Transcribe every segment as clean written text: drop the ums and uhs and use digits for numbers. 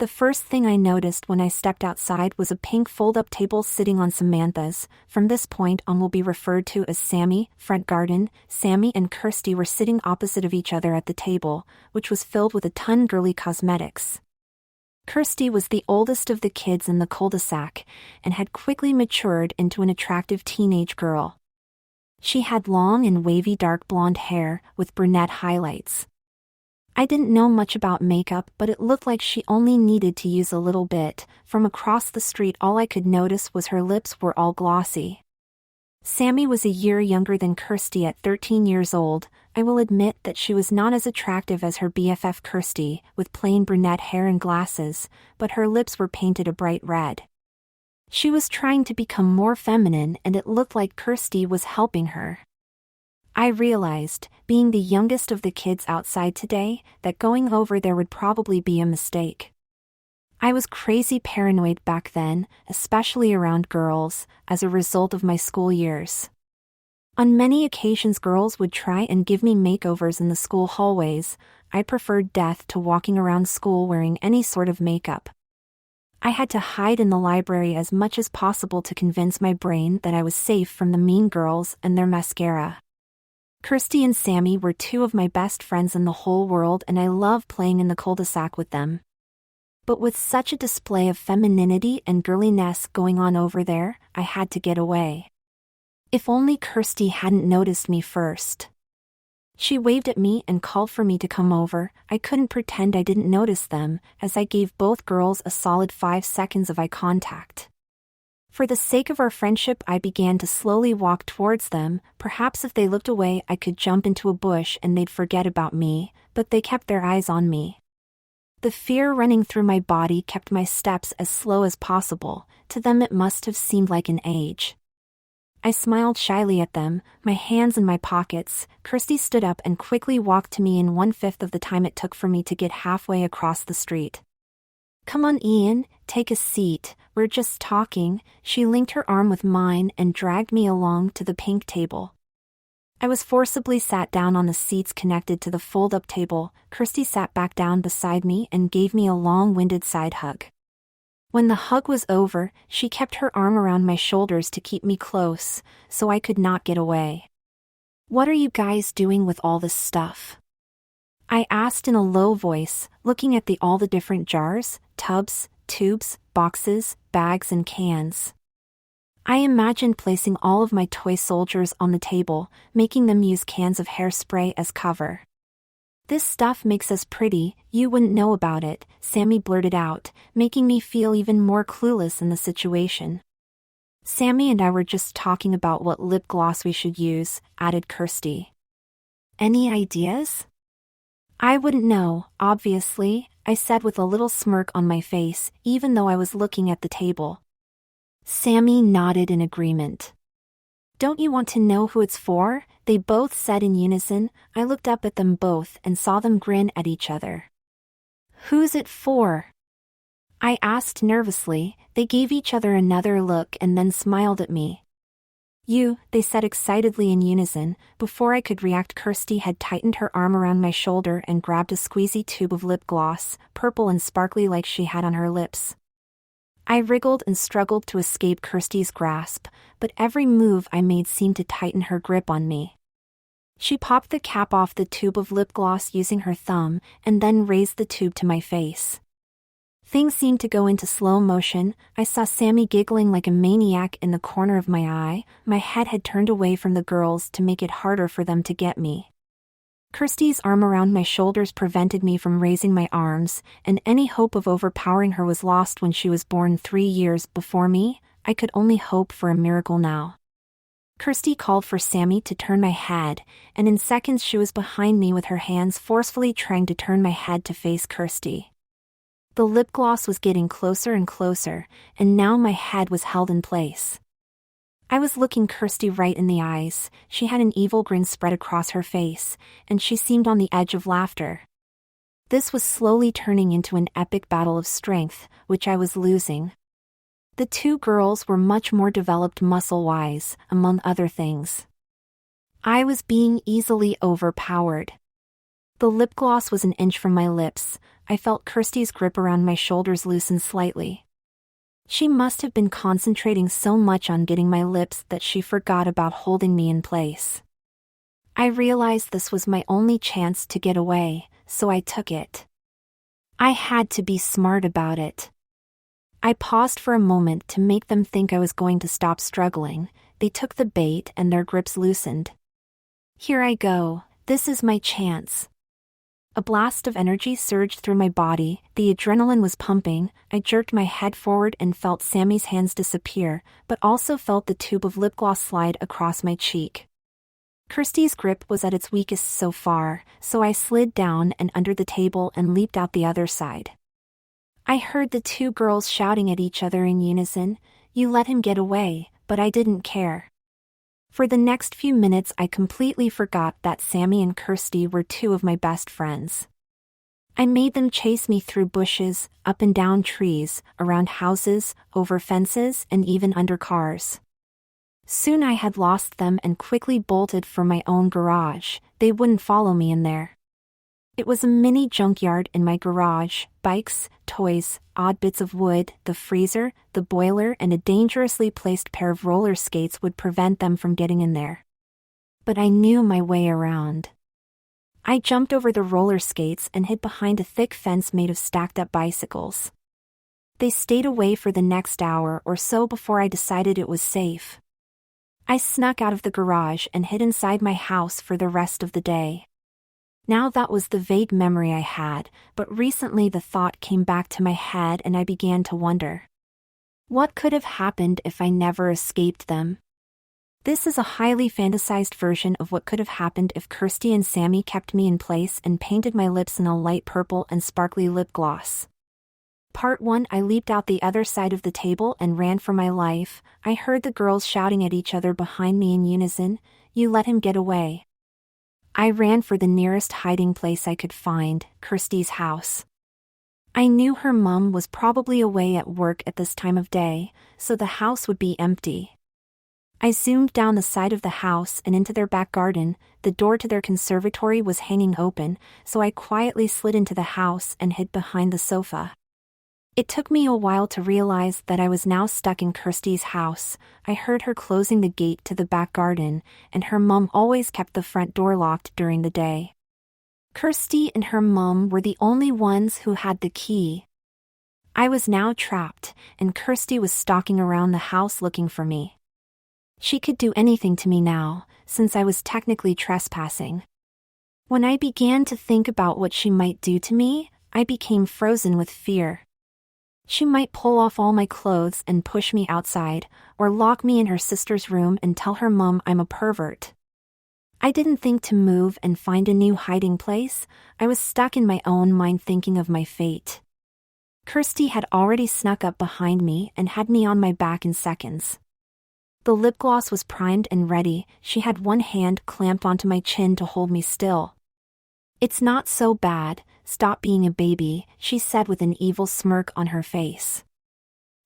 The first thing I noticed when I stepped outside was a pink fold-up table sitting on Samantha's. From this point on will be referred to as Sammy, front garden. Sammy and Kirsty were sitting opposite of each other at the table, which was filled with a ton girly cosmetics. Kirsty was the oldest of the kids in the cul-de-sac, and had quickly matured into an attractive teenage girl. She had long and wavy dark blonde hair, with brunette highlights. I didn't know much about makeup, but it looked like she only needed to use a little bit. From across the street all I could notice was her lips were all glossy. Sammy was a year younger than Kirsty at 13 years old. I will admit that she was not as attractive as her BFF Kirsty, with plain brunette hair and glasses, but her lips were painted a bright red. She was trying to become more feminine, and it looked like Kirsty was helping her. I realized, being the youngest of the kids outside today, that going over there would probably be a mistake. I was crazy paranoid back then, especially around girls, as a result of my school years. On many occasions girls would try and give me makeovers in the school hallways. I preferred death to walking around school wearing any sort of makeup. I had to hide in the library as much as possible to convince my brain that I was safe from the mean girls and their mascara. Kirsty and Sammy were two of my best friends in the whole world, and I loved playing in the cul-de-sac with them. But with such a display of femininity and girliness going on over there, I had to get away. If only Kirsty hadn't noticed me first. She waved at me and called for me to come over. I couldn't pretend I didn't notice them, as I gave both girls a solid 5 seconds of eye contact. For the sake of our friendship I began to slowly walk towards them. Perhaps if they looked away I could jump into a bush and they'd forget about me, but they kept their eyes on me. The fear running through my body kept my steps as slow as possible. To them it must have seemed like an age. I smiled shyly at them, my hands in my pockets. Kirsty stood up and quickly walked to me in 1/5 of the time it took for me to get halfway across the street. "Come on, Ian, take a seat, we're just talking." She linked her arm with mine and dragged me along to the pink table. I was forcibly sat down on the seats connected to the fold-up table. Kirsty sat back down beside me and gave me a long-winded side hug. When the hug was over, she kept her arm around my shoulders to keep me close, so I could not get away. "What are you guys doing with all this stuff?" I asked in a low voice, looking at all the different jars, tubs, tubes, boxes, bags and cans. I imagined placing all of my toy soldiers on the table, making them use cans of hairspray as cover. "This stuff makes us pretty, you wouldn't know about it," Sammy blurted out, making me feel even more clueless in the situation. "Sammy and I were just talking about what lip gloss we should use," added Kirsty. "Any ideas?" "I wouldn't know, obviously," I said with a little smirk on my face, even though I was looking at the table. Sammy nodded in agreement. "Don't you want to know who it's for?" they both said in unison. I looked up at them both and saw them grin at each other. "Who's it for?" I asked nervously. They gave each other another look and then smiled at me. "You," they said excitedly in unison. Before I could react, Kirsty had tightened her arm around my shoulder and grabbed a squeezy tube of lip gloss, purple and sparkly like she had on her lips. I wriggled and struggled to escape Kirsty's grasp, but every move I made seemed to tighten her grip on me. She popped the cap off the tube of lip gloss using her thumb, and then raised the tube to my face. Things seemed to go into slow motion. I saw Sammy giggling like a maniac in the corner of my eye. My head had turned away from the girls to make it harder for them to get me. Kirsty's arm around my shoulders prevented me from raising my arms, and any hope of overpowering her was lost when she was born 3 years before me. I could only hope for a miracle now. Kirsty called for Sammy to turn my head, and in seconds she was behind me with her hands forcefully trying to turn my head to face Kirsty. The lip gloss was getting closer and closer, and now my head was held in place. I was looking Kirsty right in the eyes. She had an evil grin spread across her face, and she seemed on the edge of laughter. This was slowly turning into an epic battle of strength, which I was losing. The two girls were much more developed muscle-wise, among other things. I was being easily overpowered. The lip gloss was an inch from my lips. I felt Kirsty's grip around my shoulders loosen slightly. She must have been concentrating so much on getting my lips that she forgot about holding me in place. I realized this was my only chance to get away, so I took it. I had to be smart about it. I paused for a moment to make them think I was going to stop struggling. They took the bait and their grips loosened. Here I go, this is my chance. A blast of energy surged through my body, the adrenaline was pumping. I jerked my head forward and felt Sammy's hands disappear, but also felt the tube of lip gloss slide across my cheek. Kirsty's grip was at its weakest so far, so I slid down and under the table and leaped out the other side. I heard the two girls shouting at each other in unison, "You let him get away," but I didn't care. For the next few minutes I completely forgot that Sammy and Kirsty were two of my best friends. I made them chase me through bushes, up and down trees, around houses, over fences, and even under cars. Soon I had lost them and quickly bolted for my own garage. They wouldn't follow me in there. It was a mini junkyard in my garage. Bikes, toys, odd bits of wood, the freezer, the boiler, and a dangerously placed pair of roller skates would prevent them from getting in there. But I knew my way around. I jumped over the roller skates and hid behind a thick fence made of stacked-up bicycles. They stayed away for the next hour or so before I decided it was safe. I snuck out of the garage and hid inside my house for the rest of the day. Now that was the vague memory I had, but recently the thought came back to my head and I began to wonder. What could have happened if I never escaped them? This is a highly fantasized version of what could have happened if Kirsty and Sammy kept me in place and painted my lips in a light purple and sparkly lip gloss. Part 1. I leaped out the other side of the table and ran for my life. I heard the girls shouting at each other behind me in unison, "You let him get away." I ran for the nearest hiding place I could find, Kirsty's house. I knew her mom was probably away at work at this time of day, so the house would be empty. I zoomed down the side of the house and into their back garden. The door to their conservatory was hanging open, so I quietly slid into the house and hid behind the sofa. It took me a while to realize that I was now stuck in Kirsty's house. I heard her closing the gate to the back garden, and her mom always kept the front door locked during the day. Kirsty and her mom were the only ones who had the key. I was now trapped, and Kirsty was stalking around the house looking for me. She could do anything to me now, since I was technically trespassing. When I began to think about what she might do to me, I became frozen with fear. She might pull off all my clothes and push me outside, or lock me in her sister's room and tell her mom I'm a pervert. I didn't think to move and find a new hiding place. I was stuck in my own mind thinking of my fate. Kirsty had already snuck up behind me and had me on my back in seconds. The lip gloss was primed and ready. She had one hand clamped onto my chin to hold me still. "It's not so bad, stop being a baby," she said with an evil smirk on her face.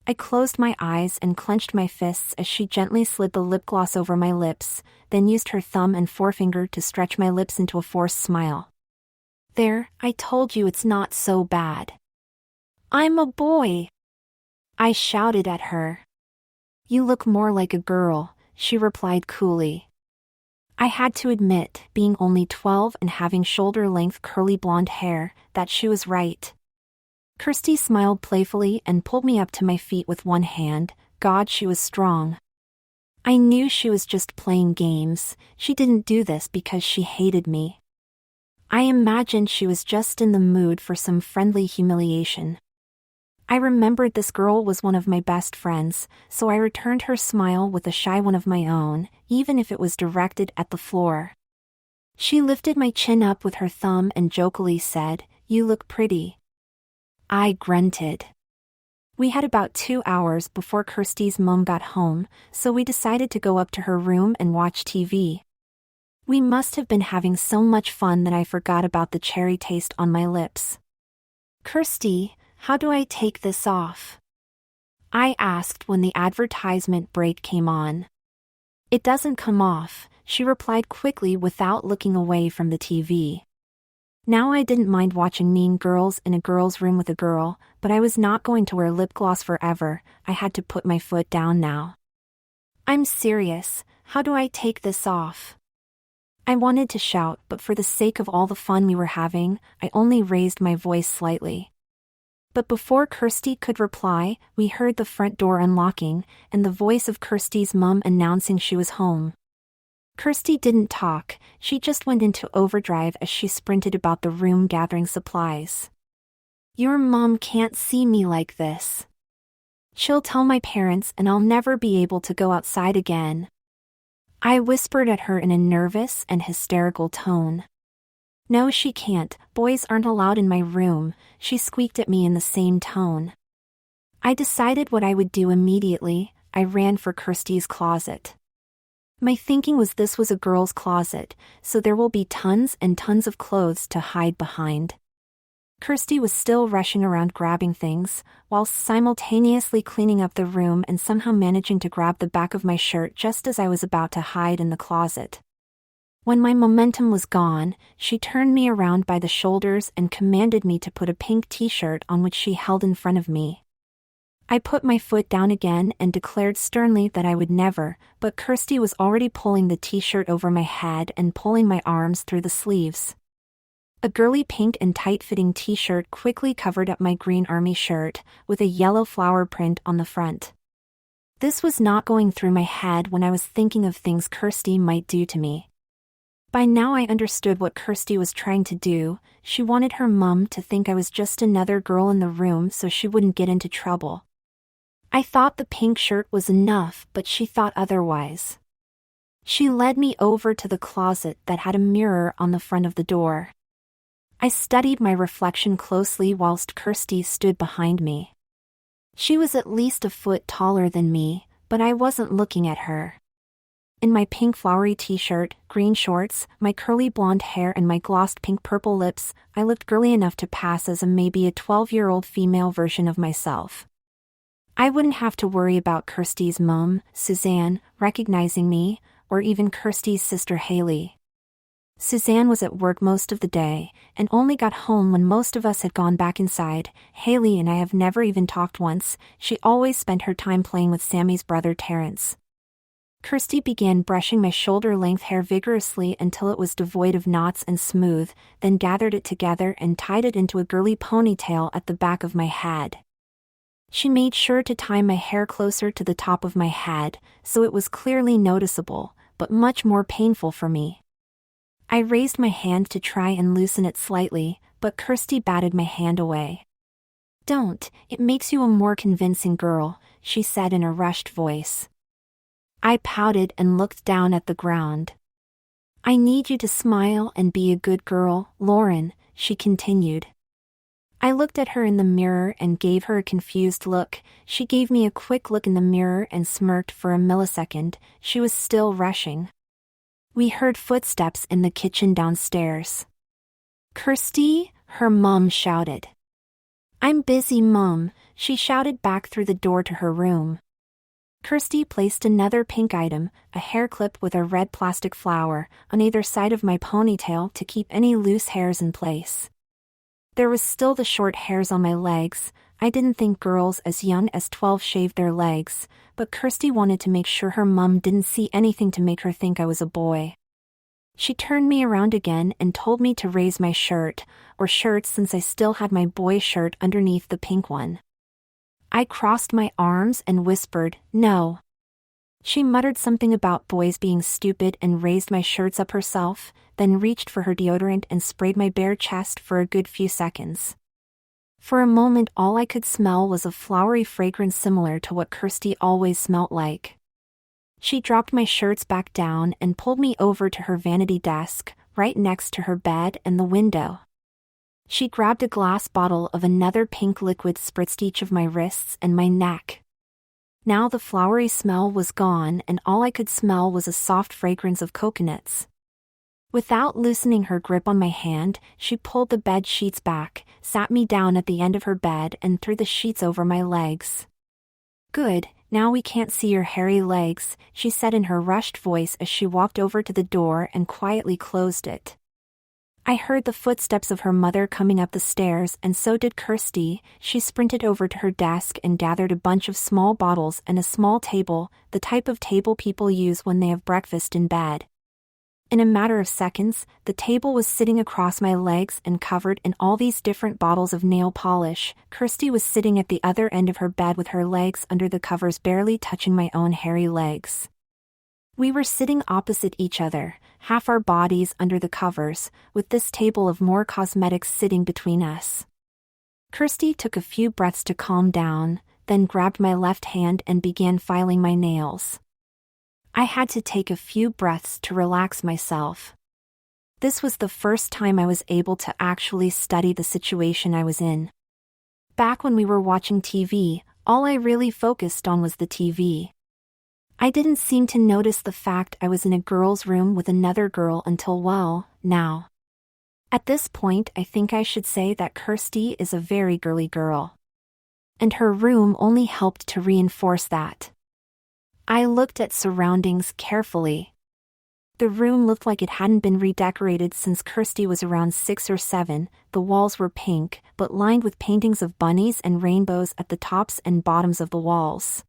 I closed my eyes and clenched my fists as she gently slid the lip gloss over my lips, then used her thumb and forefinger to stretch my lips into a forced smile. "There, I told you it's not so bad." "I'm a boy," I shouted at her. "You look more like a girl," she replied coolly. I had to admit, being only 12 and having shoulder-length curly blonde hair, that she was right. Kirsty smiled playfully and pulled me up to my feet with one hand. God, she was strong. I knew she was just playing games. She didn't do this because she hated me. I imagined she was just in the mood for some friendly humiliation. I remembered this girl was one of my best friends, so I returned her smile with a shy one of my own, even if it was directed at the floor. She lifted my chin up with her thumb and jokingly said, "You look pretty." I grunted. We had about 2 hours before Kirsty's mom got home, so we decided to go up to her room and watch TV. We must have been having so much fun that I forgot about the cherry taste on my lips. "Kirsty, how do I take this off?" I asked when the advertisement break came on. "It doesn't come off," she replied quickly without looking away from the TV. Now I didn't mind watching Mean Girls in a girl's room with a girl, but I was not going to wear lip gloss forever. I had to put my foot down now. I'm serious, how do I take this off? I wanted to shout, but for the sake of all the fun we were having, I only raised my voice slightly. But before Kirsty could reply, we heard the front door unlocking, and the voice of Kirsty's mom announcing she was home. Kirsty didn't talk, she just went into overdrive as she sprinted about the room gathering supplies. Your mom can't see me like this. She'll tell my parents and I'll never be able to go outside again. I whispered at her in a nervous and hysterical tone. No, she can't, boys aren't allowed in my room, she squeaked at me in the same tone. I decided what I would do immediately. I ran for Kirsty's closet. My thinking was this was a girl's closet, so there will be tons and tons of clothes to hide behind. Kirsty was still rushing around grabbing things, while simultaneously cleaning up the room and somehow managing to grab the back of my shirt just as I was about to hide in the closet. When my momentum was gone, she turned me around by the shoulders and commanded me to put a pink t-shirt on which she held in front of me. I put my foot down again and declared sternly that I would never, but Kirsty was already pulling the t-shirt over my head and pulling my arms through the sleeves. A girly pink and tight-fitting t-shirt quickly covered up my green army shirt, with a yellow flower print on the front. This was not going through my head when I was thinking of things Kirsty might do to me. By now I understood what Kirsty was trying to do. She wanted her mum to think I was just another girl in the room so she wouldn't get into trouble. I thought the pink shirt was enough, but she thought otherwise. She led me over to the closet that had a mirror on the front of the door. I studied my reflection closely whilst Kirsty stood behind me. She was at least a foot taller than me, but I wasn't looking at her. In my pink flowery t-shirt, green shorts, my curly blonde hair and my glossed pink-purple lips, I looked girly enough to pass as maybe a 12-year-old female version of myself. I wouldn't have to worry about Kirsty's mum, Suzanne, recognizing me, or even Kirsty's sister Haley. Suzanne was at work most of the day, and only got home when most of us had gone back inside. Haley and I have never even talked once, she always spent her time playing with Sammy's brother Terrence. Kirsty began brushing my shoulder-length hair vigorously until it was devoid of knots and smooth, then gathered it together and tied it into a girly ponytail at the back of my head. She made sure to tie my hair closer to the top of my head, so it was clearly noticeable, but much more painful for me. I raised my hand to try and loosen it slightly, but Kirsty batted my hand away. Don't, it makes you a more convincing girl, she said in a rushed voice. I pouted and looked down at the ground. I need you to smile and be a good girl, Lauren, she continued. I looked at her in the mirror and gave her a confused look. She gave me a quick look in the mirror and smirked for a millisecond. She was still rushing. We heard footsteps in the kitchen downstairs. Kirsty, her mom shouted. I'm busy, Mom, she shouted back through the door to her room. Kirsty placed another pink item, a hair clip with a red plastic flower, on either side of my ponytail to keep any loose hairs in place. There was still the short hairs on my legs. I didn't think girls as young as 12 shaved their legs, but Kirsty wanted to make sure her mum didn't see anything to make her think I was a boy. She turned me around again and told me to raise my shirt, or shirts since I still had my boy shirt underneath the pink one. I crossed my arms and whispered, no. She muttered something about boys being stupid and raised my shirts up herself, then reached for her deodorant and sprayed my bare chest for a good few seconds. For a moment all I could smell was a flowery fragrance similar to what Kirsty always smelt like. She dropped my shirts back down and pulled me over to her vanity desk, right next to her bed and the window. She grabbed a glass bottle of another pink liquid, spritzed each of my wrists and my neck. Now the flowery smell was gone and all I could smell was a soft fragrance of coconuts. Without loosening her grip on my hand, she pulled the bed sheets back, sat me down at the end of her bed and threw the sheets over my legs. Good, now we can't see your hairy legs, she said in her rushed voice as she walked over to the door and quietly closed it. I heard the footsteps of her mother coming up the stairs, and so did Kirsty. She sprinted over to her desk and gathered a bunch of small bottles and a small table, the type of table people use when they have breakfast in bed. In a matter of seconds, the table was sitting across my legs and covered in all these different bottles of nail polish. Kirsty was sitting at the other end of her bed with her legs under the covers barely touching my own hairy legs. We were sitting opposite each other, half our bodies under the covers, with this table of more cosmetics sitting between us. Kirsty took a few breaths to calm down, then grabbed my left hand and began filing my nails. I had to take a few breaths to relax myself. This was the first time I was able to actually study the situation I was in. Back when we were watching TV, all I really focused on was the TV. I didn't seem to notice the fact I was in a girl's room with another girl until now. At this point, I think I should say that Kirsty is a very girly girl. And her room only helped to reinforce that. I looked at surroundings carefully. The room looked like it hadn't been redecorated since Kirsty was around 6 or 7. The walls were pink, but lined with paintings of bunnies and rainbows at the tops and bottoms of the walls.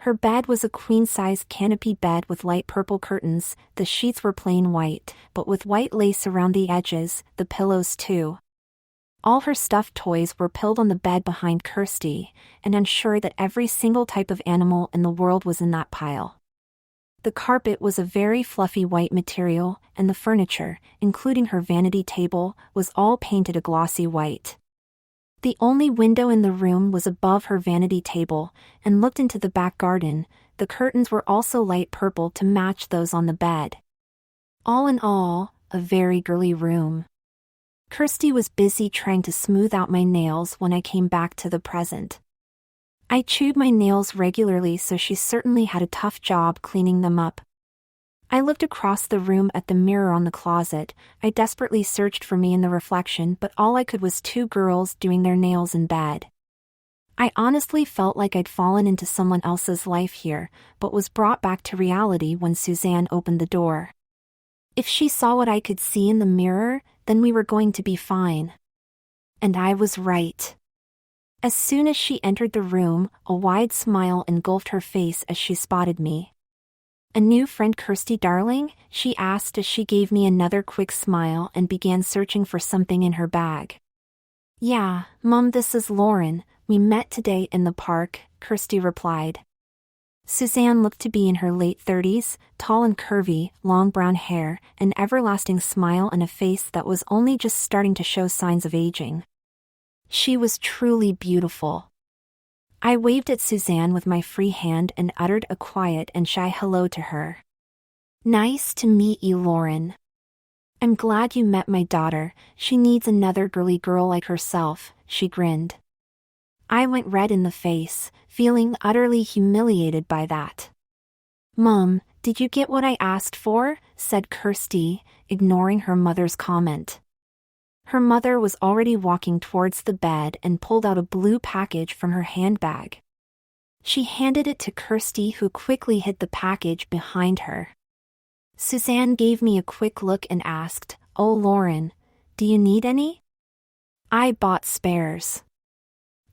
Her bed was a queen-size canopy bed with light purple curtains. The sheets were plain white, but with white lace around the edges, the pillows too. All her stuffed toys were piled on the bed behind Kirsty, and I'm sure that every single type of animal in the world was in that pile. The carpet was a very fluffy white material, and the furniture, including her vanity table, was all painted a glossy white. The only window in the room was above her vanity table, and looked into the back garden. The curtains were also light purple to match those on the bed. All in all, a very girly room. Kirsty was busy trying to smooth out my nails when I came back to the present. I chewed my nails regularly, so she certainly had a tough job cleaning them up. I looked across the room at the mirror on the closet. I desperately searched for me in the reflection, but all I could was 2 girls doing their nails in bed. I honestly felt like I'd fallen into someone else's life here, but was brought back to reality when Suzanne opened the door. If she saw what I could see in the mirror, then we were going to be fine. And I was right. As soon as she entered the room, a wide smile engulfed her face as she spotted me. "A new friend, Kirsty, darling?" she asked as she gave me another quick smile and began searching for something in her bag. "Yeah, Mom, this is Lauren. We met today in the park," Kirsty replied. Suzanne looked to be in her late 30s, tall and curvy, long brown hair, an everlasting smile and a face that was only just starting to show signs of aging. She was truly beautiful. I waved at Suzanne with my free hand and uttered a quiet and shy hello to her. "Nice to meet you, Lauren. I'm glad you met my daughter. She needs another girly girl like herself," she grinned. I went red in the face, feeling utterly humiliated by that. "Mom, did you get what I asked for?" said Kirsty, ignoring her mother's comment. Her mother was already walking towards the bed and pulled out a blue package from her handbag. She handed it to Kirsty, who quickly hid the package behind her. Suzanne gave me a quick look and asked, "Oh, Lauren, do you need any?" "I bought spares."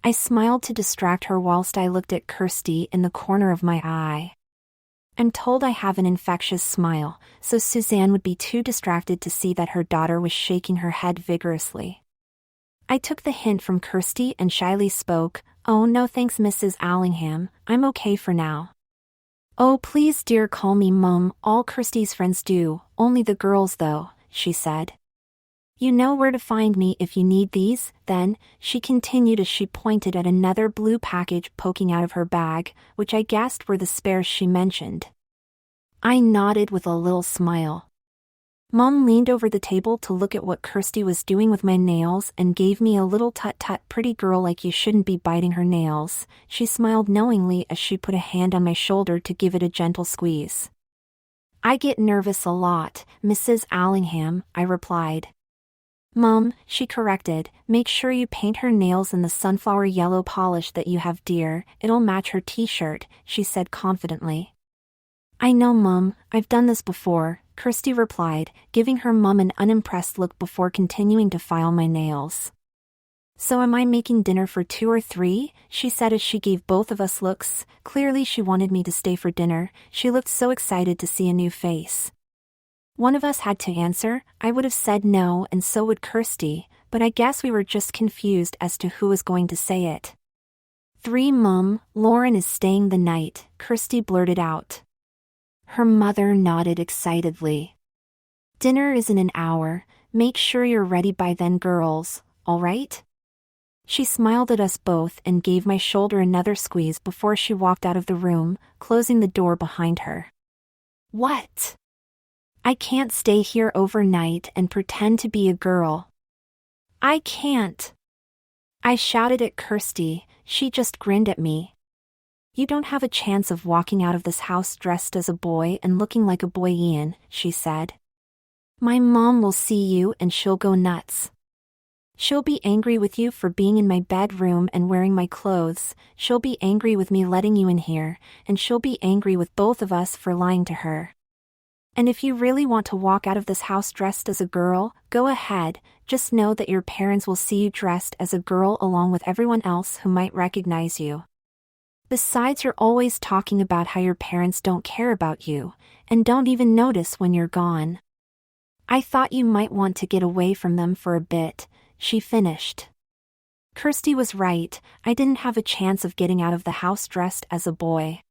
I smiled to distract her whilst I looked at Kirsty in the corner of my eye. I'm told I have an infectious smile, so Suzanne would be too distracted to see that her daughter was shaking her head vigorously. I took the hint from Kirsty and shyly spoke, "Oh no thanks, Mrs. Allingham, I'm okay for now." "Oh please dear, call me Mum, all Kirsty's friends do, only the girls though," she said. "You know where to find me if you need these, then," she continued as she pointed at another blue package poking out of her bag, which I guessed were the spares she mentioned. I nodded with a little smile. Mom leaned over the table to look at what Kirsty was doing with my nails and gave me a little tut-tut, "Pretty girl like you shouldn't be biting her nails." She smiled knowingly as she put a hand on my shoulder to give it a gentle squeeze. "I get nervous a lot, Mrs. Allingham," I replied. "Mom," she corrected, "make sure you paint her nails in the sunflower yellow polish that you have, dear. It'll match her t-shirt," she said confidently. "I know, Mom, I've done this before," Kirsty replied, giving her mom an unimpressed look before continuing to file my nails. So am I making dinner for 2 or 3? She said as she gave both of us looks. Clearly she wanted me to stay for dinner. She looked so excited to see a new face. One of us had to answer. I would have said no, and so would Kirsty, but I guess we were just confused as to who was going to say it. 3 Mum, Lauren is staying the night, Kirsty blurted out. Her mother nodded excitedly. Dinner is in an hour. Make sure you're ready by then, girls, all right? She smiled at us both and gave my shoulder another squeeze before she walked out of the room, closing the door behind her. What? I can't stay here overnight and pretend to be a girl. I can't. I shouted at Kirsty. She just grinned at me. You don't have a chance of walking out of this house dressed as a boy and looking like a boy, Ian, she said. My mom will see you and she'll go nuts. She'll be angry with you for being in my bedroom and wearing my clothes, she'll be angry with me letting you in here, and she'll be angry with both of us for lying to her. And if you really want to walk out of this house dressed as a girl, go ahead, just know that your parents will see you dressed as a girl along with everyone else who might recognize you. Besides, you're always talking about how your parents don't care about you, and don't even notice when you're gone. I thought you might want to get away from them for a bit, she finished. Kirsty was right, I didn't have a chance of getting out of the house dressed as a boy.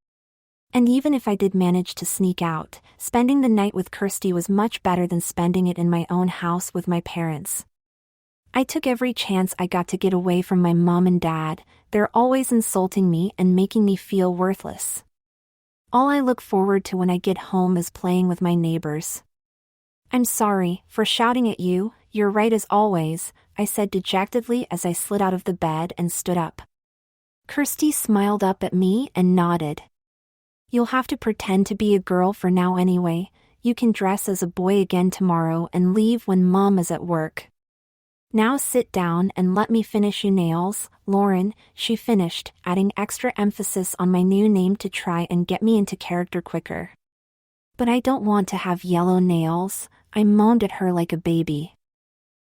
And even if I did manage to sneak out, spending the night with Kirsty was much better than spending it in my own house with my parents. I took every chance I got to get away from my mom and dad. They're always insulting me and making me feel worthless. All I look forward to when I get home is playing with my neighbors. I'm sorry for shouting at you, you're right as always, I said dejectedly as I slid out of the bed and stood up. Kirsty smiled up at me and nodded. You'll have to pretend to be a girl for now anyway. You can dress as a boy again tomorrow and leave when Mom is at work. Now sit down and let me finish your nails, Lauren, she finished, adding extra emphasis on my new name to try and get me into character quicker. But I don't want to have yellow nails, I moaned at her like a baby.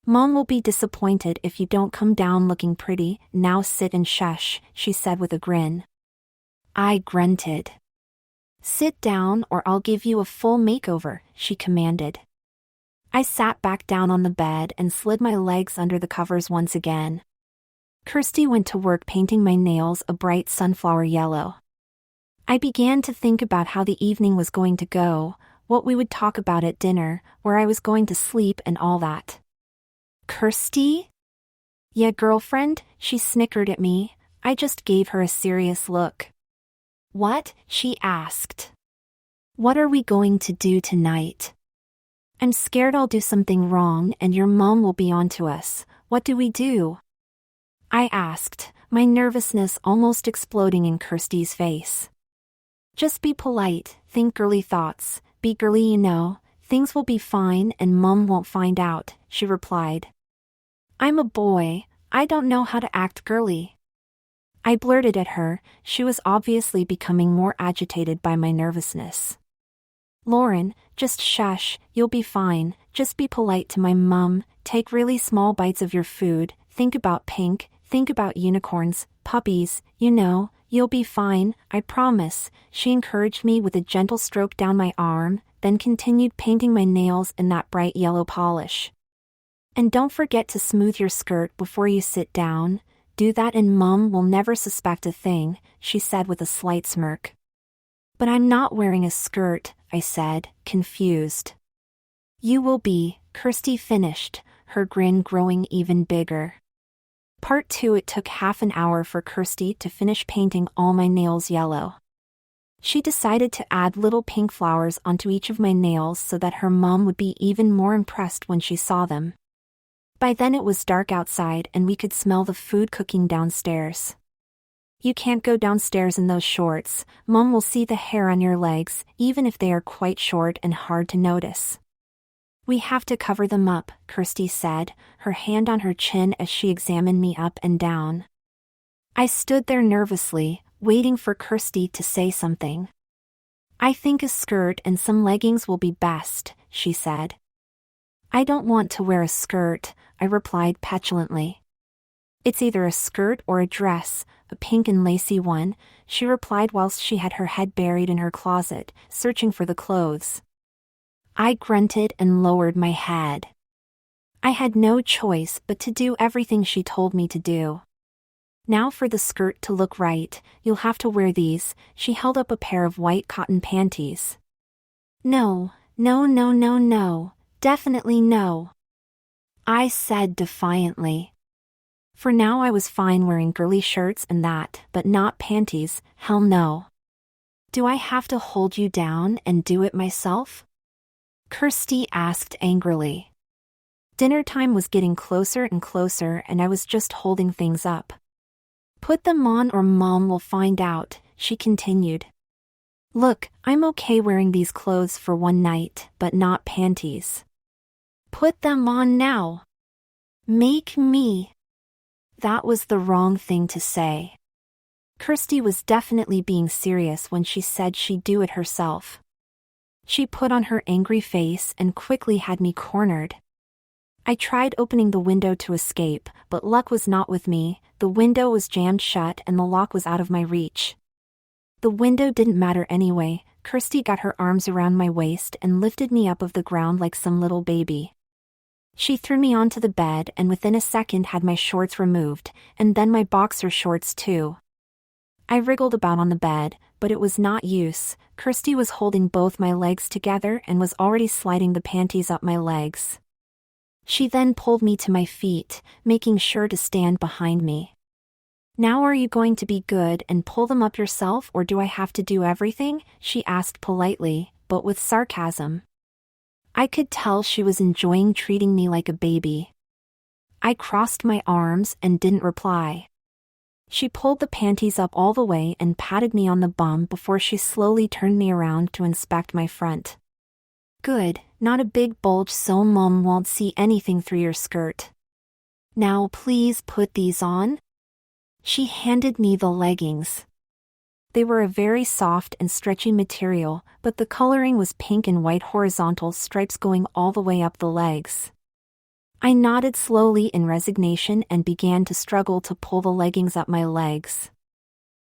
Mom will be disappointed if you don't come down looking pretty. Now sit and shush, she said with a grin. I grunted. Sit down or I'll give you a full makeover, she commanded. I sat back down on the bed and slid my legs under the covers once again. Kirsty went to work painting my nails a bright sunflower yellow. I began to think about how the evening was going to go, what we would talk about at dinner, where I was going to sleep and all that. Kirsty? Yeah, girlfriend, she snickered at me. I just gave her a serious look. What? She asked. What are we going to do tonight? I'm scared I'll do something wrong and your mom will be on to us. What do we do? I asked, my nervousness almost exploding in Kirsty's face. Just be polite, think girly thoughts, be girly, you know, things will be fine and Mom won't find out, she replied. I'm a boy, I don't know how to act girly. I blurted at her. She was obviously becoming more agitated by my nervousness. Lauren, just shush, you'll be fine, just be polite to my mum, take really small bites of your food, think about pink, think about unicorns, puppies, you know, you'll be fine, I promise, she encouraged me with a gentle stroke down my arm, then continued painting my nails in that bright yellow polish. And don't forget to smooth your skirt before you sit down. Do that and Mom will never suspect a thing, she said with a slight smirk. But I'm not wearing a skirt, I said, confused. You will be, Kirsty finished, her grin growing even bigger. Part 2. It took half an hour for Kirsty to finish painting all my nails yellow. She decided to add little pink flowers onto each of my nails so that her mom would be even more impressed when she saw them. By then it was dark outside and we could smell the food cooking downstairs. You can't go downstairs in those shorts, Mom will see the hair on your legs, even if they are quite short and hard to notice. We have to cover them up, Kirsty said, her hand on her chin as she examined me up and down. I stood there nervously, waiting for Kirsty to say something. I think a skirt and some leggings will be best, she said. I don't want to wear a skirt, I replied petulantly. It's either a skirt or a dress, a pink and lacy one, she replied whilst she had her head buried in her closet, searching for the clothes. I grunted and lowered my head. I had no choice but to do everything she told me to do. Now for the skirt to look right, you'll have to wear these. She held up a pair of white cotton panties. No, no, no, no, no, definitely no, I said defiantly. For now I was fine wearing girly shirts and that, but not panties, hell no. Do I have to hold you down and do it myself? Kirsty asked angrily. Dinner time was getting closer and closer and I was just holding things up. Put them on or Mom will find out, she continued. Look, I'm okay wearing these clothes for one night, but not panties. Put them on now. Make me. That was the wrong thing to say. Kirsty was definitely being serious when she said she'd do it herself. She put on her angry face and quickly had me cornered. I tried opening the window to escape, but luck was not with me. The window was jammed shut and the lock was out of my reach. The window didn't matter anyway. Kirsty got her arms around my waist and lifted me up off the ground like some little baby. She threw me onto the bed and within a second had my shorts removed, and then my boxer shorts too. I wriggled about on the bed, but it was not use. Kirsty was holding both my legs together and was already sliding the panties up my legs. She then pulled me to my feet, making sure to stand behind me. Now are you going to be good and pull them up yourself or do I have to do everything? She asked politely, but with sarcasm. I could tell she was enjoying treating me like a baby. I crossed my arms and didn't reply. She pulled the panties up all the way and patted me on the bum before she slowly turned me around to inspect my front. Good, not a big bulge so Mom won't see anything through your skirt. Now please put these on. She handed me the leggings. They were a very soft and stretchy material, but the coloring was pink and white horizontal stripes going all the way up the legs. I nodded slowly in resignation and began to struggle to pull the leggings up my legs.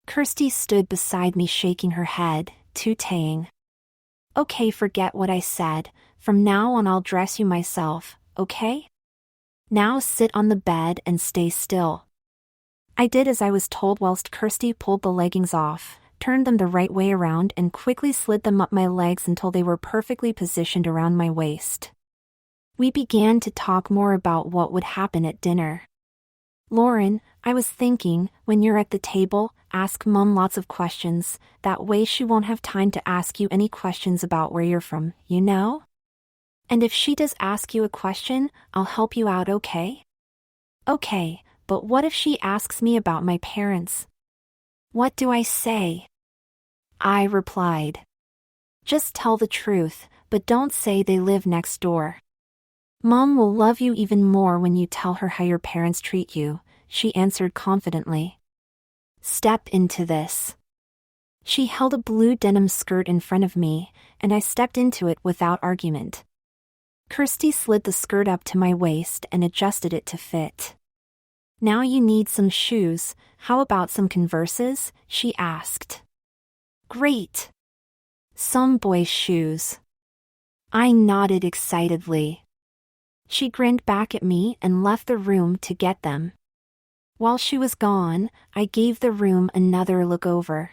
Kirsty stood beside me shaking her head, tootaying. Okay, forget what I said. From now on I'll dress you myself, okay? Now sit on the bed and stay still. I did as I was told whilst Kirsty pulled the leggings off, turned them the right way around and quickly slid them up my legs until they were perfectly positioned around my waist. We began to talk more about what would happen at dinner. Lauren, I was thinking, when you're at the table, ask Mom lots of questions, that way she won't have time to ask you any questions about where you're from, you know? And if she does ask you a question, I'll help you out, okay? Okay, but what if she asks me about my parents? What do I say? I replied. Just tell the truth, but don't say they live next door. Mom will love you even more when you tell her how your parents treat you, she answered confidently. Step into this. She held a blue denim skirt in front of me, and I stepped into it without argument. Kirsty slid the skirt up to my waist and adjusted it to fit. Now you need some shoes, how about some Converses? She asked. Great. Some boys' shoes. I nodded excitedly. She grinned back at me and left the room to get them. While she was gone, I gave the room another look over.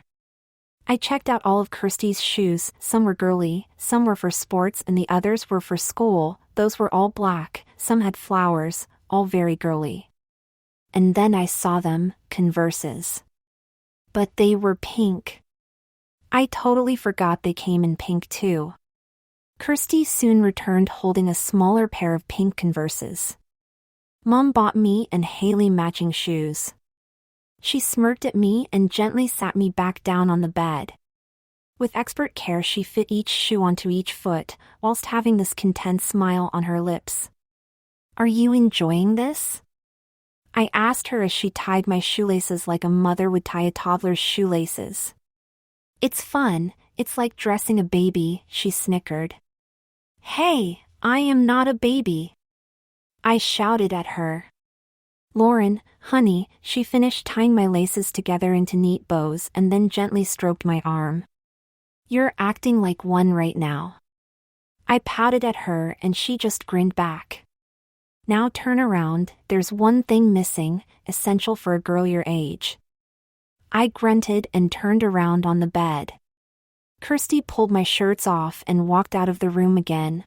I checked out all of Kirsty's shoes, some were girly, some were for sports and the others were for school, those were all black, some had flowers, all very girly. And then I saw them, Converses. But they were pink. I totally forgot they came in pink too. Kirsty soon returned holding a smaller pair of pink Converses. Mom bought me and Haley matching shoes. She smirked at me and gently sat me back down on the bed. With expert care she fit each shoe onto each foot, whilst having this content smile on her lips. Are you enjoying this? I asked her as she tied my shoelaces like a mother would tie a toddler's shoelaces. It's fun, it's like dressing a baby, she snickered. Hey, I am not a baby, I shouted at her. Lauren, honey, she finished tying my laces together into neat bows and then gently stroked my arm. You're acting like one right now. I pouted at her and she just grinned back. Now turn around, there's one thing missing, essential for a girl your age. I grunted and turned around on the bed. Kirsty pulled my shirts off and walked out of the room again.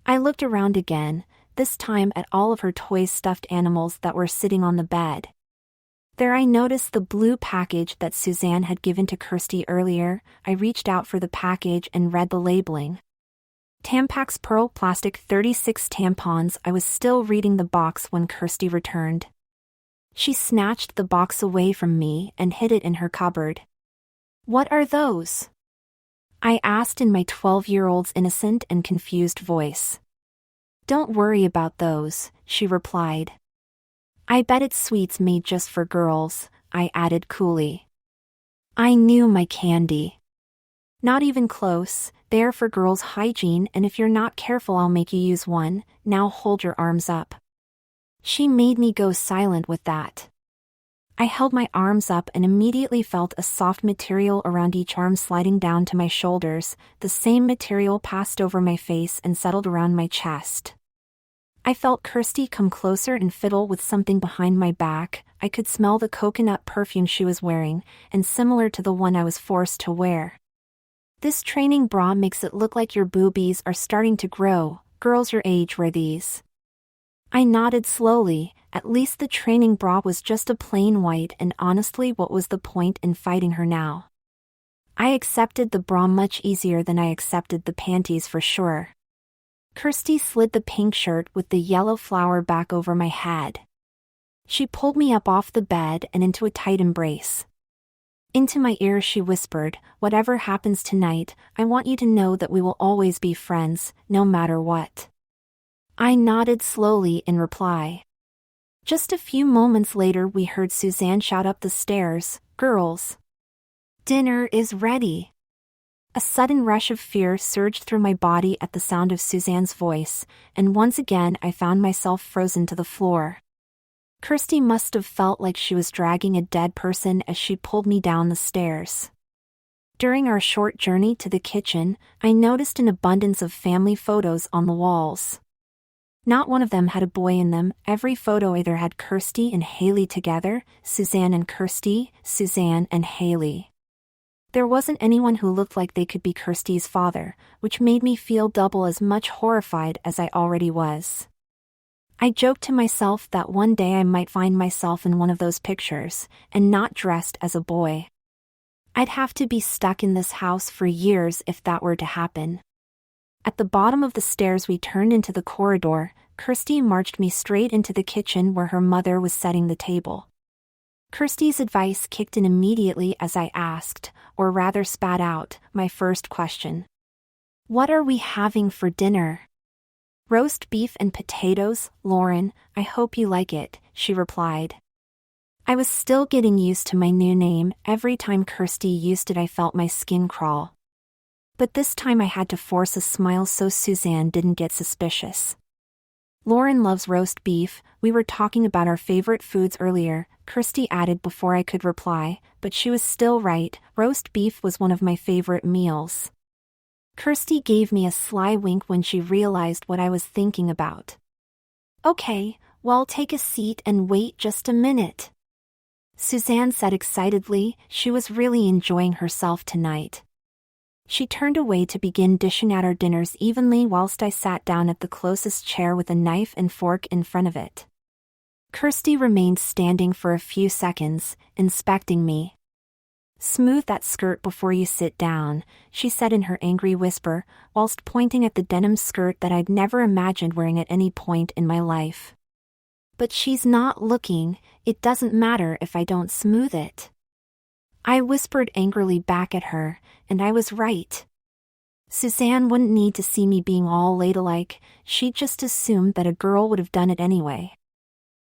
I looked around again, this time at all of her toy stuffed animals that were sitting on the bed. There I noticed the blue package that Suzanne had given to Kirsty earlier. I reached out for the package and read the labeling. Tampax Pearl Plastic 36 tampons. I was still reading the box when Kirsty returned. She snatched the box away from me and hid it in her cupboard. What are those? I asked in my 12-year-old's innocent and confused voice. Don't worry about those, she replied. I bet it's sweets made just for girls, I added coolly. I knew my candy. Not even close, they're for girls' hygiene, and if you're not careful I'll make you use one. Now hold your arms up. She made me go silent with that. I held my arms up and immediately felt a soft material around each arm sliding down to my shoulders. The same material passed over my face and settled around my chest. I felt Kirsty come closer and fiddle with something behind my back. I could smell the coconut perfume she was wearing, and similar to the one I was forced to wear. This training bra makes it look like your boobies are starting to grow. Girls your age wear these. I nodded slowly. At least the training bra was just a plain white, and honestly, what was the point in fighting her now? I accepted the bra much easier than I accepted the panties for sure. Kirsty slid the pink shirt with the yellow flower back over my head. She pulled me up off the bed and into a tight embrace. Into my ear she whispered, "Whatever happens tonight, I want you to know that we will always be friends, no matter what." I nodded slowly in reply. Just a few moments later we heard Suzanne shout up the stairs, "Girls, dinner is ready." A sudden rush of fear surged through my body at the sound of Suzanne's voice, and once again I found myself frozen to the floor. Kirsty must have felt like she was dragging a dead person as she pulled me down the stairs. During our short journey to the kitchen, I noticed an abundance of family photos on the walls. Not one of them had a boy in them. Every photo either had Kirsty and Haley together, Suzanne and Kirsty, Suzanne and Haley. There wasn't anyone who looked like they could be Kirsty's father, which made me feel double as much horrified as I already was. I joked to myself that one day I might find myself in one of those pictures, and not dressed as a boy. I'd have to be stuck in this house for years if that were to happen. At the bottom of the stairs we turned into the corridor. Kirsty marched me straight into the kitchen where her mother was setting the table. Kirsty's advice kicked in immediately as I asked, or rather spat out, my first question. "What are we having for dinner?" "Roast beef and potatoes, Lauren, I hope you like it," she replied. I was still getting used to my new name. Every time Kirsty used it I felt my skin crawl. But this time I had to force a smile so Suzanne didn't get suspicious. "Lauren loves roast beef. We were talking about our favorite foods earlier," Kirsty added before I could reply, but she was still right. Roast beef was one of my favorite meals. Kirsty gave me a sly wink when she realized what I was thinking about. "Okay, well, take a seat and wait just a minute," Suzanne said excitedly. She was really enjoying herself tonight. She turned away to begin dishing out our dinners evenly whilst I sat down at the closest chair with a knife and fork in front of it. Kirsty remained standing for a few seconds, inspecting me. "Smooth that skirt before you sit down," she said in her angry whisper, whilst pointing at the denim skirt that I'd never imagined wearing at any point in my life. "But she's not looking. It doesn't matter if I don't smooth it." I whispered angrily back at her, and I was right. Suzanne wouldn't need to see me being all ladylike. She'd just assumed that a girl would have done it anyway.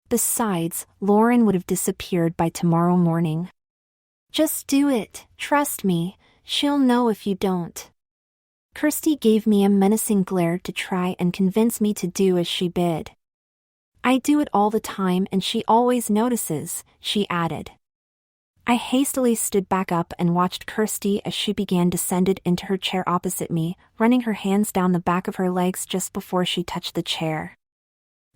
Besides, Lauren would have disappeared by tomorrow morning. "Just do it, trust me, she'll know if you don't." Kirsty gave me a menacing glare to try and convince me to do as she bid. I do it all the time and she always notices, she added. I hastily stood back up and watched Kirsty as she began descended into her chair opposite me, running her hands down the back of her legs just before she touched the chair.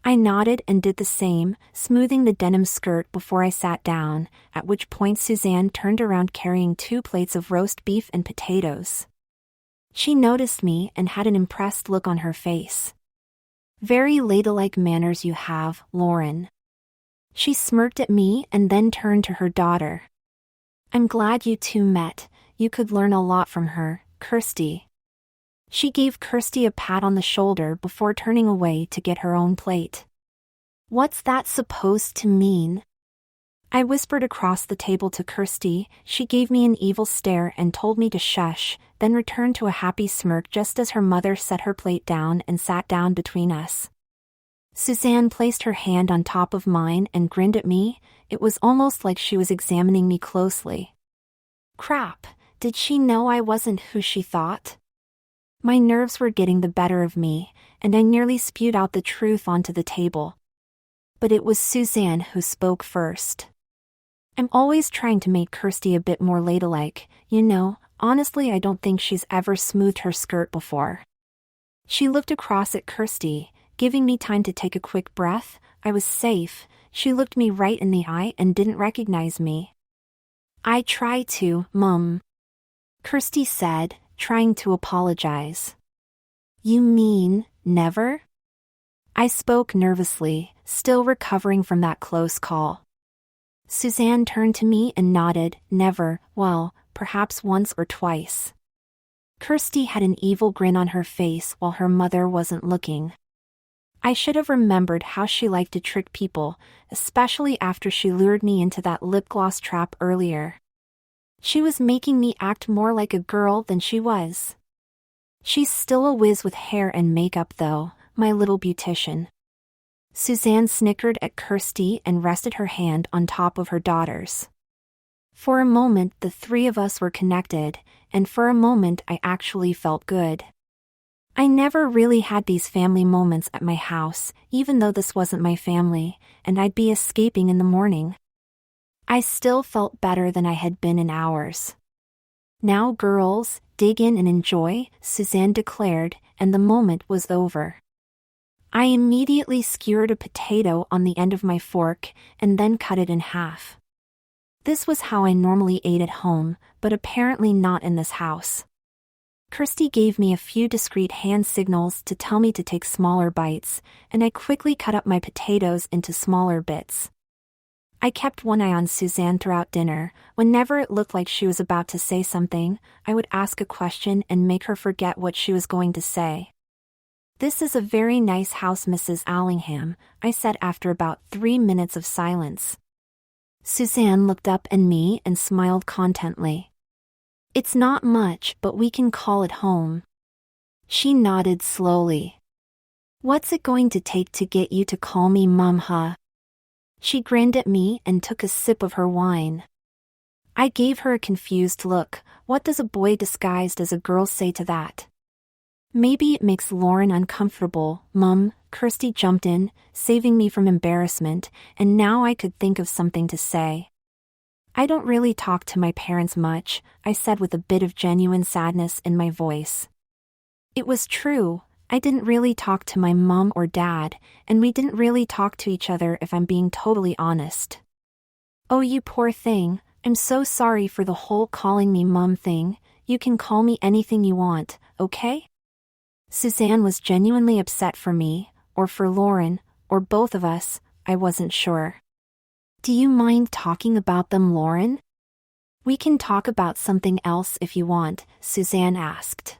I nodded and did the same, smoothing the denim skirt before I sat down, at which point Suzanne turned around carrying 2 plates of roast beef and potatoes. She noticed me and had an impressed look on her face. Very ladylike manners you have, Lauren. She smirked at me and then turned to her daughter. I'm glad you two met, you could learn a lot from her, Kirsty. She gave Kirsty a pat on the shoulder before turning away to get her own plate. What's that supposed to mean? I whispered across the table to Kirsty. She gave me an evil stare and told me to shush, then returned to a happy smirk just as her mother set her plate down and sat down between us. Suzanne placed her hand on top of mine and grinned at me. It was almost like she was examining me closely. Crap, did she know I wasn't who she thought? My nerves were getting the better of me, and I nearly spewed out the truth onto the table. But it was Suzanne who spoke first. I'm always trying to make Kirsty a bit more ladylike, you know. Honestly, I don't think she's ever smoothed her skirt before. She looked across at Kirsty, giving me time to take a quick breath. I was safe. She looked me right in the eye and didn't recognize me. I try to, Mum, Kirsty said, trying to apologize. You mean, never? I spoke nervously, still recovering from that close call. Suzanne turned to me and nodded. Never, well, perhaps once or twice. Kirsty had an evil grin on her face while her mother wasn't looking. I should have remembered how she liked to trick people, especially after she lured me into that lip gloss trap earlier. She was making me act more like a girl than she was. She's still a whiz with hair and makeup though, my little beautician. Suzanne snickered at Kirsty and rested her hand on top of her daughter's. For a moment the 3 of us were connected, and for a moment I actually felt good. I never really had these family moments at my house, even though this wasn't my family, and I'd be escaping in the morning. I still felt better than I had been in hours. Now girls, dig in and enjoy, Suzanne declared, and the moment was over. I immediately skewered a potato on the end of my fork, and then cut it in half. This was how I normally ate at home, but apparently not in this house. Kirsty gave me a few discreet hand signals to tell me to take smaller bites, and I quickly cut up my potatoes into smaller bits. I kept one eye on Suzanne throughout dinner. Whenever it looked like she was about to say something, I would ask a question and make her forget what she was going to say. This is a very nice house, Mrs. Allingham, I said after about 3 minutes of silence. Suzanne looked up at me and smiled contently. It's not much, but we can call it home. She nodded slowly. What's it going to take to get you to call me Mum, huh? She grinned at me and took a sip of her wine. I gave her a confused look. What does a boy disguised as a girl say to that? Maybe it makes Lauren uncomfortable, Mum, Kirsty jumped in, saving me from embarrassment, and now I could think of something to say. I don't really talk to my parents much, I said with a bit of genuine sadness in my voice. It was true, I didn't really talk to my mom or dad, and we didn't really talk to each other if I'm being totally honest. Oh, you poor thing, I'm so sorry for the whole calling me Mum thing. You can call me anything you want, okay? Suzanne was genuinely upset for me, or for Lauren, or both of us, I wasn't sure. Do you mind talking about them, Lauren? We can talk about something else if you want, Suzanne asked.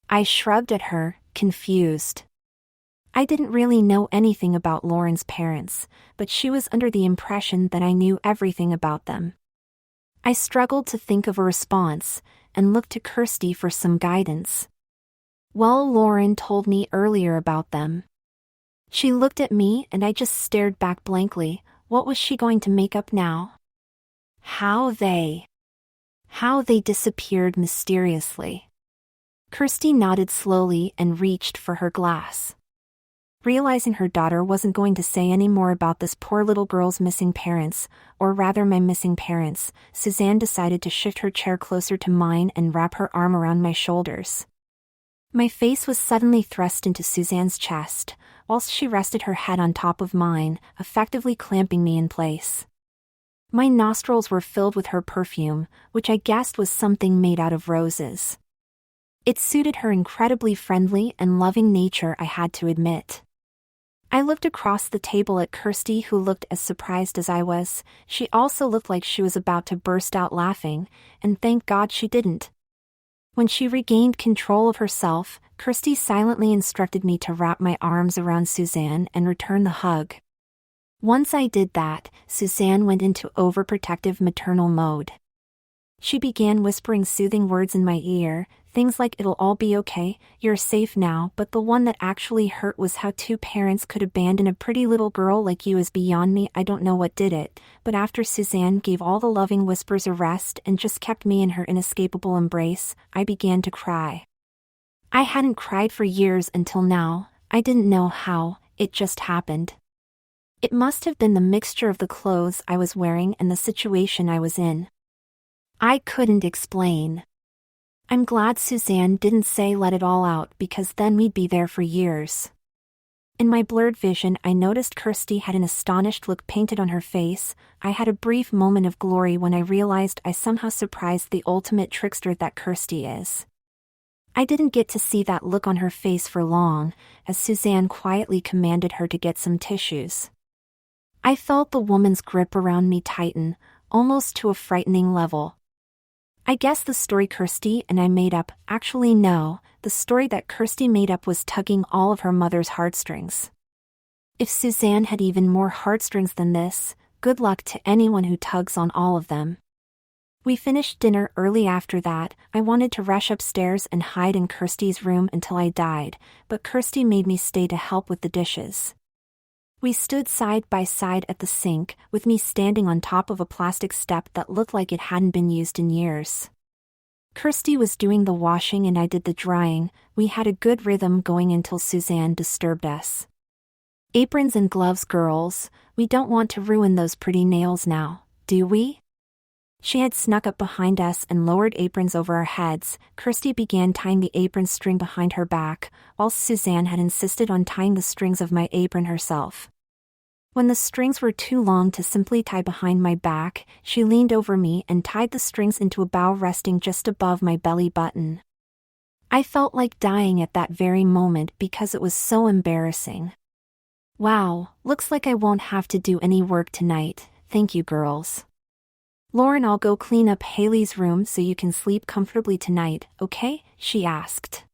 I shrugged at her, confused. I didn't really know anything about Lauren's parents, but she was under the impression that I knew everything about them. I struggled to think of a response, and looked to Kirsty for some guidance. Well, Lauren told me earlier about them. She looked at me and I just stared back blankly. What was she going to make up now? How they disappeared mysteriously. Kirsty nodded slowly and reached for her glass. Realizing her daughter wasn't going to say any more about this poor little girl's missing parents, or rather my missing parents, Suzanne decided to shift her chair closer to mine and wrap her arm around my shoulders. My face was suddenly thrust into Suzanne's chest, whilst she rested her head on top of mine, effectively clamping me in place. My nostrils were filled with her perfume, which I guessed was something made out of roses. It suited her incredibly friendly and loving nature, I had to admit. I looked across the table at Kirsty, who looked as surprised as I was. She also looked like she was about to burst out laughing, and thank God she didn't. When she regained control of herself, Kirsty silently instructed me to wrap my arms around Suzanne and return the hug. Once I did that, Suzanne went into overprotective maternal mode. She began whispering soothing words in my ear, things like "it'll all be okay, you're safe now," but the one that actually hurt was how two parents could abandon a pretty little girl like you is beyond me. I don't know what did it, but after Suzanne gave all the loving whispers a rest and just kept me in her inescapable embrace, I began to cry. I hadn't cried for years until now. I didn't know how, it just happened. It must have been the mixture of the clothes I was wearing and the situation I was in. I couldn't explain. I'm glad Suzanne didn't say let it all out, because then we'd be there for years. In my blurred vision, I noticed Kirsty had an astonished look painted on her face. I had a brief moment of glory when I realized I somehow surprised the ultimate trickster that Kirsty is. I didn't get to see that look on her face for long, as Suzanne quietly commanded her to get some tissues. I felt the woman's grip around me tighten, almost to a frightening level. I guess the story Kirsty and I made up, actually no, the story that Kirsty made up was tugging all of her mother's heartstrings. If Suzanne had even more heartstrings than this, good luck to anyone who tugs on all of them. We finished dinner early after that. I wanted to rush upstairs and hide in Kirsty's room until I died, but Kirsty made me stay to help with the dishes. We stood side by side at the sink, with me standing on top of a plastic step that looked like it hadn't been used in years. Kirsty was doing the washing and I did the drying. We had a good rhythm going until Suzanne disturbed us. Aprons and gloves, girls. We don't want to ruin those pretty nails now, do we? She had snuck up behind us and lowered aprons over our heads. Kirsty began tying the apron string behind her back, whilst Suzanne had insisted on tying the strings of my apron herself. When the strings were too long to simply tie behind my back, she leaned over me and tied the strings into a bow resting just above my belly button. I felt like dying at that very moment because it was so embarrassing. Wow, looks like I won't have to do any work tonight, thank you girls. Lauren, I'll go clean up Haley's room so you can sleep comfortably tonight, okay? She asked.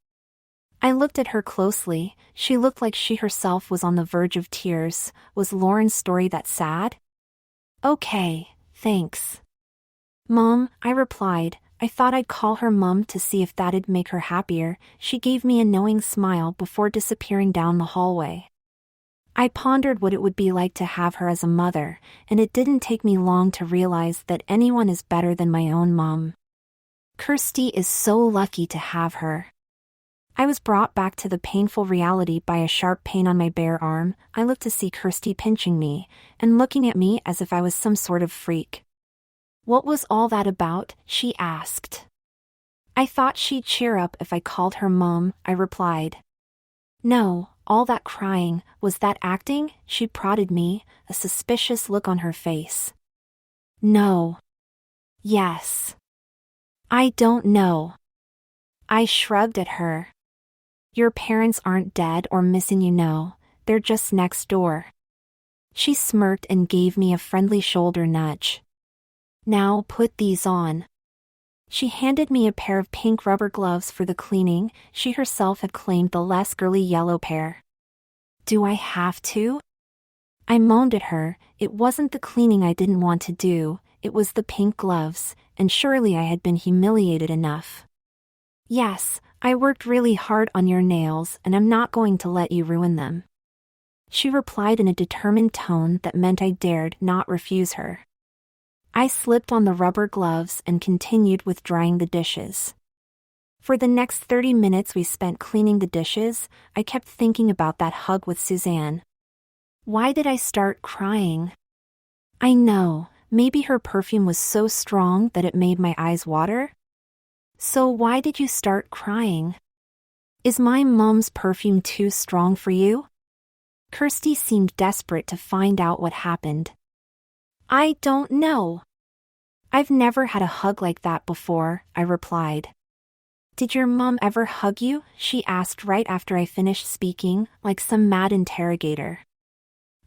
I looked at her closely. She looked like she herself was on the verge of tears. Was Lauren's story that sad? Okay, thanks. Mom, I replied. I thought I'd call her Mum to see if that'd make her happier. She gave me a knowing smile before disappearing down the hallway. I pondered what it would be like to have her as a mother, and it didn't take me long to realize that anyone is better than my own mom. Kirsty is so lucky to have her. I was brought back to the painful reality by a sharp pain on my bare arm. I looked to see Kirsty pinching me, and looking at me as if I was some sort of freak. What was all that about? She asked. I thought she'd cheer up if I called her Mom, I replied. No, all that crying, was that acting? She prodded me, a suspicious look on her face. No. Yes. I don't know. I shrugged at her. Your parents aren't dead or missing, you know, they're just next door. She smirked and gave me a friendly shoulder nudge. Now put these on. She handed me a pair of pink rubber gloves for the cleaning. She herself had claimed the less girly yellow pair. Do I have to? I moaned at her. It wasn't the cleaning I didn't want to do, it was the pink gloves, and surely I had been humiliated enough. Yes, I worked really hard on your nails and I'm not going to let you ruin them. She replied in a determined tone that meant I dared not refuse her. I slipped on the rubber gloves and continued with drying the dishes. For the next 30 minutes we spent cleaning the dishes, I kept thinking about that hug with Suzanne. Why did I start crying? I know, maybe her perfume was so strong that it made my eyes water? So why did you start crying? Is my mom's perfume too strong for you? Kirsty seemed desperate to find out what happened. I don't know. I've never had a hug like that before, I replied. Did your mom ever hug you? She asked right after I finished speaking, like some mad interrogator.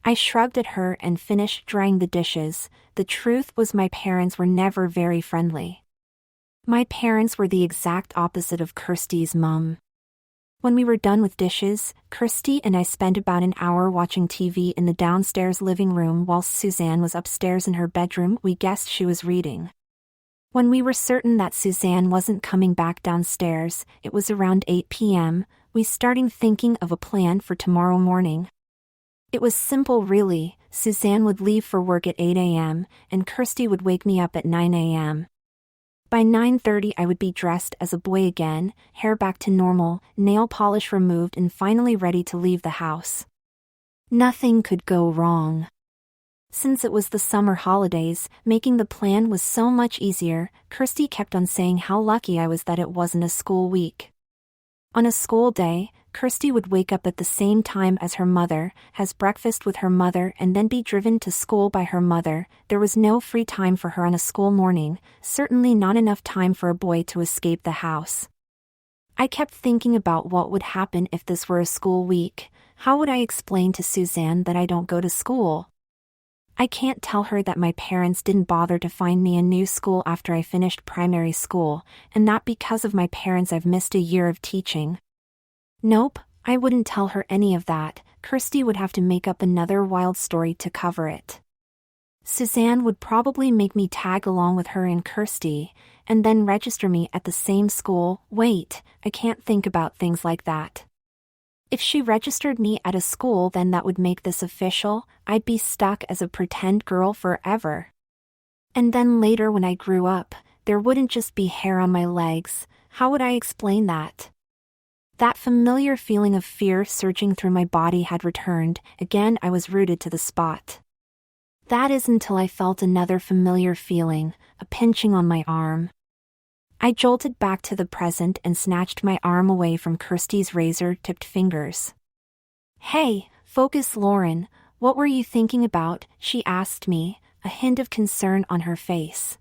I shrugged at her and finished drying the dishes. The truth was my parents were never very friendly. My parents were the exact opposite of Kirsty's mom. When we were done with dishes, Kirsty and I spent about an hour watching TV in the downstairs living room whilst Suzanne was upstairs in her bedroom. We guessed she was reading. When we were certain that Suzanne wasn't coming back downstairs, it was around 8 p.m., we started thinking of a plan for tomorrow morning. It was simple really. Suzanne would leave for work at 8 a.m., and Kirsty would wake me up at 9 a.m. By 9:30 I would be dressed as a boy again, hair back to normal, nail polish removed and finally ready to leave the house. Nothing could go wrong. Since it was the summer holidays, making the plan was so much easier. Kirsty kept on saying how lucky I was that it wasn't a school week. On a school day, Kirsty would wake up at the same time as her mother, has breakfast with her mother and then be driven to school by her mother. There was no free time for her on a school morning, certainly not enough time for a boy to escape the house. I kept thinking about what would happen if this were a school week. How would I explain to Suzanne that I don't go to school? I can't tell her that my parents didn't bother to find me a new school after I finished primary school, and that because of my parents I've missed a year of teaching. Nope, I wouldn't tell her any of that. Kirsty would have to make up another wild story to cover it. Suzanne would probably make me tag along with her and Kirsty, and then register me at the same school. Wait, I can't think about things like that. If she registered me at a school, then that would make this official. I'd be stuck as a pretend girl forever. And then later when I grew up, there wouldn't just be hair on my legs. How would I explain that? That familiar feeling of fear surging through my body had returned. Again I was rooted to the spot. That is until I felt another familiar feeling, a pinching on my arm. I jolted back to the present and snatched my arm away from Kirsty's razor-tipped fingers. Hey, focus Lauren, what were you thinking about? She asked me, a hint of concern on her face.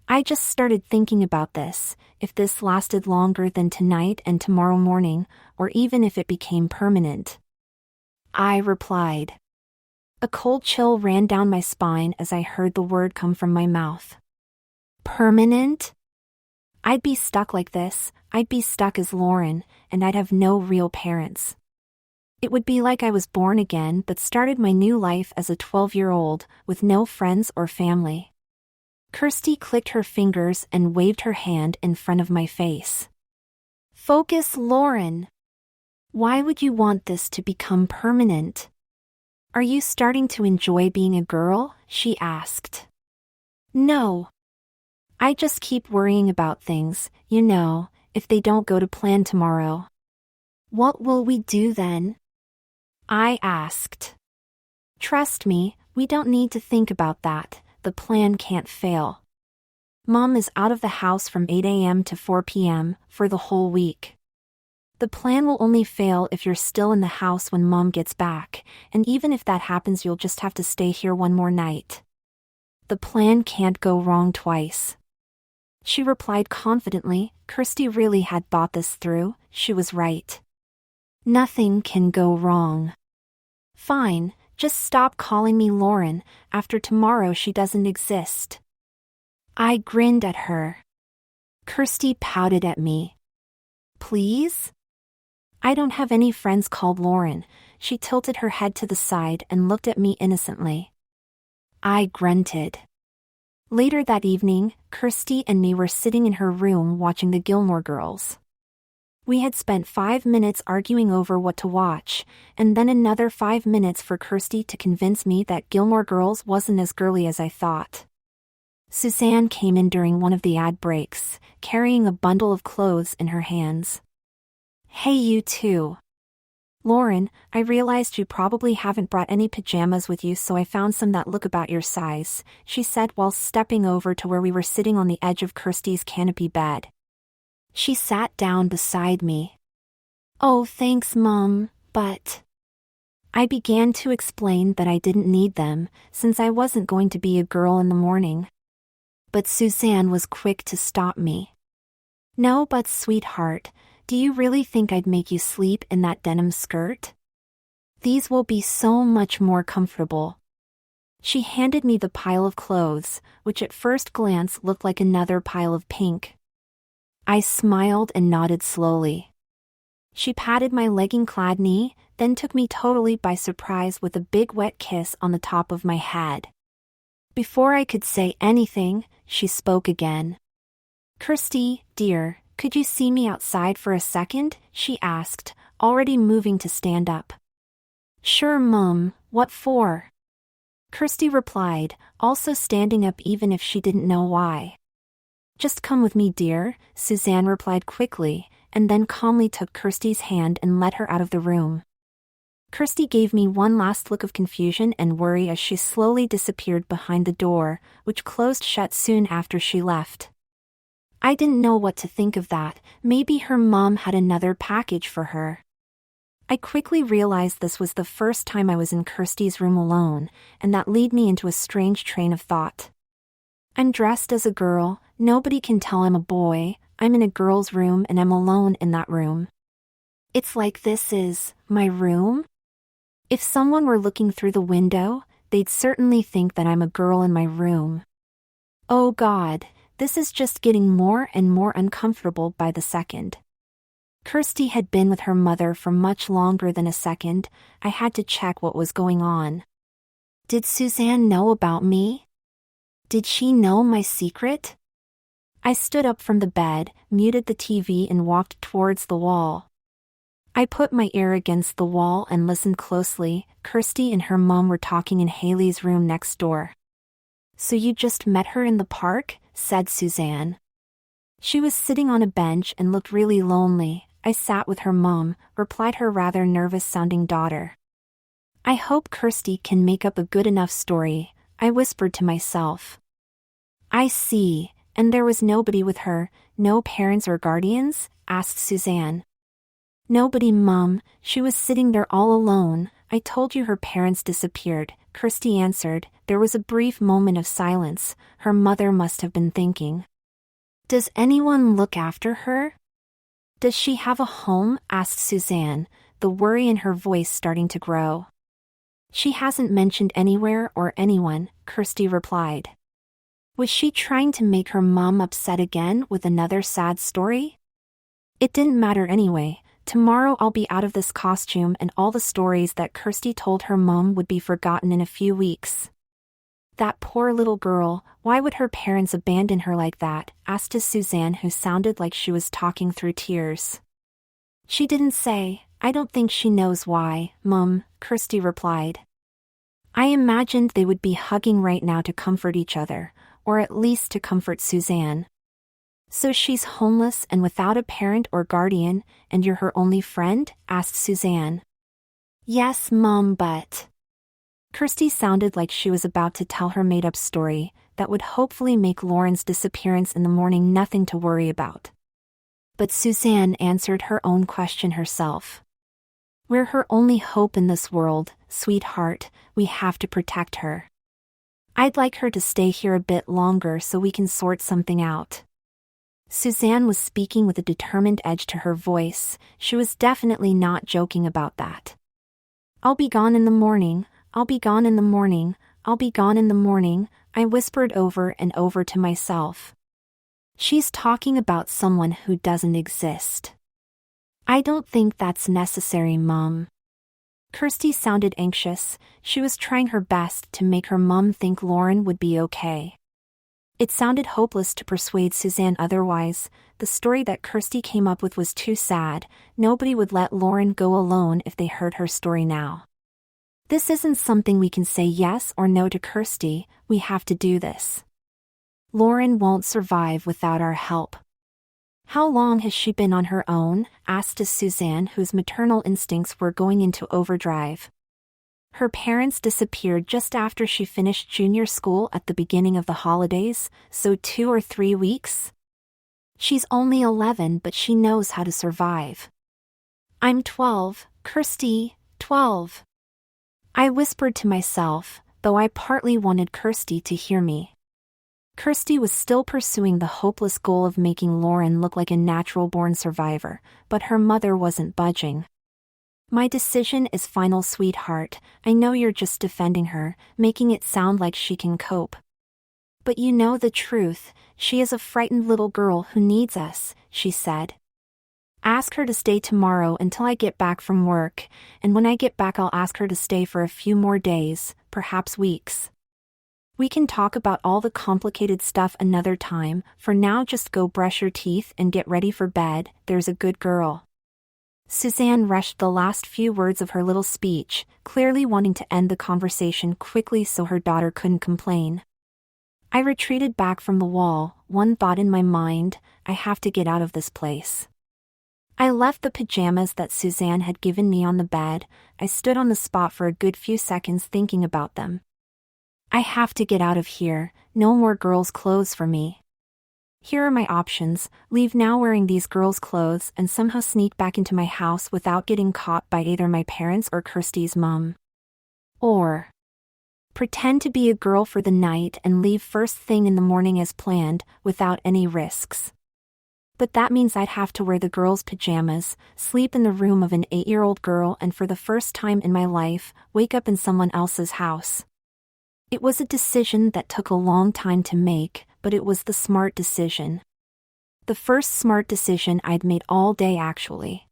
I just started thinking about this, if this lasted longer than tonight and tomorrow morning, or even if it became permanent. I replied. A cold chill ran down my spine as I heard the word come from my mouth. Permanent? I'd be stuck like this, I'd be stuck as Lauren, and I'd have no real parents. It would be like I was born again but started my new life as a 12-year-old, with no friends or family. Kirsty clicked her fingers and waved her hand in front of my face. Focus Lauren. Why would you want this to become permanent? Are you starting to enjoy being a girl? She asked. No. I just keep worrying about things, if they don't go to plan tomorrow. What will we do then? I asked. Trust me, we don't need to think about that, the plan can't fail. Mom is out of the house from 8 a.m. to 4 p.m. for the whole week. The plan will only fail if you're still in the house when Mom gets back, and even if that happens you'll just have to stay here one more night. The plan can't go wrong twice. She replied confidently. Kirsty really had thought this through, she was right. Nothing can go wrong. Fine, just stop calling me Lauren, after tomorrow she doesn't exist. I grinned at her. Kirsty pouted at me. Please? I don't have any friends called Lauren. She tilted her head to the side and looked at me innocently. I grunted. Later that evening, Kirsty and me were sitting in her room watching the Gilmore Girls. We had spent 5 minutes arguing over what to watch, and then another 5 minutes for Kirsty to convince me that Gilmore Girls wasn't as girly as I thought. Suzanne came in during one of the ad breaks, carrying a bundle of clothes in her hands. Hey, you two. Lauren, I realized you probably haven't brought any pajamas with you, so I found some that look about your size, she said while stepping over to where we were sitting on the edge of Kirsty's canopy bed. She sat down beside me. Oh, thanks, Mom, but... I began to explain that I didn't need them, since I wasn't going to be a girl in the morning. But Suzanne was quick to stop me. No, but sweetheart, do you really think I'd make you sleep in that denim skirt? These will be so much more comfortable. She handed me the pile of clothes, which at first glance looked like another pile of pink. I smiled and nodded slowly. She patted my legging-clad knee, then took me totally by surprise with a big wet kiss on the top of my head. Before I could say anything, she spoke again. Kirsty, dear, could you see me outside for a second? She asked, already moving to stand up. Sure, Mum, what for? Kirsty replied, also standing up even if she didn't know why. Just come with me, dear, Suzanne replied quickly, and then calmly took Kirsty's hand and led her out of the room. Kirsty gave me one last look of confusion and worry as she slowly disappeared behind the door, which closed shut soon after she left. I didn't know what to think of that. Maybe her mom had another package for her. I quickly realized this was the first time I was in Kirsty's room alone, and that led me into a strange train of thought. I'm dressed as a girl, nobody can tell I'm a boy, I'm in a girl's room and I'm alone in that room. It's like this is my room? If someone were looking through the window, they'd certainly think that I'm a girl in my room. Oh God, this is just getting more and more uncomfortable by the second. Kirsty had been with her mother for much longer than a second. I had to check what was going on. Did Suzanne know about me? Did she know my secret? I stood up from the bed, muted the TV and walked towards the wall. I put my ear against the wall and listened closely. Kirsty and her mom were talking in Haley's room next door. So you just met her in the park? Said Suzanne. She was sitting on a bench and looked really lonely. I sat with her mom, replied her rather nervous-sounding daughter. I hope Kirsty can make up a good enough story, I whispered to myself. I see, and there was nobody with her, no parents or guardians? Asked Suzanne. Nobody, Mom, she was sitting there all alone. I told you her parents disappeared, Kirsty answered. There was a brief moment of silence. Her mother must have been thinking. Does anyone look after her? Does she have a home? Asked Suzanne, the worry in her voice starting to grow. She hasn't mentioned anywhere or anyone, Kirsty replied. Was she trying to make her mom upset again with another sad story? It didn't matter anyway. Tomorrow I'll be out of this costume and all the stories that Kirsty told her mom would be forgotten in a few weeks. That poor little girl, why would her parents abandon her like that? Asked Suzanne, who sounded like she was talking through tears. She didn't say. I don't think she knows why, Mum, Kirsty replied. I imagined they would be hugging right now to comfort each other, or at least to comfort Suzanne. So she's homeless and without a parent or guardian, and you're her only friend? Asked Suzanne. Yes, Mom, but... Kirsty sounded like she was about to tell her made-up story that would hopefully make Lauren's disappearance in the morning nothing to worry about. But Suzanne answered her own question herself. We're her only hope in this world, sweetheart, we have to protect her. I'd like her to stay here a bit longer so we can sort something out. Suzanne was speaking with a determined edge to her voice. She was definitely not joking about that. I'll be gone in the morning, I'll be gone in the morning, I'll be gone in the morning, I whispered over and over to myself. She's talking about someone who doesn't exist. I don't think that's necessary, Mom. Kirsty sounded anxious. She was trying her best to make her mom think Lauren would be okay. It sounded hopeless to persuade Suzanne otherwise. The story that Kirsty came up with was too sad. Nobody would let Lauren go alone if they heard her story now. This isn't something we can say yes or no to, Kirsty. We have to do this. Lauren won't survive without our help. How long has she been on her own? Asked Suzanne, whose maternal instincts were going into overdrive. Her parents disappeared just after she finished junior school at the beginning of the holidays, so 2 or 3 weeks? She's only 11, but she knows how to survive. I'm 12, Kirsty, 12. I whispered to myself, though I partly wanted Kirsty to hear me. Kirsty was still pursuing the hopeless goal of making Lauren look like a natural-born survivor, but her mother wasn't budging. My decision is final, sweetheart. I know you're just defending her, making it sound like she can cope. But you know the truth, she is a frightened little girl who needs us, she said. Ask her to stay tomorrow until I get back from work, and when I get back I'll ask her to stay for a few more days, perhaps weeks. We can talk about all the complicated stuff another time. For now just go brush your teeth and get ready for bed, there's a good girl. Suzanne rushed the last few words of her little speech, clearly wanting to end the conversation quickly so her daughter couldn't complain. I retreated back from the wall, one thought in my mind, I have to get out of this place. I left the pajamas that Suzanne had given me on the bed. I stood on the spot for a good few seconds thinking about them. I have to get out of here, no more girls' clothes for me. Here are my options: leave now wearing these girls' clothes and somehow sneak back into my house without getting caught by either my parents or Kirsty's mom. Or pretend to be a girl for the night and leave first thing in the morning as planned, without any risks. But that means I'd have to wear the girls' pajamas, sleep in the room of an 8-year-old girl, and for the first time in my life, wake up in someone else's house. It was a decision that took a long time to make, but it was the smart decision. The first smart decision I'd made all day, actually.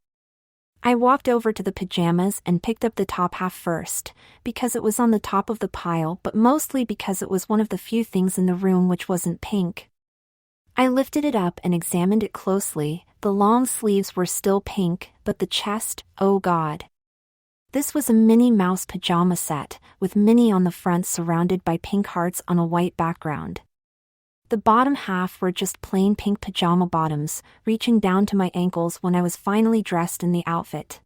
I walked over to the pajamas and picked up the top half first, because it was on the top of the pile, but mostly because it was one of the few things in the room which wasn't pink. I lifted it up and examined it closely. The long sleeves were still pink, but the chest, oh God. This was a Minnie Mouse pajama set, with Minnie on the front surrounded by pink hearts on a white background. The bottom half were just plain pink pajama bottoms, reaching down to my ankles when I was finally dressed in the outfit.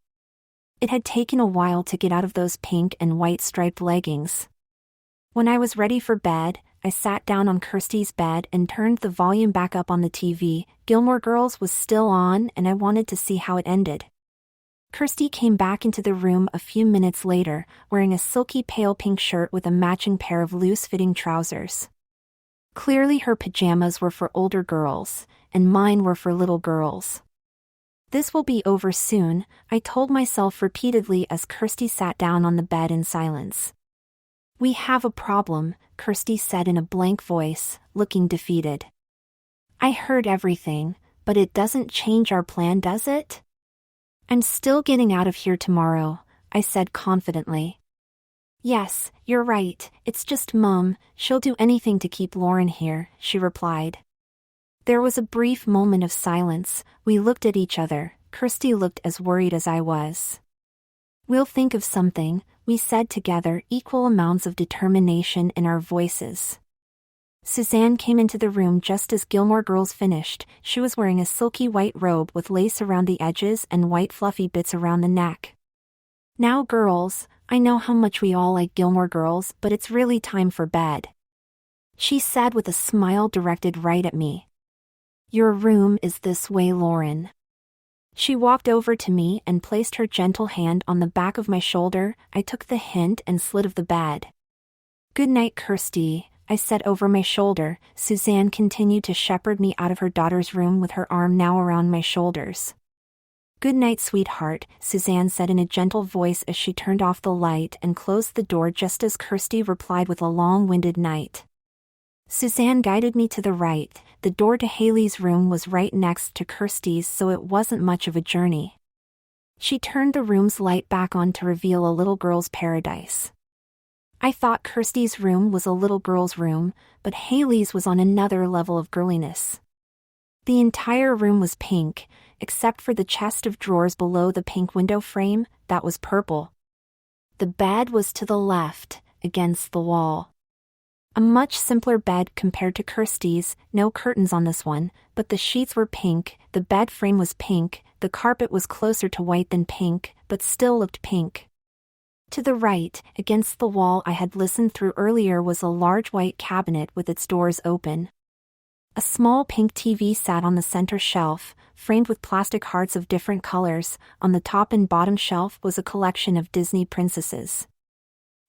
It had taken a while to get out of those pink and white striped leggings. When I was ready for bed, I sat down on Kirsty's bed and turned the volume back up on the TV. Gilmore Girls was still on and I wanted to see how it ended. Kirsty came back into the room a few minutes later, wearing a silky pale pink shirt with a matching pair of loose-fitting trousers. Clearly her pajamas were for older girls, and mine were for little girls. This will be over soon, I told myself repeatedly as Kirsty sat down on the bed in silence. We have a problem, Kirsty said in a blank voice, looking defeated. I heard everything, but it doesn't change our plan, does it? I'm still getting out of here tomorrow, I said confidently. Yes, you're right, it's just Mum, she'll do anything to keep Lauren here, she replied. There was a brief moment of silence. We looked at each other. Kirsty looked as worried as I was. We'll think of something, we said together, equal amounts of determination in our voices. Suzanne came into the room just as Gilmore Girls finished. She was wearing a silky white robe with lace around the edges and white fluffy bits around the neck. Now girls, I know how much we all like Gilmore Girls, but it's really time for bed, she said with a smile directed right at me. Your room is this way, Lauren. She walked over to me and placed her gentle hand on the back of my shoulder. I took the hint and slid of the bed. Good night, Kirsty, I said over my shoulder. Suzanne continued to shepherd me out of her daughter's room with her arm now around my shoulders. Good night, sweetheart, Suzanne said in a gentle voice as she turned off the light and closed the door just as Kirsty replied with a long-winded night. Suzanne guided me to the right. The door to Haley's room was right next to Kirsty's, so it wasn't much of a journey. She turned the room's light back on to reveal a little girl's paradise. I thought Kirsty's room was a little girl's room, but Haley's was on another level of girliness. The entire room was pink, except for the chest of drawers below the pink window frame, that was purple. The bed was to the left, against the wall. A much simpler bed compared to Kirsty's, no curtains on this one, but the sheets were pink, the bed frame was pink, the carpet was closer to white than pink, but still looked pink. To the right, against the wall I had listened through earlier, was a large white cabinet with its doors open. A small pink TV sat on the center shelf, framed with plastic hearts of different colors. On the top and bottom shelf was a collection of Disney princesses.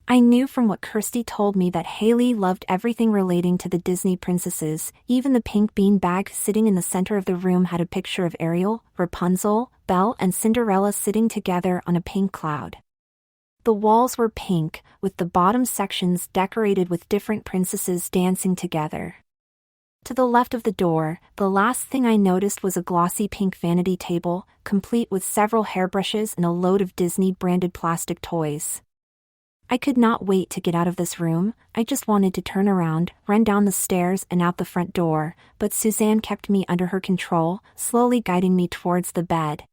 I knew from what Kirsty told me that Haley loved everything relating to the Disney princesses. Even the pink bean bag sitting in the center of the room had a picture of Ariel, Rapunzel, Belle, and Cinderella sitting together on a pink cloud. The walls were pink, with the bottom sections decorated with different princesses dancing together. To the left of the door, the last thing I noticed was a glossy pink vanity table, complete with several hairbrushes and a load of Disney-branded plastic toys. I could not wait to get out of this room. I just wanted to turn around, run down the stairs and out the front door, but Suzanne kept me under her control, slowly guiding me towards the bed.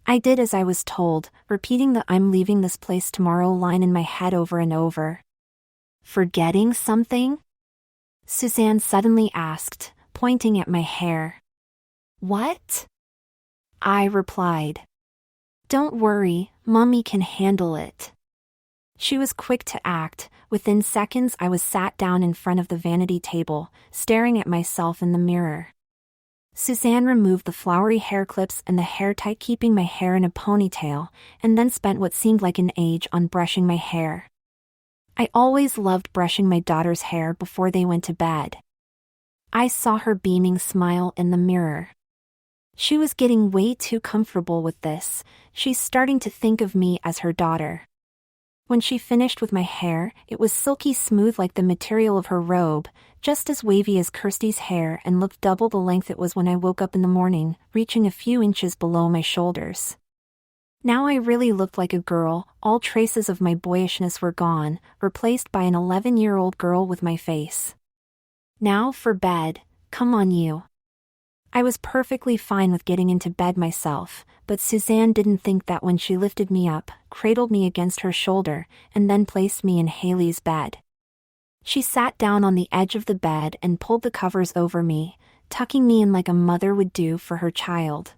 I did as I was told, repeating the "I'm leaving this place tomorrow" line in my head over and over. "Forgetting something?" Suzanne suddenly asked, pointing at my hair. "What?" I replied. "Don't worry, Mommy can handle it." She was quick to act. Within seconds I was sat down in front of the vanity table, staring at myself in the mirror. Suzanne removed the flowery hair clips and the hair tie, keeping my hair in a ponytail, and then spent what seemed like an age on brushing my hair. I always loved brushing my daughter's hair before they went to bed. I saw her beaming smile in the mirror. She was getting way too comfortable with this. She's starting to think of me as her daughter. When she finished with my hair, it was silky smooth like the material of her robe, just as wavy as Kirsty's hair, and looked double the length it was when I woke up in the morning, reaching a few inches below my shoulders. Now I really looked like a girl. All traces of my boyishness were gone, replaced by an 11-year-old girl with my face. "Now for bed, come on you." I was perfectly fine with getting into bed myself, but Suzanne didn't think that when she lifted me up, cradled me against her shoulder, and then placed me in Haley's bed. She sat down on the edge of the bed and pulled the covers over me, tucking me in like a mother would do for her child.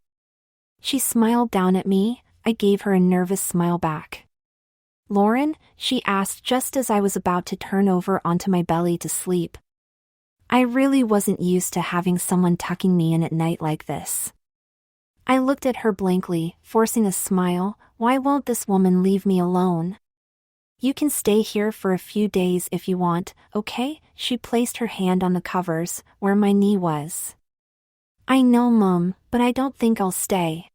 She smiled down at me. I gave her a nervous smile back. "Lauren?" she asked just as I was about to turn over onto my belly to sleep. I really wasn't used to having someone tucking me in at night like this. I looked at her blankly, forcing a smile. Why won't this woman leave me alone? "You can stay here for a few days if you want, okay?" She placed her hand on the covers, where my knee was. "I know, Mom, but I don't think I'll stay."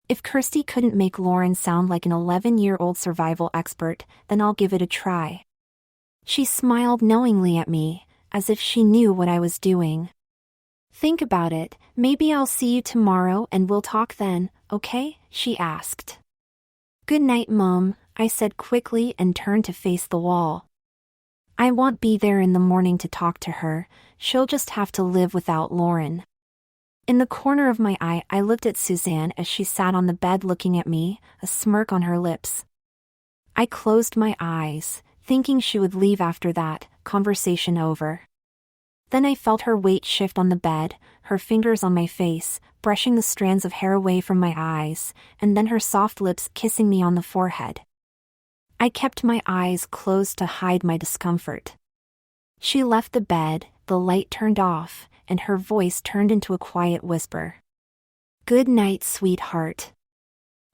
If Kirsty couldn't make Lauren sound like an 11-year-old survival expert, then I'll give it a try. She smiled knowingly at me, as if she knew what I was doing. "Think about it. Maybe I'll see you tomorrow and we'll talk then, okay?" she asked. "Good night, Mom," I said quickly and turned to face the wall. I won't be there in the morning to talk to her. She'll just have to live without Lauren. In the corner of my eye, I looked at Suzanne as she sat on the bed looking at me, a smirk on her lips. I closed my eyes, thinking she would leave after that, conversation over. Then I felt her weight shift on the bed, her fingers on my face, brushing the strands of hair away from my eyes, and then her soft lips kissing me on the forehead. I kept my eyes closed to hide my discomfort. She left the bed, the light turned off, and her voice turned into a quiet whisper. "Good night, sweetheart,"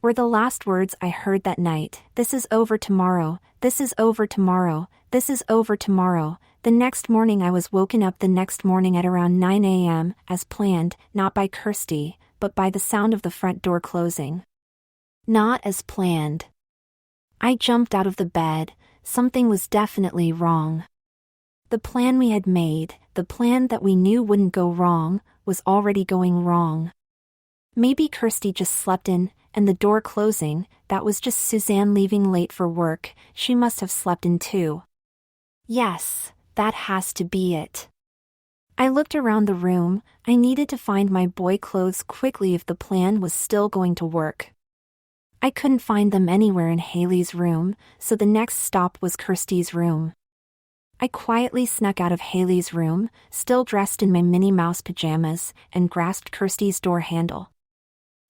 were the last words I heard that night. This is over tomorrow, this is over tomorrow, this is over tomorrow. The next morning I was woken up the next morning at around 9 a.m., as planned, not by Kirsty, but by the sound of the front door closing. Not as planned. I jumped out of the bed. Something was definitely wrong. The plan we had made, the plan that we knew wouldn't go wrong, was already going wrong. Maybe Kirsty just slept in, and the door closing, that was just Suzanne leaving late for work. She must have slept in too. Yes, that has to be it. I looked around the room. I needed to find my boy clothes quickly if the plan was still going to work. I couldn't find them anywhere in Haley's room, so the next stop was Kirsty's room. I quietly snuck out of Haley's room, still dressed in my Minnie Mouse pajamas, and grasped Kirsty's door handle.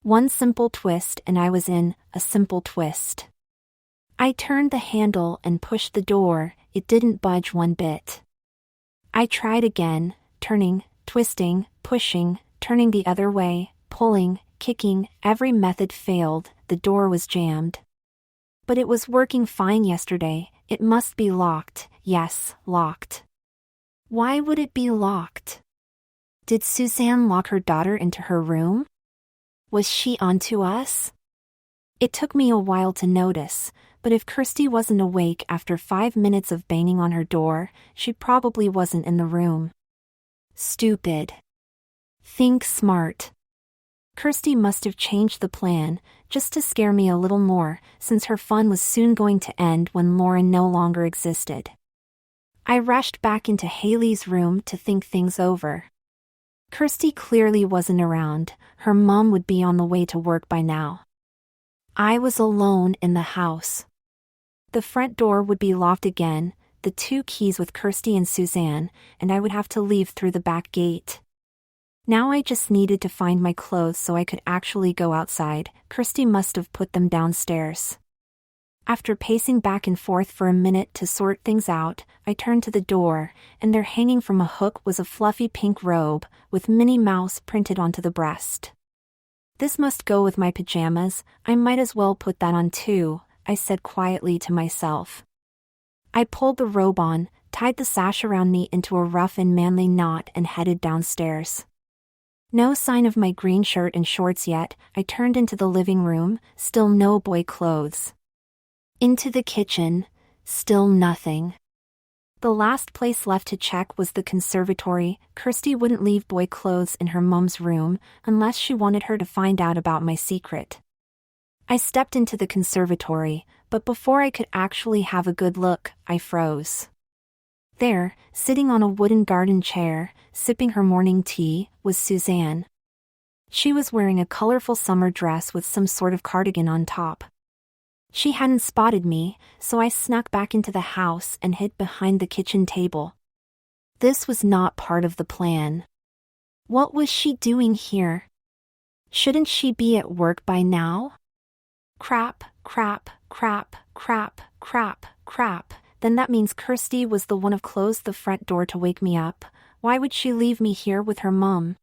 One simple twist and I was in a simple twist. I turned the handle and pushed the door. It didn't budge one bit. I tried again, turning, twisting, pushing, turning the other way, pulling, kicking. Every method failed. The door was jammed. But it was working fine yesterday. It must be locked. Yes, locked. Why would it be locked? Did Suzanne lock her daughter into her room? Was she onto us? It took me a while to notice, but if Kirsty wasn't awake after 5 minutes of banging on her door, she probably wasn't in the room. Stupid. Think smart. Kirsty must have changed the plan, just to scare me a little more, since her fun was soon going to end when Lauren no longer existed. I rushed back into Haley's room to think things over. Kirsty clearly wasn't around. Her mom would be on the way to work by now. I was alone in the house. The front door would be locked again, the 2 keys with Kirsty and Suzanne, and I would have to leave through the back gate. Now I just needed to find my clothes so I could actually go outside. Kirsty must have put them downstairs. After pacing back and forth for a minute to sort things out, I turned to the door, and there hanging from a hook was a fluffy pink robe, with Minnie Mouse printed onto the breast. This must go with my pajamas. I might as well put that on too, I said quietly to myself. I pulled the robe on, tied the sash around me into a rough and manly knot and headed downstairs. No sign of my green shirt and shorts yet. I turned into the living room, still no boy clothes. Into the kitchen, still nothing. The last place left to check was the conservatory. Kirsty wouldn't leave boy clothes in her mom's room unless she wanted her to find out about my secret. I stepped into the conservatory, but before I could actually have a good look, I froze. There, sitting on a wooden garden chair, sipping her morning tea, was Suzanne. She was wearing a colorful summer dress with some sort of cardigan on top. She hadn't spotted me, so I snuck back into the house and hid behind the kitchen table. This was not part of the plan. What was she doing here? Shouldn't she be at work by now? Crap, crap, crap, crap, crap, crap. Then that means Kirsty was the one who closed the front door to wake me up. Why would she leave me here with her mom?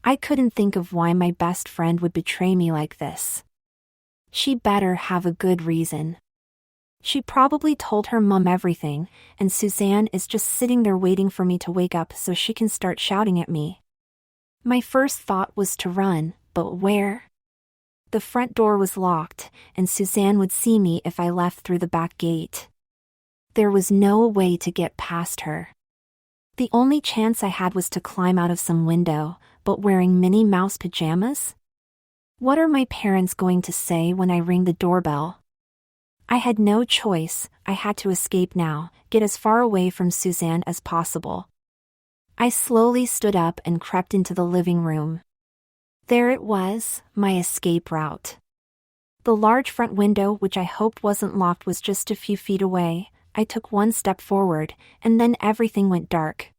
I couldn't think of why my best friend would betray me like this. She better have a good reason. She probably told her mom everything, and Suzanne is just sitting there waiting for me to wake up so she can start shouting at me. My first thought was to run, but where? The front door was locked, and Suzanne would see me if I left through the back gate. There was no way to get past her. The only chance I had was to climb out of some window, but wearing Minnie Mouse pajamas? What are my parents going to say when I ring the doorbell? I had no choice. I had to escape now, get as far away from Suzanne as possible. I slowly stood up and crept into the living room. There it was, my escape route. The large front window, which I hoped wasn't locked, was just a few feet away. I took one step forward, and then everything went dark.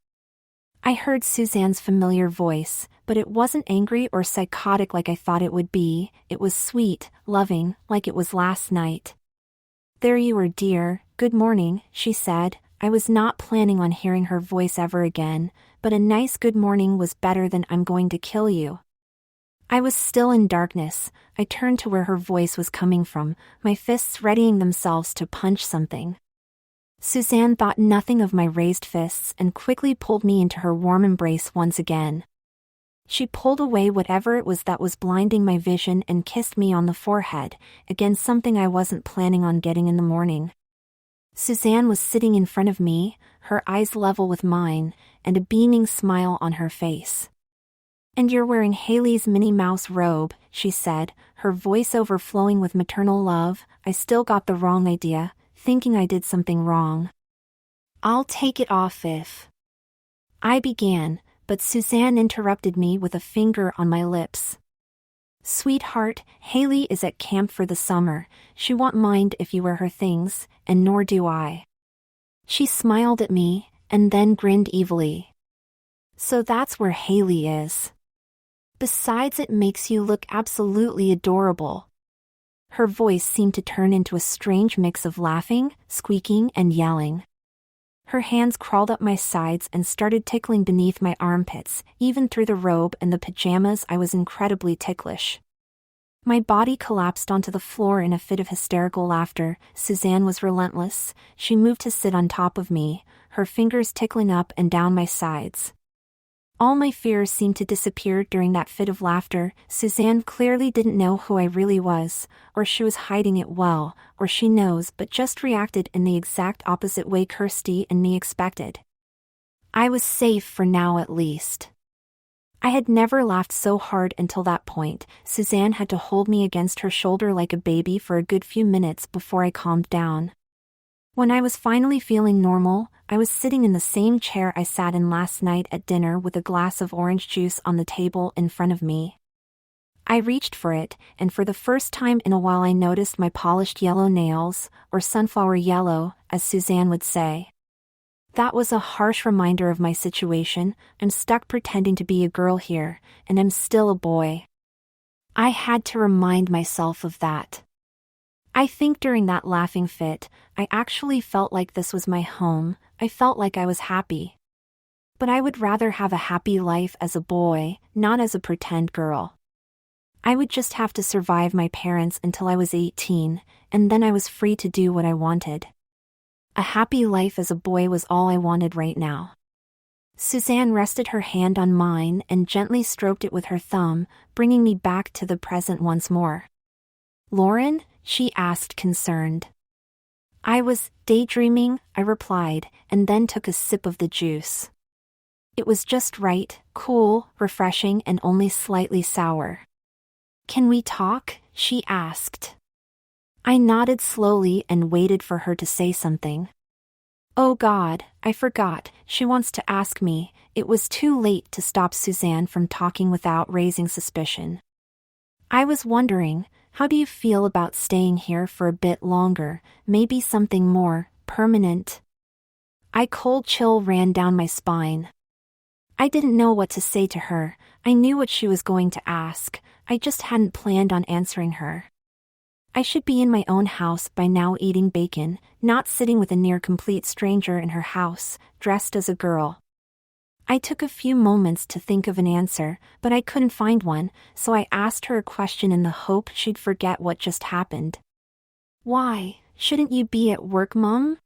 I heard Suzanne's familiar voice, but it wasn't angry or psychotic like I thought it would be. It was sweet, loving, like it was last night. "There you are, dear. Good morning," she said. I was not planning on hearing her voice ever again, but a nice good morning was better than "I'm going to kill you." I was still in darkness. I turned to where her voice was coming from, my fists readying themselves to punch something. Suzanne thought nothing of my raised fists and quickly pulled me into her warm embrace once again. She pulled away whatever it was that was blinding my vision and kissed me on the forehead, again something I wasn't planning on getting in the morning. Suzanne was sitting in front of me, her eyes level with mine, and a beaming smile on her face. "And you're wearing Haley's Minnie Mouse robe," she said, her voice overflowing with maternal love. I still got the wrong idea, thinking I did something wrong. "I'll take it off if..." I began, but Suzanne interrupted me with a finger on my lips. "Sweetheart, Haley is at camp for the summer. She won't mind if you wear her things, and nor do I." She smiled at me, and then grinned evilly. So that's where Haley is. Besides, it makes you look absolutely adorable. Her voice seemed to turn into a strange mix of laughing, squeaking, and yelling. Her hands crawled up my sides and started tickling beneath my armpits. Even through the robe and the pajamas, I was incredibly ticklish. My body collapsed onto the floor in a fit of hysterical laughter. Suzanne was relentless. She moved to sit on top of me, her fingers tickling up and down my sides. All my fears seemed to disappear during that fit of laughter. Suzanne clearly didn't know who I really was, or she was hiding it well, or she knows but just reacted in the exact opposite way Kirsty and me expected. I was safe for now at least. I had never laughed so hard until that point. Suzanne had to hold me against her shoulder like a baby for a good few minutes before I calmed down. When I was finally feeling normal, I was sitting in the same chair I sat in last night at dinner with a glass of orange juice on the table in front of me. I reached for it, and for the first time in a while I noticed my polished yellow nails, or sunflower yellow, as Suzanne would say. That was a harsh reminder of my situation. I'm stuck pretending to be a girl here, and I'm still a boy. I had to remind myself of that. I think during that laughing fit, I actually felt like this was my home. I felt like I was happy. But I would rather have a happy life as a boy, not as a pretend girl. I would just have to survive my parents until I was 18, and then I was free to do what I wanted. A happy life as a boy was all I wanted right now. Suzanne rested her hand on mine and gently stroked it with her thumb, bringing me back to the present once more. "Lauren?" she asked, concerned. "I was daydreaming," I replied, and then took a sip of the juice. It was just right, cool, refreshing, and only slightly sour. "Can we talk?" she asked. I nodded slowly and waited for her to say something. Oh God, I forgot, she wants to ask me. It was too late to stop Suzanne from talking without raising suspicion. "I was wondering, how do you feel about staying here for a bit longer, maybe something more permanent?" A cold chill ran down my spine. I didn't know what to say to her. I knew what she was going to ask. I just hadn't planned on answering her. I should be in my own house by now eating bacon, not sitting with a near-complete stranger in her house, dressed as a girl. I took a few moments to think of an answer, but I couldn't find one, so I asked her a question in the hope she'd forget what just happened. "Why, shouldn't you be at work, Mum?"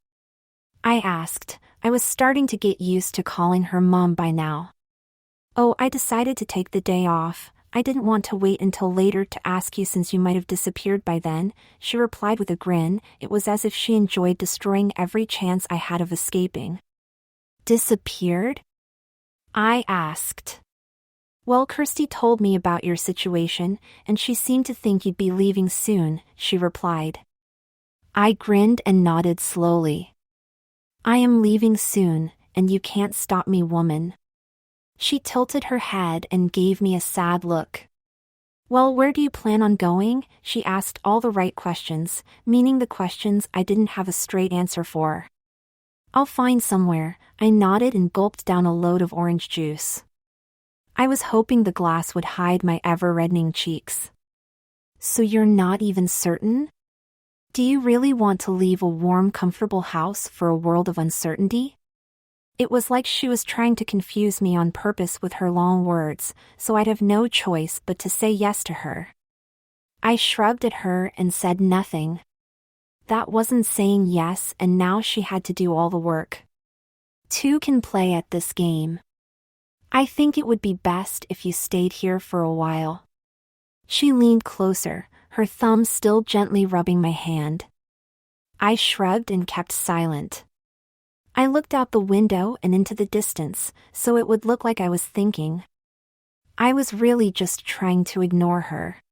I asked. I was starting to get used to calling her Mum by now. "Oh, I decided to take the day off. I didn't want to wait until later to ask you since you might have disappeared by then," she replied with a grin. It was as if she enjoyed destroying every chance I had of escaping. "Disappeared?" I asked. "Well, Kirsty told me about your situation, and she seemed to think you'd be leaving soon," she replied. I grinned and nodded slowly. "I am leaving soon, and you can't stop me, woman." She tilted her head and gave me a sad look. "Well, where do you plan on going?" she asked all the right questions, meaning the questions I didn't have a straight answer for. "I'll find somewhere," I nodded and gulped down a load of orange juice. I was hoping the glass would hide my ever-reddening cheeks. "So you're not even certain? Do you really want to leave a warm, comfortable house for a world of uncertainty?" It was like she was trying to confuse me on purpose with her long words, so I'd have no choice but to say yes to her. I shrugged at her and said nothing. That wasn't saying yes, and now she had to do all the work. Two can play at this game. "I think it would be best if you stayed here for a while." She leaned closer, her thumb still gently rubbing my hand. I shrugged and kept silent. I looked out the window and into the distance, so it would look like I was thinking. I was really just trying to ignore her.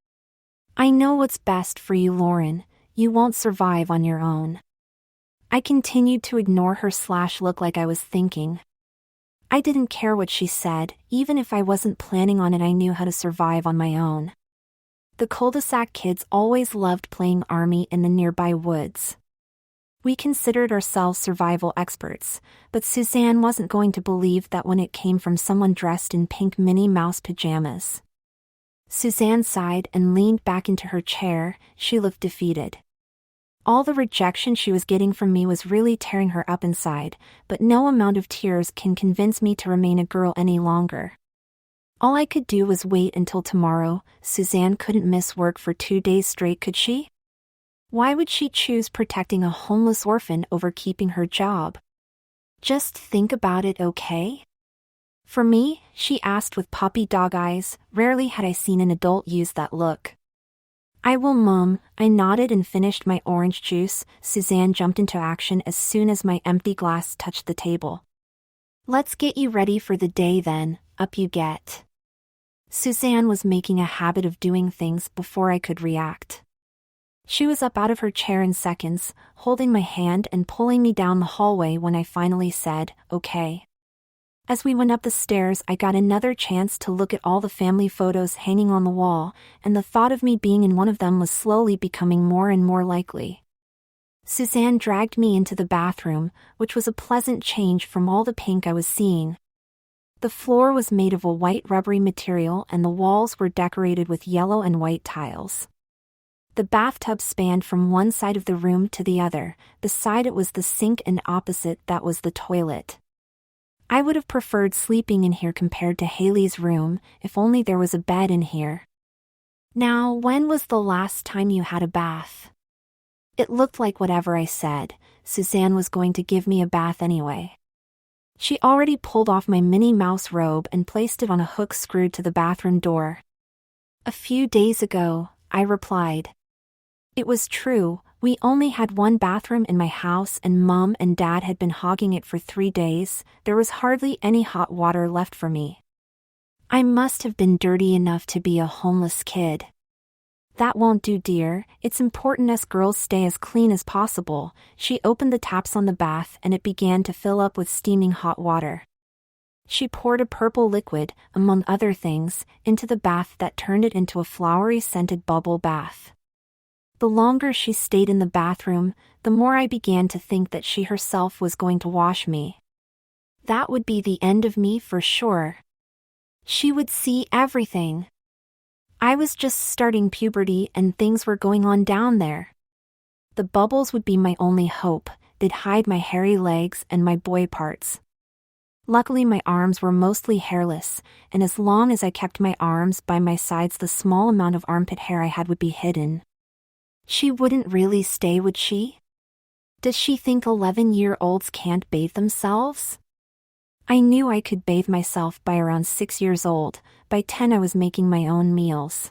"I know what's best for you, Lauren. You won't survive on your own." I continued to ignore her / look like I was thinking. I didn't care what she said, even if I wasn't planning on it. I knew how to survive on my own. The cul-de-sac kids always loved playing army in the nearby woods. We considered ourselves survival experts, but Suzanne wasn't going to believe that when it came from someone dressed in pink Minnie Mouse pajamas. Suzanne sighed and leaned back into her chair. She looked defeated. All the rejection she was getting from me was really tearing her up inside, but no amount of tears can convince me to remain a girl any longer. All I could do was wait until tomorrow. Suzanne couldn't miss work for 2 days straight, could she? Why would she choose protecting a homeless orphan over keeping her job? Just think about it, okay? For me? She asked with puppy dog eyes. Rarely had I seen an adult use that look. I will, Mom. I nodded and finished my orange juice. Suzanne jumped into action as soon as my empty glass touched the table. Let's get you ready for the day then. Up you get. Suzanne was making a habit of doing things before I could react. She was up out of her chair in seconds, holding my hand and pulling me down the hallway when I finally said, okay. As we went up the stairs, I got another chance to look at all the family photos hanging on the wall, and the thought of me being in one of them was slowly becoming more and more likely. Suzanne dragged me into the bathroom, which was a pleasant change from all the pink I was seeing. The floor was made of a white rubbery material and the walls were decorated with yellow and white tiles. The bathtub spanned from one side of the room to the other. Beside it was the sink and opposite that was the toilet. I would have preferred sleeping in here compared to Haley's room, if only there was a bed in here. Now, when was the last time you had a bath? It looked like whatever I said, Suzanne was going to give me a bath anyway. She already pulled off my Minnie Mouse robe and placed it on a hook screwed to the bathroom door. A few days ago, I replied. It was true, we only had one bathroom in my house and Mom and Dad had been hogging it for 3 days. There was hardly any hot water left for me. I must have been dirty enough to be a homeless kid. That won't do, dear. It's important us girls stay as clean as possible. She opened the taps on the bath and it began to fill up with steaming hot water. She poured a purple liquid, among other things, into the bath that turned it into a flowery-scented bubble bath. The longer she stayed in the bathroom, the more I began to think that she herself was going to wash me. That would be the end of me for sure. She would see everything. I was just starting puberty and things were going on down there. The bubbles would be my only hope. They'd hide my hairy legs and my boy parts. Luckily my arms were mostly hairless, and as long as I kept my arms by my sides the small amount of armpit hair I had would be hidden. She wouldn't really stay, would she? Does she think 11-year-olds can't bathe themselves? I knew I could bathe myself by around 6 years old. By 10 I was making my own meals.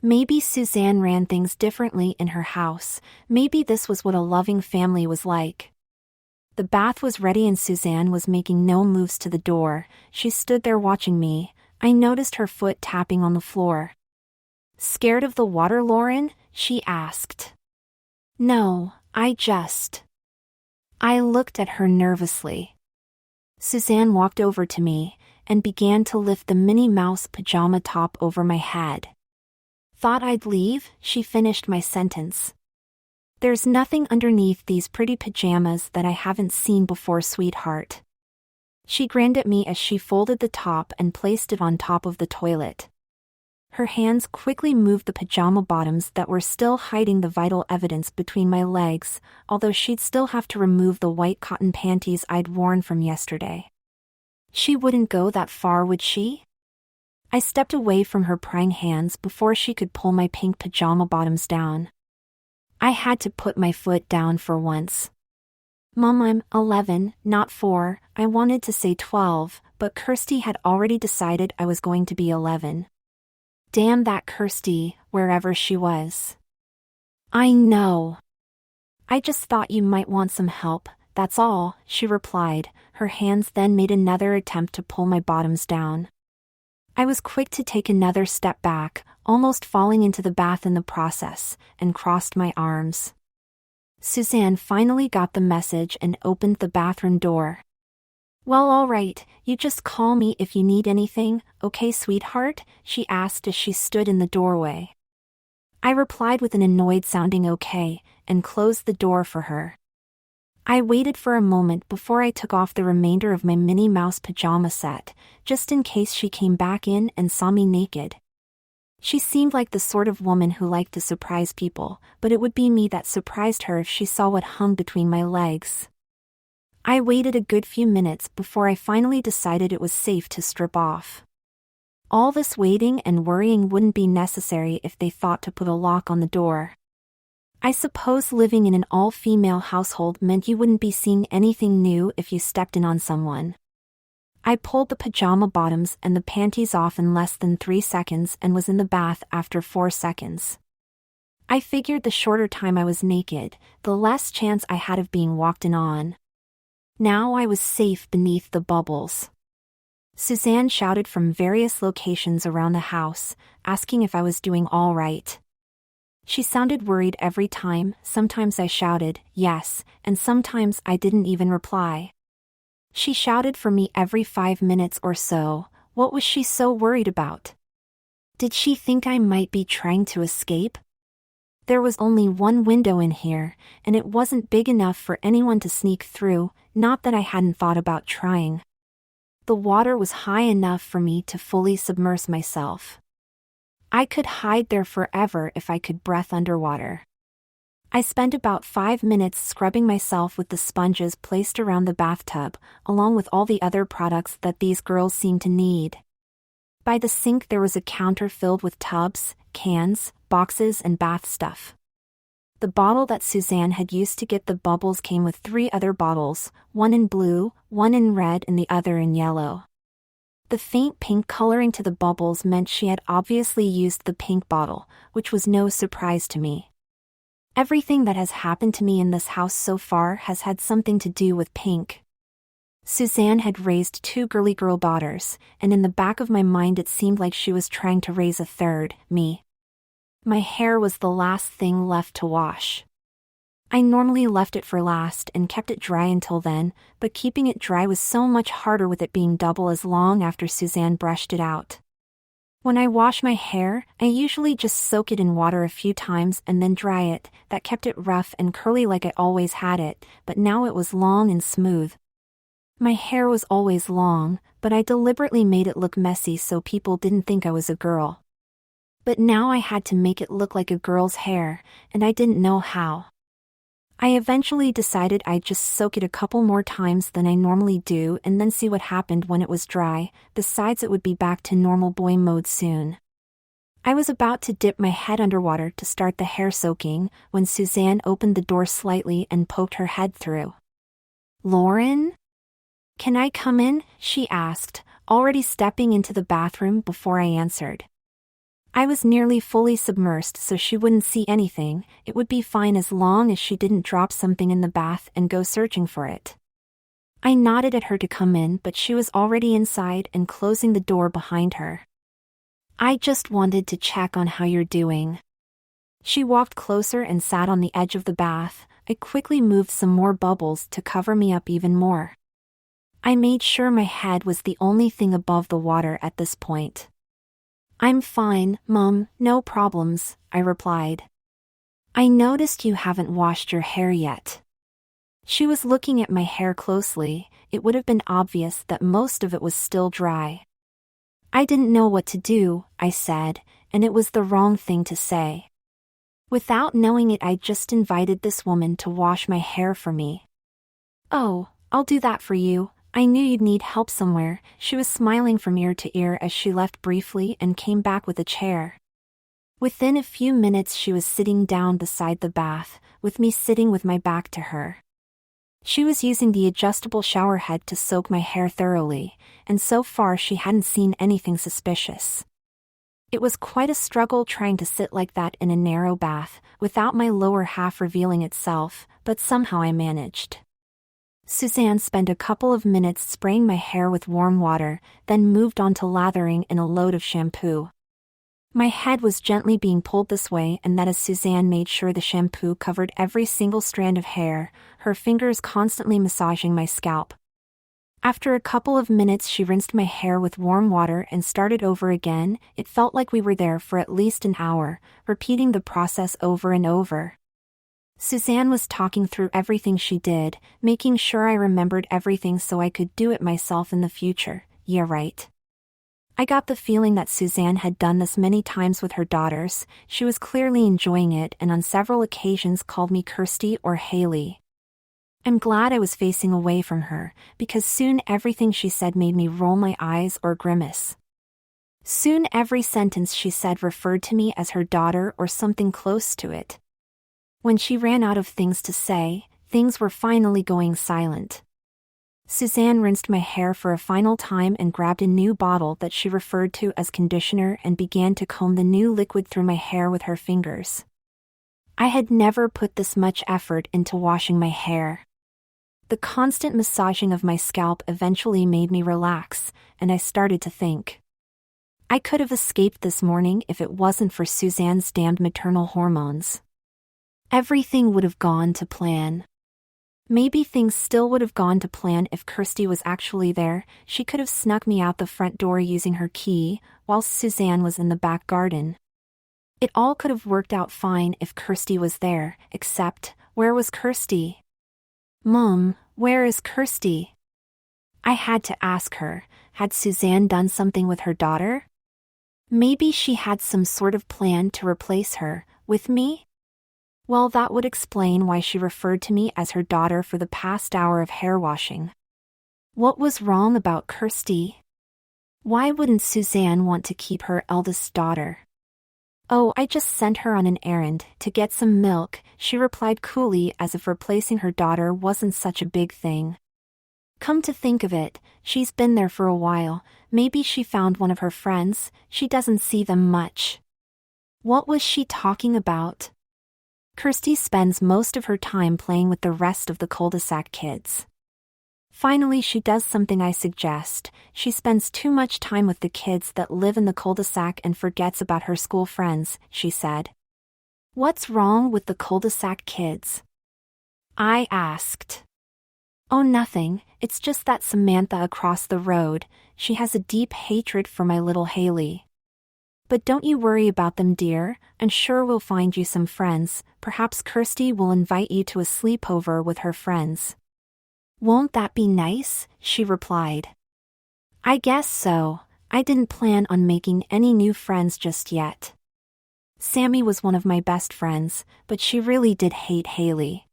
Maybe Suzanne ran things differently in her house. Maybe this was what a loving family was like. The bath was ready and Suzanne was making no moves to the door. She stood there watching me. I noticed her foot tapping on the floor. Scared of the water, Lauren? She asked. No, I looked at her nervously. Suzanne walked over to me and began to lift the Minnie Mouse pajama top over my head. Thought I'd leave? She finished my sentence. There's nothing underneath these pretty pajamas that I haven't seen before, sweetheart. She grinned at me as she folded the top and placed it on top of the toilet. Her hands quickly moved the pajama bottoms that were still hiding the vital evidence between my legs, although she'd still have to remove the white cotton panties I'd worn from yesterday. She wouldn't go that far, would she? I stepped away from her prying hands before she could pull my pink pajama bottoms down. I had to put my foot down for once. Mom, I'm 11, not 4. I wanted to say 12, but Kirsty had already decided I was going to be 11. Damn that Kirsty, wherever she was. I know. I just thought you might want some help, that's all, she replied. Her hands then made another attempt to pull my bottoms down. I was quick to take another step back, almost falling into the bath in the process, and crossed my arms. Suzanne finally got the message and opened the bathroom door. Well, all right, you just call me if you need anything, okay, sweetheart? She asked as she stood in the doorway. I replied with an annoyed sounding okay, and closed the door for her. I waited for a moment before I took off the remainder of my Minnie Mouse pajama set, just in case she came back in and saw me naked. She seemed like the sort of woman who liked to surprise people, but it would be me that surprised her if she saw what hung between my legs. I waited a good few minutes before I finally decided it was safe to strip off. All this waiting and worrying wouldn't be necessary if they thought to put a lock on the door. I suppose living in an all-female household meant you wouldn't be seeing anything new if you stepped in on someone. I pulled the pajama bottoms and the panties off in less than 3 seconds and was in the bath after 4 seconds. I figured the shorter time I was naked, the less chance I had of being walked in on. Now I was safe beneath the bubbles. Suzanne shouted from various locations around the house, asking if I was doing all right. She sounded worried every time. Sometimes I shouted, yes, and sometimes I didn't even reply. She shouted for me every 5 minutes or so. What was she so worried about? Did she think I might be trying to escape? There was only one window in here, and it wasn't big enough for anyone to sneak through, not that I hadn't thought about trying. The water was high enough for me to fully submerge myself. I could hide there forever if I could breathe underwater. I spent about 5 minutes scrubbing myself with the sponges placed around the bathtub, along with all the other products that these girls seemed to need. By the sink there was a counter filled with tubs, cans, boxes and bath stuff. The bottle that Suzanne had used to get the bubbles came with 3 other bottles, one in blue, one in red and the other in yellow. The faint pink coloring to the bubbles meant she had obviously used the pink bottle, which was no surprise to me. Everything that has happened to me in this house so far has had something to do with pink. Suzanne had raised 2 girly girl daughters, and in the back of my mind it seemed like she was trying to raise a third, me. My hair was the last thing left to wash. I normally left it for last and kept it dry until then, but keeping it dry was so much harder with it being double as long after Suzanne brushed it out. When I wash my hair, I usually just soak it in water a few times and then dry it. That kept it rough and curly like I always had it, but now it was long and smooth. My hair was always long, but I deliberately made it look messy so people didn't think I was a girl. But now I had to make it look like a girl's hair, and I didn't know how. I eventually decided I'd just soak it a couple more times than I normally do and then see what happened when it was dry. Besides, it would be back to normal boy mode soon. I was about to dip my head underwater to start the hair soaking when Suzanne opened the door slightly and poked her head through. "Lauren? Can I come in?" she asked, already stepping into the bathroom before I answered. I was nearly fully submerged so she wouldn't see anything. It would be fine as long as she didn't drop something in the bath and go searching for it. I nodded at her to come in, but she was already inside and closing the door behind her. "I just wanted to check on how you're doing." She walked closer and sat on the edge of the bath. I quickly moved some more bubbles to cover me up even more. I made sure my head was the only thing above the water at this point. "I'm fine, Mom, no problems," I replied. "I noticed you haven't washed your hair yet." She was looking at my hair closely. It would have been obvious that most of it was still dry. "I didn't know what to do," I said, and it was the wrong thing to say. Without knowing it, I just invited this woman to wash my hair for me. "Oh, I'll do that for you. I knew you'd need help somewhere." She was smiling from ear to ear as she left briefly and came back with a chair. Within a few minutes she was sitting down beside the bath, with me sitting with my back to her. She was using the adjustable shower head to soak my hair thoroughly, and so far she hadn't seen anything suspicious. It was quite a struggle trying to sit like that in a narrow bath, without my lower half revealing itself, but somehow I managed. Suzanne spent a couple of minutes spraying my hair with warm water, then moved on to lathering in a load of shampoo. My head was gently being pulled this way and that as Suzanne made sure the shampoo covered every single strand of hair, her fingers constantly massaging my scalp. After a couple of minutes she rinsed my hair with warm water and started over again. It felt like we were there for at least an hour, repeating the process over and over. Suzanne was talking through everything she did, making sure I remembered everything so I could do it myself in the future. Yeah, right. I got the feeling that Suzanne had done this many times with her daughters. She was clearly enjoying it and on several occasions called me Kirsty or Haley. I'm glad I was facing away from her, because soon everything she said made me roll my eyes or grimace. Soon every sentence she said referred to me as her daughter or something close to it. When she ran out of things to say, things were finally going silent. Suzanne rinsed my hair for a final time and grabbed a new bottle that she referred to as conditioner and began to comb the new liquid through my hair with her fingers. I had never put this much effort into washing my hair. The constant massaging of my scalp eventually made me relax, and I started to think. I could have escaped this morning if it wasn't for Suzanne's damned maternal hormones. Everything would have gone to plan. Maybe things still would have gone to plan if Kirsty was actually there. She could have snuck me out the front door using her key, whilst Suzanne was in the back garden. It all could have worked out fine if Kirsty was there, except, where was Kirsty? Mom, where is Kirsty? I had to ask her, had Suzanne done something with her daughter? Maybe she had some sort of plan to replace her, with me? Well, that would explain why she referred to me as her daughter for the past hour of hair washing. What was wrong about Kirsty? Why wouldn't Suzanne want to keep her eldest daughter? Oh, I just sent her on an errand, to get some milk, she replied coolly as if replacing her daughter wasn't such a big thing. Come to think of it, she's been there for a while. Maybe she found one of her friends, she doesn't see them much. What was she talking about? Kirsty spends most of her time playing with the rest of the cul-de-sac kids. Finally, she does something I suggest. She spends too much time with the kids that live in the cul-de-sac and forgets about her school friends, she said. What's wrong with the cul-de-sac kids? I asked. Oh, nothing, it's just that Samantha across the road, she has a deep hatred for my little Haley. But don't you worry about them, dear, I'm sure we'll find you some friends. Perhaps Kirsty will invite you to a sleepover with her friends. Won't that be nice? She replied. I guess so. I didn't plan on making any new friends just yet. Sammy was one of my best friends, but she really did hate Haley.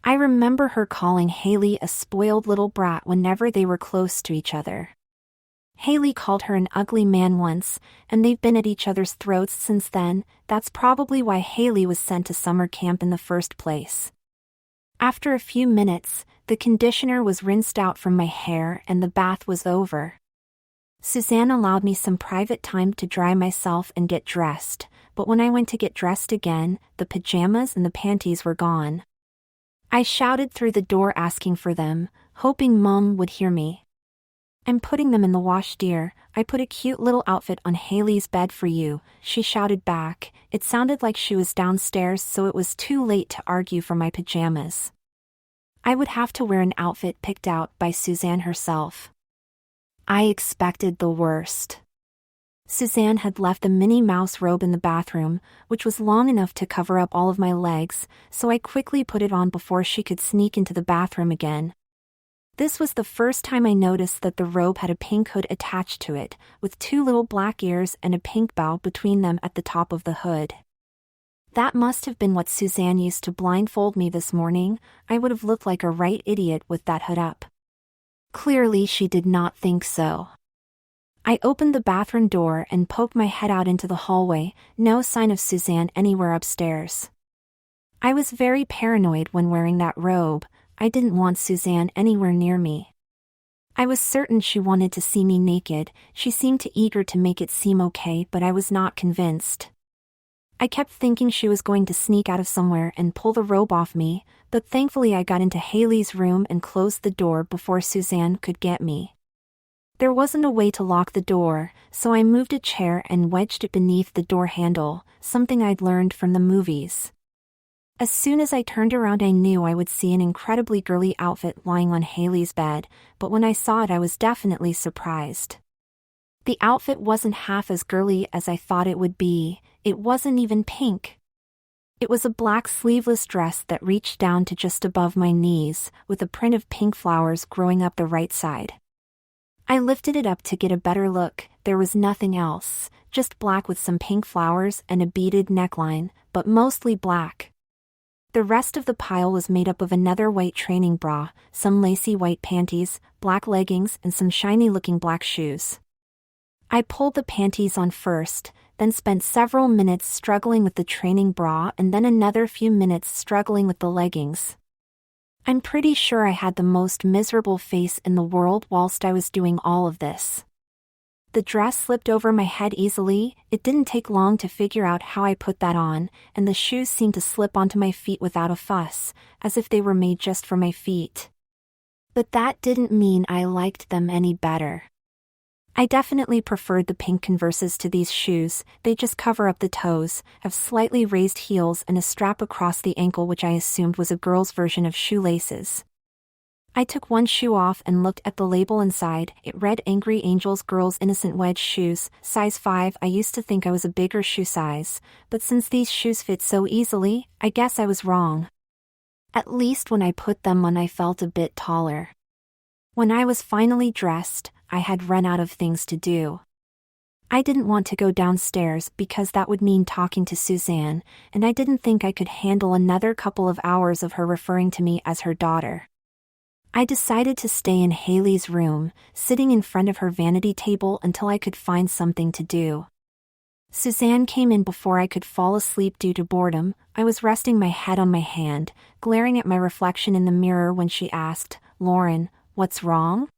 I remember her calling Haley a spoiled little brat whenever they were close to each other. Haley called her an ugly man once, and they've been at each other's throats since then. That's probably why Haley was sent to summer camp in the first place. After a few minutes, the conditioner was rinsed out from my hair and the bath was over. Suzanne allowed me some private time to dry myself and get dressed, but when I went to get dressed again, the pajamas and the panties were gone. I shouted through the door asking for them, hoping Mom would hear me. I'm putting them in the wash, dear. I put a cute little outfit on Haley's bed for you, she shouted back. It sounded like she was downstairs, so it was too late to argue for my pajamas. I would have to wear an outfit picked out by Suzanne herself. I expected the worst. Suzanne had left the Minnie Mouse robe in the bathroom, which was long enough to cover up all of my legs, so I quickly put it on before she could sneak into the bathroom again. This was the first time I noticed that the robe had a pink hood attached to it, with two little black ears and a pink bow between them at the top of the hood. That must have been what Suzanne used to blindfold me this morning. I would have looked like a right idiot with that hood up. Clearly she did not think so. I opened the bathroom door and poked my head out into the hallway, no sign of Suzanne anywhere upstairs. I was very paranoid when wearing that robe. I didn't want Suzanne anywhere near me. I was certain she wanted to see me naked. She seemed too eager to make it seem okay, but I was not convinced. I kept thinking she was going to sneak out of somewhere and pull the robe off me, but thankfully I got into Haley's room and closed the door before Suzanne could get me. There wasn't a way to lock the door, so I moved a chair and wedged it beneath the door handle, something I'd learned from the movies. As soon as I turned around I knew I would see an incredibly girly outfit lying on Haley's bed, but when I saw it I was definitely surprised. The outfit wasn't half as girly as I thought it would be. It wasn't even pink. It was a black sleeveless dress that reached down to just above my knees, with a print of pink flowers growing up the right side. I lifted it up to get a better look. There was nothing else, just black with some pink flowers and a beaded neckline, but mostly black. The rest of the pile was made up of another white training bra, some lacy white panties, black leggings, and some shiny-looking black shoes. I pulled the panties on first, then spent several minutes struggling with the training bra and then another few minutes struggling with the leggings. I'm pretty sure I had the most miserable face in the world whilst I was doing all of this. The dress slipped over my head easily. It didn't take long to figure out how I put that on, and the shoes seemed to slip onto my feet without a fuss, as if they were made just for my feet. But that didn't mean I liked them any better. I definitely preferred the pink Converses to these shoes. They just cover up the toes, have slightly raised heels and a strap across the ankle which I assumed was a girl's version of shoelaces. I took one shoe off and looked at the label inside. It read Angry Angels Girls Innocent Wedge Shoes, size 5. I used to think I was a bigger shoe size, but since these shoes fit so easily, I guess I was wrong. At least when I put them on I felt a bit taller. When I was finally dressed, I had run out of things to do. I didn't want to go downstairs because that would mean talking to Suzanne, and I didn't think I could handle another couple of hours of her referring to me as her daughter. I decided to stay in Haley's room, sitting in front of her vanity table until I could find something to do. Suzanne came in before I could fall asleep due to boredom. I was resting my head on my hand, glaring at my reflection in the mirror when she asked, "Lauren, what's wrong?"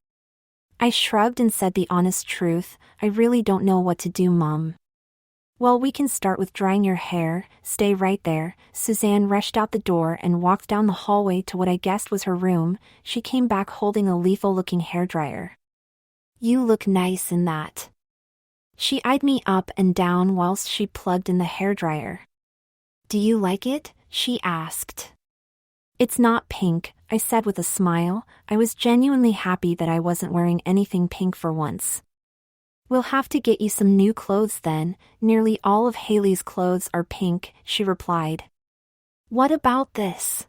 I shrugged and said the honest truth, "I really don't know what to do, Mom." "Well, we can start with drying your hair. Stay right there." Suzanne rushed out the door and walked down the hallway to what I guessed was her room. She came back holding a lethal-looking hairdryer. "You look nice in that." She eyed me up and down whilst she plugged in the hairdryer. "Do you like it?" she asked. "It's not pink," I said with a smile. I was genuinely happy that I wasn't wearing anything pink for once. "We'll have to get you some new clothes then. Nearly all of Haley's clothes are pink," she replied. "What about this?"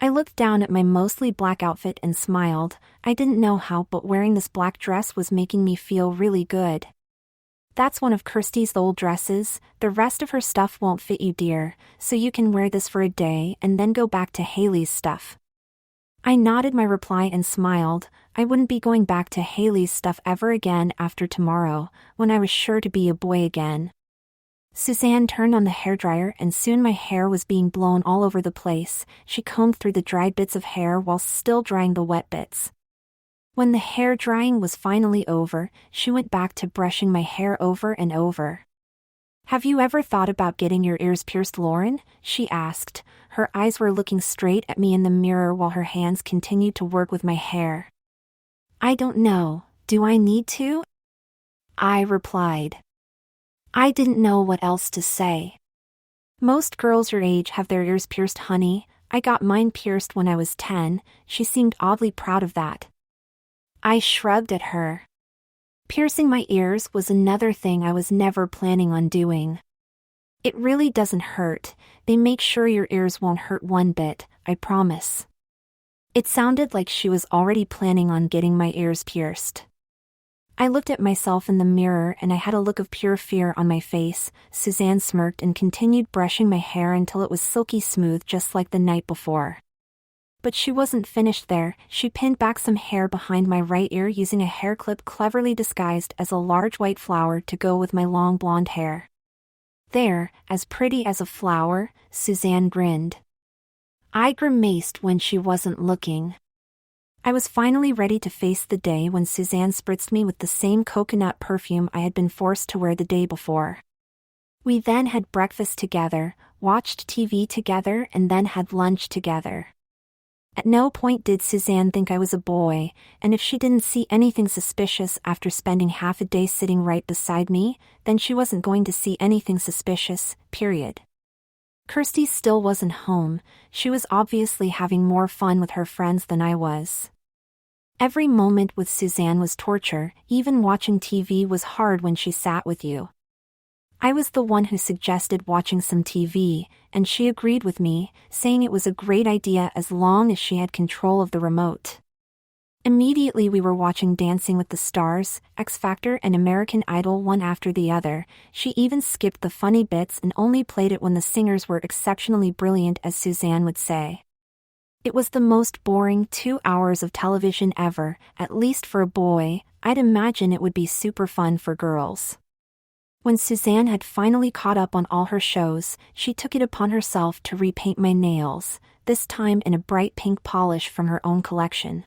I looked down at my mostly black outfit and smiled. I didn't know how, but wearing this black dress was making me feel really good. "That's one of Kirsty's old dresses. The rest of her stuff won't fit you, dear, so you can wear this for a day and then go back to Haley's stuff." I nodded my reply and smiled. I wouldn't be going back to Haley's stuff ever again after tomorrow, when I was sure to be a boy again. Suzanne turned on the hairdryer and soon my hair was being blown all over the place. She combed through the dried bits of hair while still drying the wet bits. When the hair drying was finally over, she went back to brushing my hair over and over. "Have you ever thought about getting your ears pierced, Lauren?" she asked. Her eyes were looking straight at me in the mirror while her hands continued to work with my hair. "I don't know. Do I need to?" I replied. I didn't know what else to say. "Most girls your age have their ears pierced, honey. I got mine pierced when I was 10. She seemed oddly proud of that. I shrugged at her. Piercing my ears was another thing I was never planning on doing. "It really doesn't hurt. They make sure your ears won't hurt one bit, I promise." It sounded like she was already planning on getting my ears pierced. I looked at myself in the mirror and I had a look of pure fear on my face. Suzanne smirked and continued brushing my hair until it was silky smooth just like the night before. But she wasn't finished there. She pinned back some hair behind my right ear using a hair clip cleverly disguised as a large white flower to go with my long blonde hair. "There, as pretty as a flower," Suzanne grinned. I grimaced when she wasn't looking. I was finally ready to face the day when Suzanne spritzed me with the same coconut perfume I had been forced to wear the day before. We then had breakfast together, watched TV together, and then had lunch together. At no point did Suzanne think I was a boy, and if she didn't see anything suspicious after spending half a day sitting right beside me, then she wasn't going to see anything suspicious, period. Kirsty still wasn't home. She was obviously having more fun with her friends than I was. Every moment with Suzanne was torture. Even watching TV was hard when she sat with you. I was the one who suggested watching some TV, and she agreed with me, saying it was a great idea as long as she had control of the remote. Immediately we were watching Dancing with the Stars, X Factor and American Idol one after the other. She even skipped the funny bits and only played it when the singers were exceptionally brilliant, as Suzanne would say. It was the most boring 2 hours of television ever, at least for a boy. I'd imagine it would be super fun for girls. When Suzanne had finally caught up on all her shows, she took it upon herself to repaint my nails, this time in a bright pink polish from her own collection.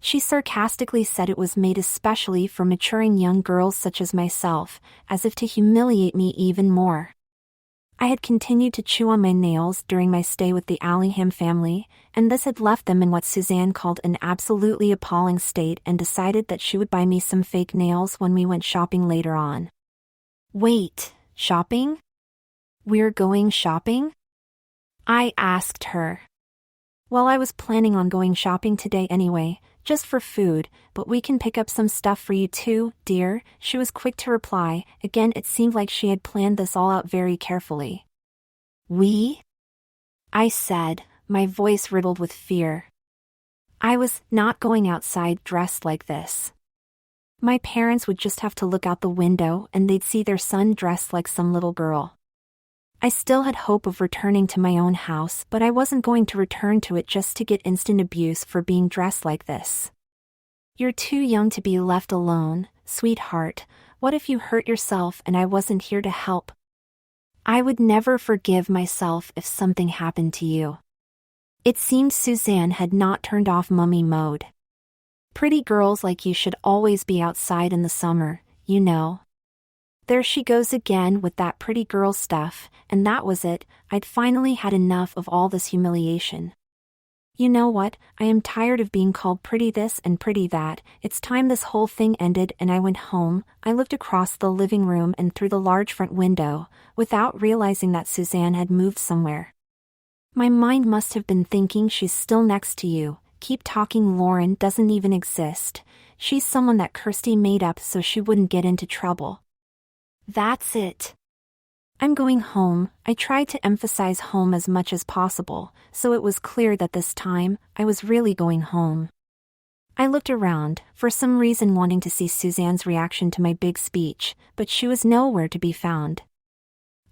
She sarcastically said it was made especially for maturing young girls such as myself, as if to humiliate me even more. I had continued to chew on my nails during my stay with the Allingham family, and this had left them in what Suzanne called an absolutely appalling state, and decided that she would buy me some fake nails when we went shopping later on. Wait, shopping? We're going shopping? I asked her. Well, I was planning on going shopping today anyway, just for food, but we can pick up some stuff for you too, dear, she was quick to reply. Again, it seemed like she had planned this all out very carefully. We? I said, my voice riddled with fear. I was not going outside dressed like this. My parents would just have to look out the window and they'd see their son dressed like some little girl. I still had hope of returning to my own house, but I wasn't going to return to it just to get instant abuse for being dressed like this. You're too young to be left alone, sweetheart. What if you hurt yourself and I wasn't here to help? I would never forgive myself if something happened to you. It seemed Suzanne had not turned off mummy mode. Pretty girls like you should always be outside in the summer, you know. There she goes again with that pretty girl stuff, and that was it. I'd finally had enough of all this humiliation. You know what, I am tired of being called pretty this and pretty that. It's time this whole thing ended, and I went home. I looked across the living room and through the large front window, without realizing that Suzanne had moved somewhere. My mind must have been thinking, she's still next to you. Keep talking, Lauren doesn't even exist. She's someone that Kirsty made up so she wouldn't get into trouble. That's it. I'm going home. I tried to emphasize home as much as possible, so it was clear that this time, I was really going home. I looked around, for some reason wanting to see Suzanne's reaction to my big speech, but she was nowhere to be found.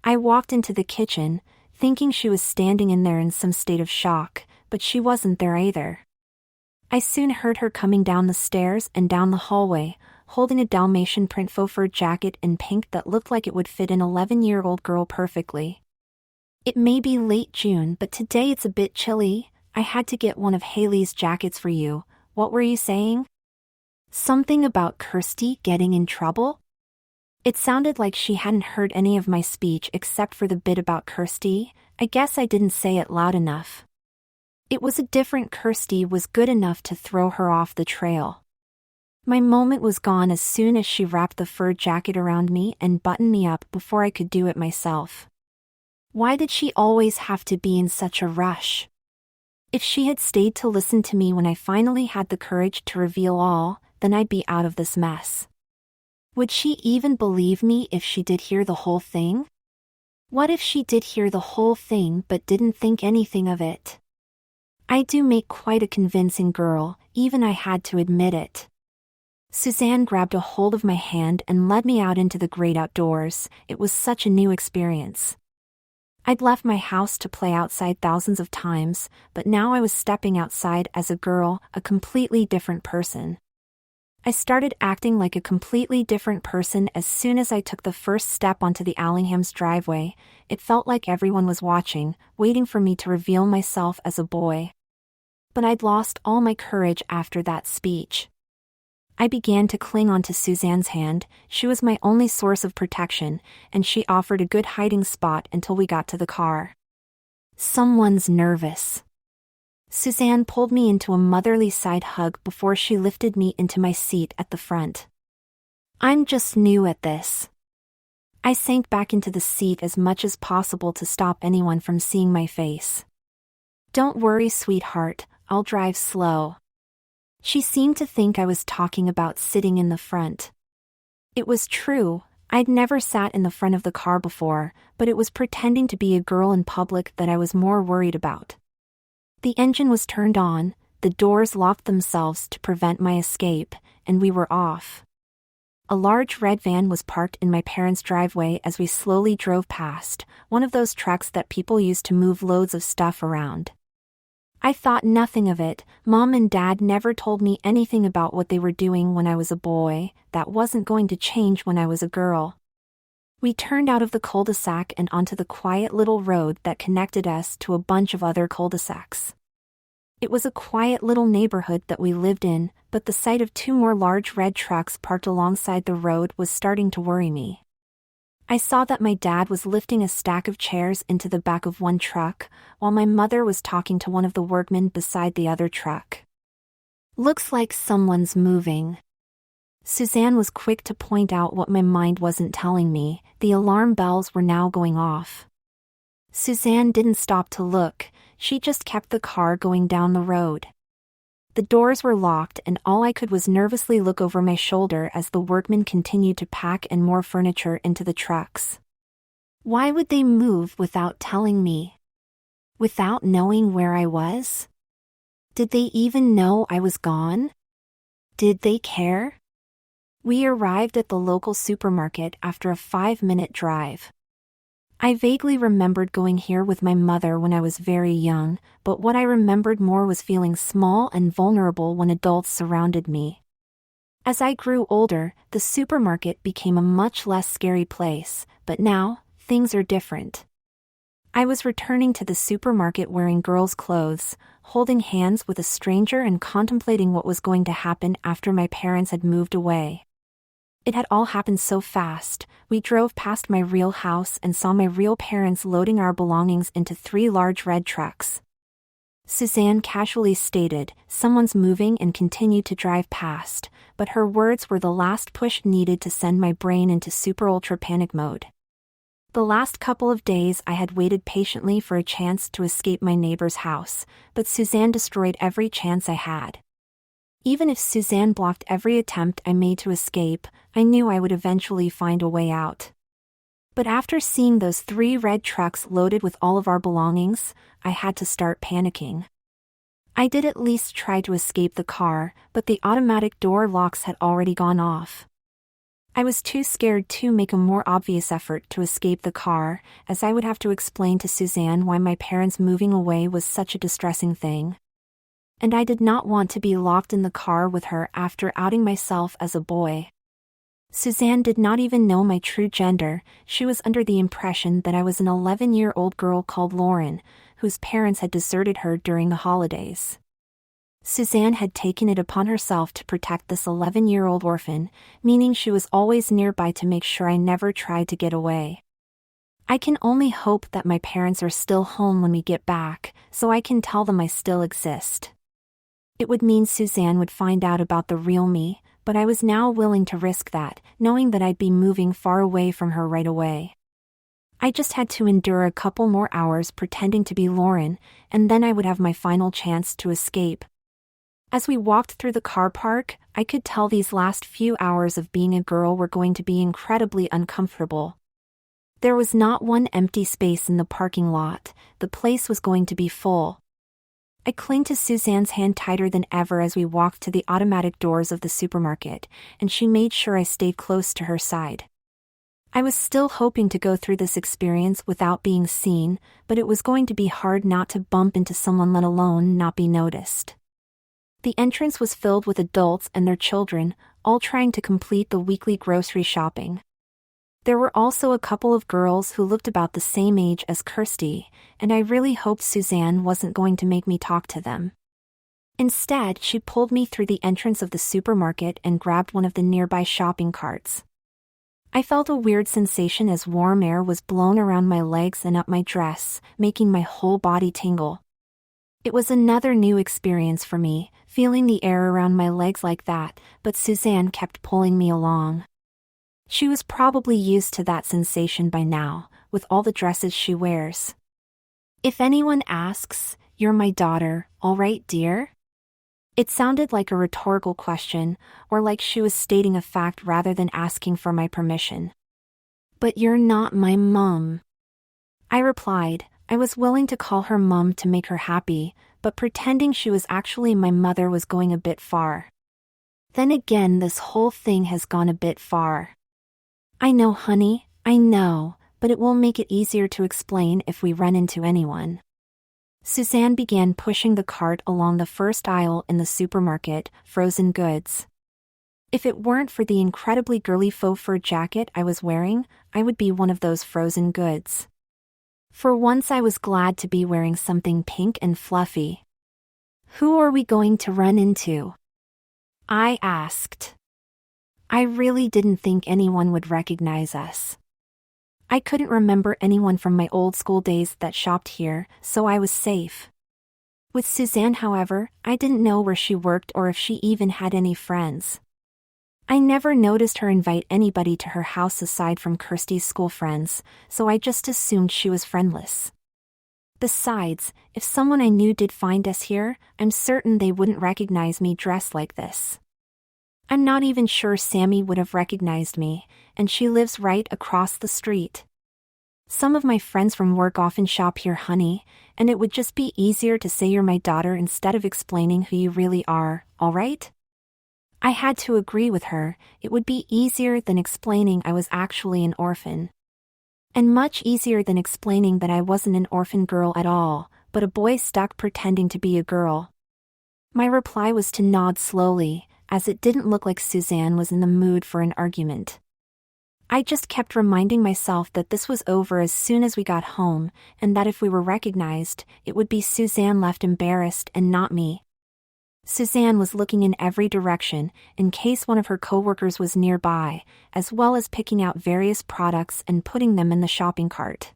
I walked into the kitchen, thinking she was standing in there in some state of shock, but she wasn't there either. I soon heard her coming down the stairs and down the hallway, holding a Dalmatian print faux fur jacket in pink that looked like it would fit an 11-year-old girl perfectly. It may be late June, but today it's a bit chilly. I had to get one of Haley's jackets for you. What were you saying? Something about Kirsty getting in trouble? It sounded like she hadn't heard any of my speech except for the bit about Kirsty. I guess I didn't say it loud enough. It was a different Kirsty was good enough to throw her off the trail. My moment was gone as soon as she wrapped the fur jacket around me and buttoned me up before I could do it myself. Why did she always have to be in such a rush? If she had stayed to listen to me when I finally had the courage to reveal all, then I'd be out of this mess. Would she even believe me if she did hear the whole thing? What if she did hear the whole thing but didn't think anything of it? I do make quite a convincing girl, even I had to admit it. Suzanne grabbed a hold of my hand and led me out into the great outdoors. It was such a new experience. I'd left my house to play outside thousands of times, but now I was stepping outside as a girl, a completely different person. I started acting like a completely different person as soon as I took the first step onto the Allingham's driveway. It felt like everyone was watching, waiting for me to reveal myself as a boy. But I'd lost all my courage after that speech. I began to cling onto Suzanne's hand. She was my only source of protection, and she offered a good hiding spot until we got to the car. Someone's nervous. Suzanne pulled me into a motherly side hug before she lifted me into my seat at the front. I'm just new at this. I sank back into the seat as much as possible to stop anyone from seeing my face. Don't worry, sweetheart, I'll drive slow. She seemed to think I was talking about sitting in the front. It was true, I'd never sat in the front of the car before, but it was pretending to be a girl in public that I was more worried about. The engine was turned on, the doors locked themselves to prevent my escape, and we were off. A large red van was parked in my parents' driveway as we slowly drove past, one of those trucks that people use to move loads of stuff around. I thought nothing of it. Mom and Dad never told me anything about what they were doing when I was a boy. That wasn't going to change when I was a girl. We turned out of the cul-de-sac and onto the quiet little road that connected us to a bunch of other cul-de-sacs. It was a quiet little neighborhood that we lived in, but the sight of two more large red trucks parked alongside the road was starting to worry me. I saw that my dad was lifting a stack of chairs into the back of one truck, while my mother was talking to one of the workmen beside the other truck. "Looks like someone's moving." Suzanne was quick to point out what my mind wasn't telling me. The alarm bells were now going off. Suzanne didn't stop to look, she just kept the car going down the road. The doors were locked and all I could was nervously look over my shoulder as the workmen continued to pack and more furniture into the trucks. Why would they move without telling me? Without knowing where I was? Did they even know I was gone? Did they care? We arrived at the local supermarket after a 5-minute drive. I vaguely remembered going here with my mother when I was very young, but what I remembered more was feeling small and vulnerable when adults surrounded me. As I grew older, the supermarket became a much less scary place, but now, things are different. I was returning to the supermarket wearing girls' clothes, holding hands with a stranger and contemplating what was going to happen after my parents had moved away. It had all happened so fast. We drove past my real house and saw my real parents loading our belongings into 3 large red trucks. Suzanne casually stated, "Someone's moving," and continued to drive past, but her words were the last push needed to send my brain into super ultra panic mode. The last couple of days I had waited patiently for a chance to escape my neighbor's house, but Suzanne destroyed every chance I had. Even if Suzanne blocked every attempt I made to escape, I knew I would eventually find a way out. But after seeing those 3 red trucks loaded with all of our belongings, I had to start panicking. I did at least try to escape the car, but the automatic door locks had already gone off. I was too scared to make a more obvious effort to escape the car, as I would have to explain to Suzanne why my parents moving away was such a distressing thing. And I did not want to be locked in the car with her after outing myself as a boy. Suzanne did not even know my true gender. She was under the impression that I was an 11-year-old girl called Lauren, whose parents had deserted her during the holidays. Suzanne had taken it upon herself to protect this 11-year-old orphan, meaning she was always nearby to make sure I never tried to get away. I can only hope that my parents are still home when we get back, so I can tell them I still exist. It would mean Suzanne would find out about the real me, but I was now willing to risk that, knowing that I'd be moving far away from her right away. I just had to endure a couple more hours pretending to be Lauren, and then I would have my final chance to escape. As we walked through the car park, I could tell these last few hours of being a girl were going to be incredibly uncomfortable. There was not one empty space in the parking lot. The place was going to be full. I clung to Suzanne's hand tighter than ever as we walked to the automatic doors of the supermarket, and she made sure I stayed close to her side. I was still hoping to go through this experience without being seen, but it was going to be hard not to bump into someone, let alone not be noticed. The entrance was filled with adults and their children, all trying to complete the weekly grocery shopping. There were also a couple of girls who looked about the same age as Kirsty, and I really hoped Suzanne wasn't going to make me talk to them. Instead, she pulled me through the entrance of the supermarket and grabbed one of the nearby shopping carts. I felt a weird sensation as warm air was blown around my legs and up my dress, making my whole body tingle. It was another new experience for me, feeling the air around my legs like that, but Suzanne kept pulling me along. She was probably used to that sensation by now, with all the dresses she wears. "If anyone asks, you're my daughter, all right, dear?" It sounded like a rhetorical question, or like she was stating a fact rather than asking for my permission. But you're not my mum. I replied. I was willing to call her mum to make her happy, but pretending she was actually my mother was going a bit far. Then again, this whole thing has gone a bit far. I know, honey, I know, but it will make it easier to explain if we run into anyone. Suzanne began pushing the cart along the first aisle in the supermarket, frozen goods. If it weren't for the incredibly girly faux fur jacket I was wearing, I would be one of those frozen goods. For once I was glad to be wearing something pink and fluffy. Who are we going to run into? I asked. I really didn't think anyone would recognize us. I couldn't remember anyone from my old school days that shopped here, so I was safe. With Suzanne, however, I didn't know where she worked or if she even had any friends. I never noticed her invite anybody to her house aside from Kirsty's school friends, so I just assumed she was friendless. Besides, if someone I knew did find us here, I'm certain they wouldn't recognize me dressed like this. I'm not even sure Sammy would have recognized me, and she lives right across the street. Some of my friends from work often shop here, honey, and it would just be easier to say you're my daughter instead of explaining who you really are, all right? I had to agree with her. It would be easier than explaining I was actually an orphan. And much easier than explaining that I wasn't an orphan girl at all, but a boy stuck pretending to be a girl. My reply was to nod slowly, as it didn't look like Suzanne was in the mood for an argument. I just kept reminding myself that this was over as soon as we got home, and that if we were recognized, it would be Suzanne left embarrassed and not me. Suzanne was looking in every direction, in case one of her coworkers was nearby, as well as picking out various products and putting them in the shopping cart.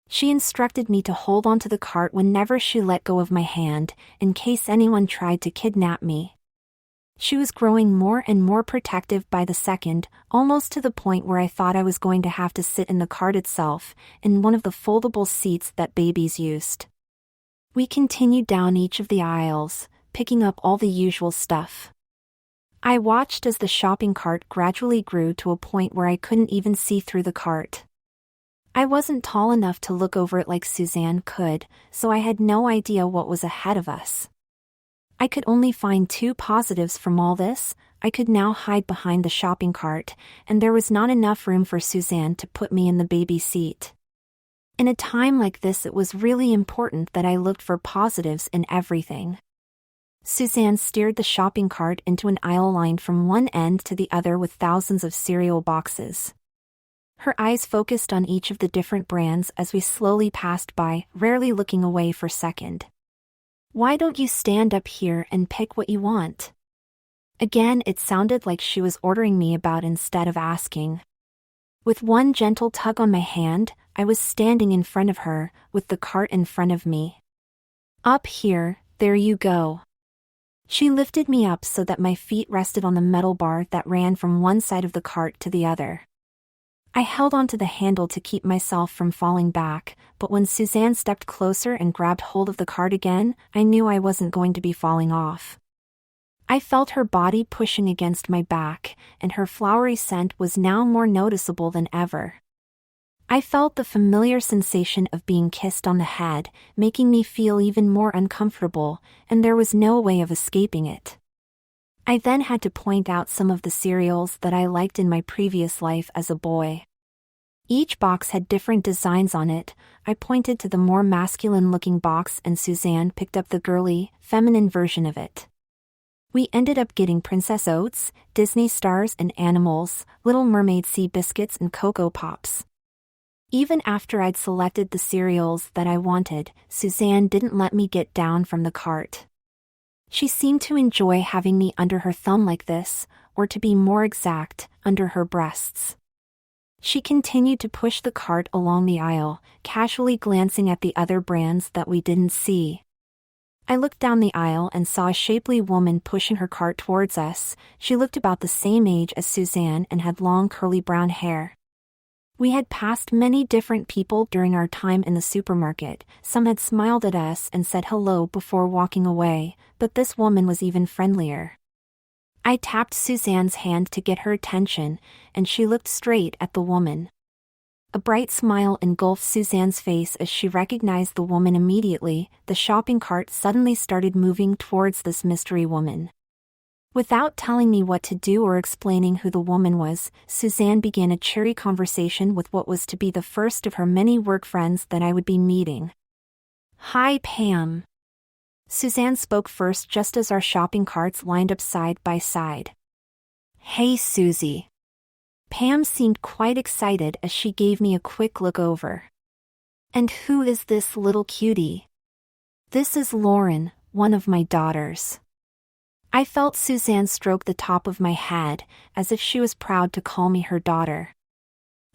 She instructed me to hold onto the cart whenever she let go of my hand, in case anyone tried to kidnap me. She was growing more and more protective by the second, almost to the point where I thought I was going to have to sit in the cart itself, in one of the foldable seats that babies used. We continued down each of the aisles, picking up all the usual stuff. I watched as the shopping cart gradually grew to a point where I couldn't even see through the cart. I wasn't tall enough to look over it like Suzanne could, so I had no idea what was ahead of us. I could only find two positives from all this. I could now hide behind the shopping cart, and there was not enough room for Suzanne to put me in the baby seat. In a time like this, it was really important that I looked for positives in everything. Suzanne steered the shopping cart into an aisle lined from one end to the other with thousands of cereal boxes. Her eyes focused on each of the different brands as we slowly passed by, rarely looking away for a second. Why don't you stand up here and pick what you want? Again, it sounded like she was ordering me about instead of asking. With one gentle tug on my hand, I was standing in front of her, with the cart in front of me. Up here, there you go. She lifted me up so that my feet rested on the metal bar that ran from one side of the cart to the other. I held onto the handle to keep myself from falling back, but when Suzanne stepped closer and grabbed hold of the cart again, I knew I wasn't going to be falling off. I felt her body pushing against my back, and her flowery scent was now more noticeable than ever. I felt the familiar sensation of being kissed on the head, making me feel even more uncomfortable, and there was no way of escaping it. I then had to point out some of the cereals that I liked in my previous life as a boy. Each box had different designs on it. I pointed to the more masculine-looking box and Suzanne picked up the girly, feminine version of it. We ended up getting Princess Oats, Disney Stars and Animals, Little Mermaid Sea Biscuits and Cocoa Pops. Even after I'd selected the cereals that I wanted, Suzanne didn't let me get down from the cart. She seemed to enjoy having me under her thumb like this, or to be more exact, under her breasts. She continued to push the cart along the aisle, casually glancing at the other brands that we didn't see. I looked down the aisle and saw a shapely woman pushing her cart towards us. She looked about the same age as Suzanne and had long curly brown hair. We had passed many different people during our time in the supermarket. Some had smiled at us and said hello before walking away, but this woman was even friendlier. I tapped Suzanne's hand to get her attention, and she looked straight at the woman. A bright smile engulfed Suzanne's face as she recognized the woman immediately. The shopping cart suddenly started moving towards this mystery woman. Without telling me what to do or explaining who the woman was, Suzanne began a cheery conversation with what was to be the first of her many work friends that I would be meeting. "Hi, Pam." Suzanne spoke first just as our shopping carts lined up side by side. "Hey, Susie." Pam seemed quite excited as she gave me a quick look over. "And who is this little cutie?" "This is Lauren, one of my daughters." I felt Suzanne stroke the top of my head, as if she was proud to call me her daughter.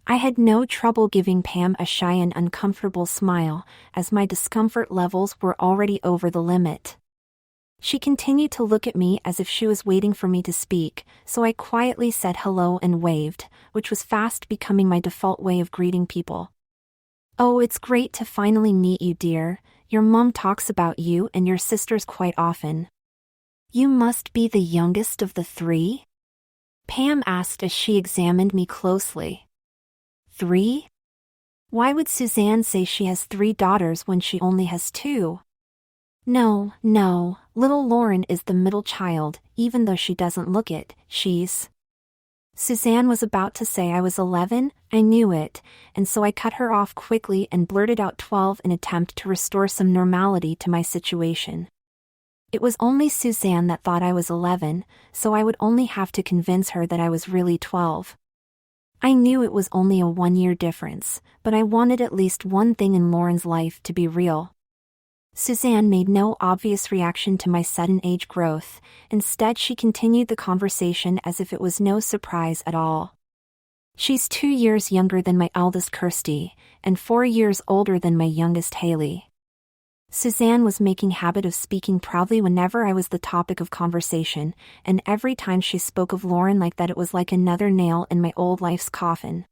I had no trouble giving Pam a shy and uncomfortable smile, as my discomfort levels were already over the limit. She continued to look at me as if she was waiting for me to speak, so I quietly said hello and waved, which was fast becoming my default way of greeting people. "Oh, it's great to finally meet you, dear. Your mom talks about you and your sisters quite often." "You must be the youngest of the three?" Pam asked as she examined me closely. "Three? Why would Suzanne say she has 3 daughters when she only has 2? No, little Lauren is the middle child, even though she doesn't look it. She's..." Suzanne was about to say I was 11, I knew it, and so I cut her off quickly and blurted out 12 in an attempt to restore some normality to my situation. It was only Suzanne that thought I was 11, so I would only have to convince her that I was really 12. I knew it was only a 1-year difference, but I wanted at least one thing in Lauren's life to be real. Suzanne made no obvious reaction to my sudden age growth. Instead, she continued the conversation as if it was no surprise at all. "She's 2 years younger than my eldest Kirsty, and 4 years older than my youngest Haley." Suzanne was making habit of speaking proudly whenever I was the topic of conversation, and every time she spoke of Lauren like that, it was like another nail in my old life's coffin.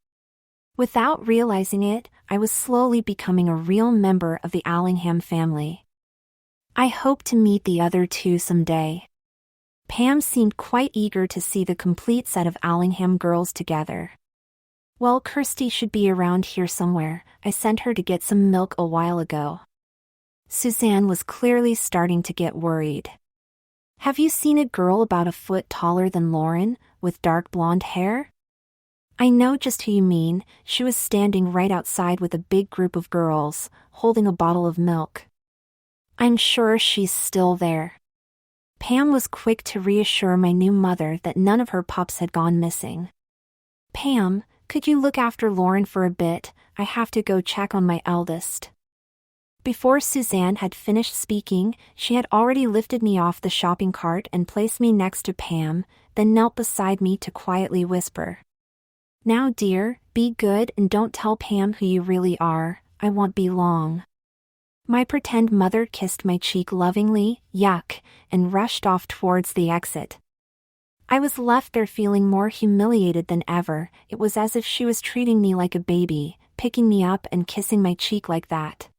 Without realizing it, I was slowly becoming a real member of the Allingham family. "I hope to meet the other 2 someday." Pam seemed quite eager to see the complete set of Allingham girls together. "Well, Kirsty should be around here somewhere. I sent her to get some milk a while ago." Suzanne was clearly starting to get worried. "Have you seen a girl about a foot taller than Lauren, with dark blonde hair?" "I know just who you mean. She was standing right outside with a big group of girls, holding a bottle of milk." "I'm sure she's still there." Pam was quick to reassure my new mother that none of her pups had gone missing. "Pam, could you look after Lauren for a bit? I have to go check on my eldest." Before Suzanne had finished speaking, she had already lifted me off the shopping cart and placed me next to Pam, then knelt beside me to quietly whisper, "Now, dear, be good and don't tell Pam who you really are. I won't be long." My pretend mother kissed my cheek lovingly, yuck, and rushed off towards the exit. I was left there feeling more humiliated than ever. It was as if she was treating me like a baby, picking me up and kissing my cheek like that.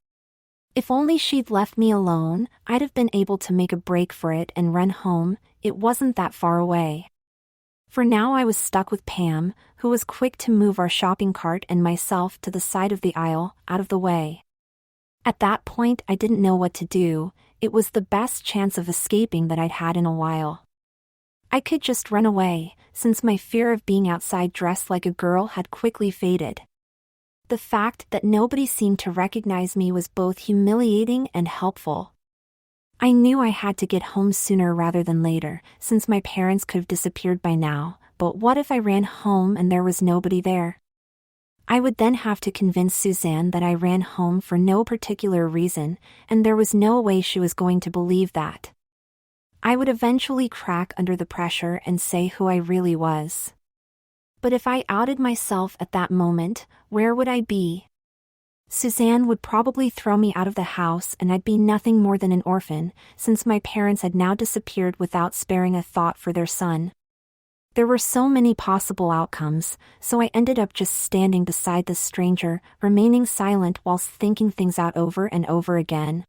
If only she'd left me alone, I'd have been able to make a break for it and run home. It wasn't that far away. For now I was stuck with Pam, who was quick to move our shopping cart and myself to the side of the aisle, out of the way. At that point I didn't know what to do. It was the best chance of escaping that I'd had in a while. I could just run away, since my fear of being outside dressed like a girl had quickly faded. The fact that nobody seemed to recognize me was both humiliating and helpful. I knew I had to get home sooner rather than later, since my parents could have disappeared by now, but what if I ran home and there was nobody there? I would then have to convince Suzanne that I ran home for no particular reason, and there was no way she was going to believe that. I would eventually crack under the pressure and say who I really was. But if I outed myself at that moment, where would I be? Suzanne would probably throw me out of the house and I'd be nothing more than an orphan, since my parents had now disappeared without sparing a thought for their son. There were so many possible outcomes, so I ended up just standing beside this stranger, remaining silent whilst thinking things out over and over again.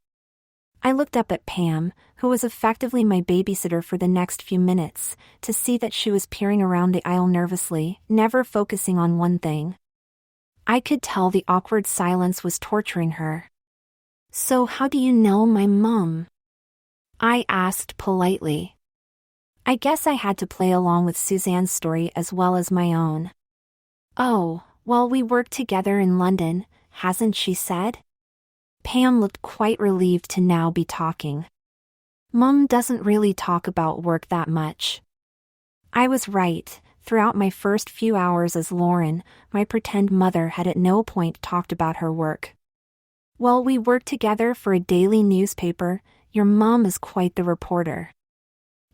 I looked up at Pam, who was effectively my babysitter for the next few minutes, to see that she was peering around the aisle nervously, never focusing on one thing. I could tell the awkward silence was torturing her. "So how do you know my mom?" I asked politely. I guess I had to play along with Suzanne's story as well as my own. "Oh, well, we worked together in London, hasn't she said?" Pam looked quite relieved to now be talking. "Mum doesn't really talk about work that much." I was right. Throughout my first few hours as Lauren, my pretend mother had at no point talked about her work. "Well, we work together for a daily newspaper. Your mom is quite the reporter."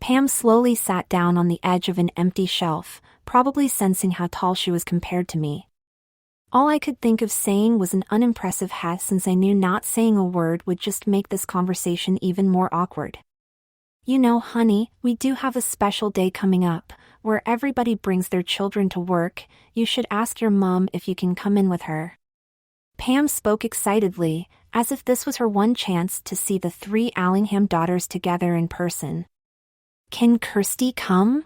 Pam slowly sat down on the edge of an empty shelf, probably sensing how tall she was compared to me. All I could think of saying was an unimpressive "has," since I knew not saying a word would just make this conversation even more awkward. "You know, honey, we do have a special day coming up, where everybody brings their children to work. You should ask your mom if you can come in with her." Pam spoke excitedly, as if this was her one chance to see the three Allingham daughters together in person. "Can Kirsty come?"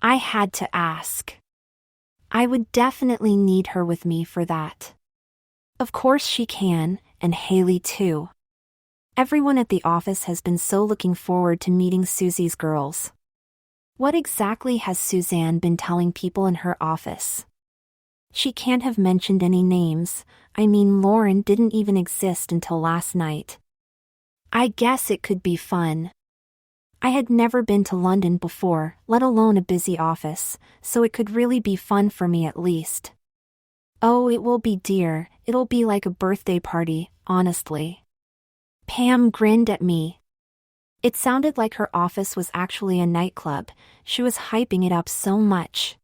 I had to ask. I would definitely need her with me for that. "Of course she can, and Haley too. Everyone at the office has been so looking forward to meeting Susie's girls." What exactly has Suzanne been telling people in her office? She can't have mentioned any names. I mean, Lauren didn't even exist until last night. I guess it could be fun. I had never been to London before, let alone a busy office, so it could really be fun for me at least. "Oh, it will be, dear. It'll be like a birthday party, honestly." Pam grinned at me. It sounded like her office was actually a nightclub. She was hyping it up so much.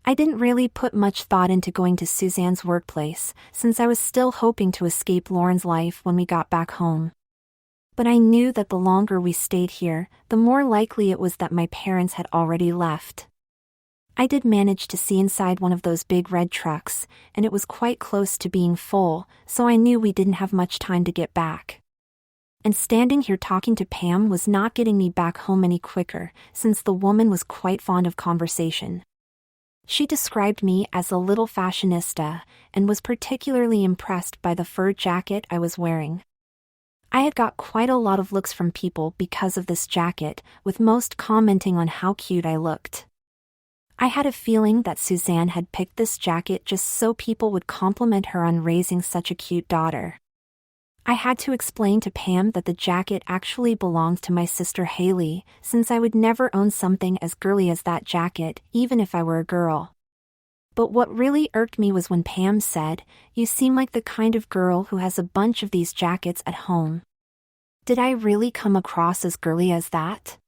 I didn't really put much thought into going to Suzanne's workplace, since I was still hoping to escape Lauren's life when we got back home. But I knew that the longer we stayed here, the more likely it was that my parents had already left. I did manage to see inside one of those big red trucks, and it was quite close to being full, so I knew we didn't have much time to get back. And standing here talking to Pam was not getting me back home any quicker, since the woman was quite fond of conversation. She described me as a little fashionista, and was particularly impressed by the fur jacket I was wearing. I had got quite a lot of looks from people because of this jacket, with most commenting on how cute I looked. I had a feeling that Suzanne had picked this jacket just so people would compliment her on raising such a cute daughter. I had to explain to Pam that the jacket actually belonged to my sister Haley, since I would never own something as girly as that jacket, even if I were a girl. But what really irked me was when Pam said, "You seem like the kind of girl who has a bunch of these jackets at home." Did I really come across as girly as that?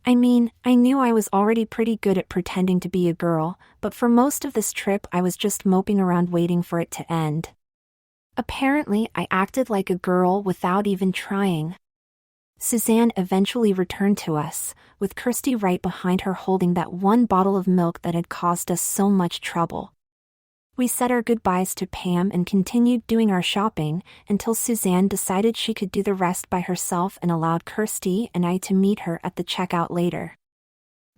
I mean, I knew I was already pretty good at pretending to be a girl, but for most of this trip I was just moping around waiting for it to end. Apparently, I acted like a girl without even trying. Suzanne eventually returned to us, with Kirsty right behind her holding that one bottle of milk that had caused us so much trouble. We said our goodbyes to Pam and continued doing our shopping, until Suzanne decided she could do the rest by herself and allowed Kirsty and I to meet her at the checkout later.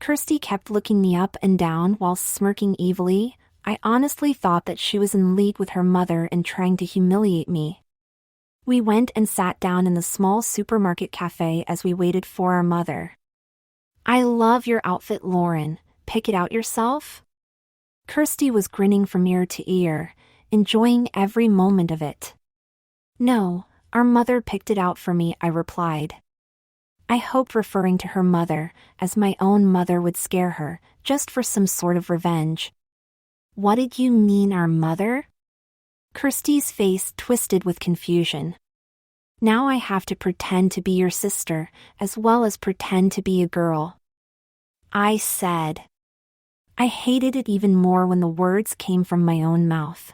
Kirsty kept looking me up and down while smirking evilly. I honestly thought that she was in league with her mother and trying to humiliate me. We went and sat down in the small supermarket cafe as we waited for our mother. "I love your outfit, Lauren. Pick it out yourself?" Kirsty was grinning from ear to ear, enjoying every moment of it. "No, our mother picked it out for me," I replied. I hoped referring to her mother, as my own mother would scare her, just for some sort of revenge. "What did you mean, our mother?" Kirsty's face twisted with confusion. "Now I have to pretend to be your sister, as well as pretend to be a girl," I said. I hated it even more when the words came from my own mouth.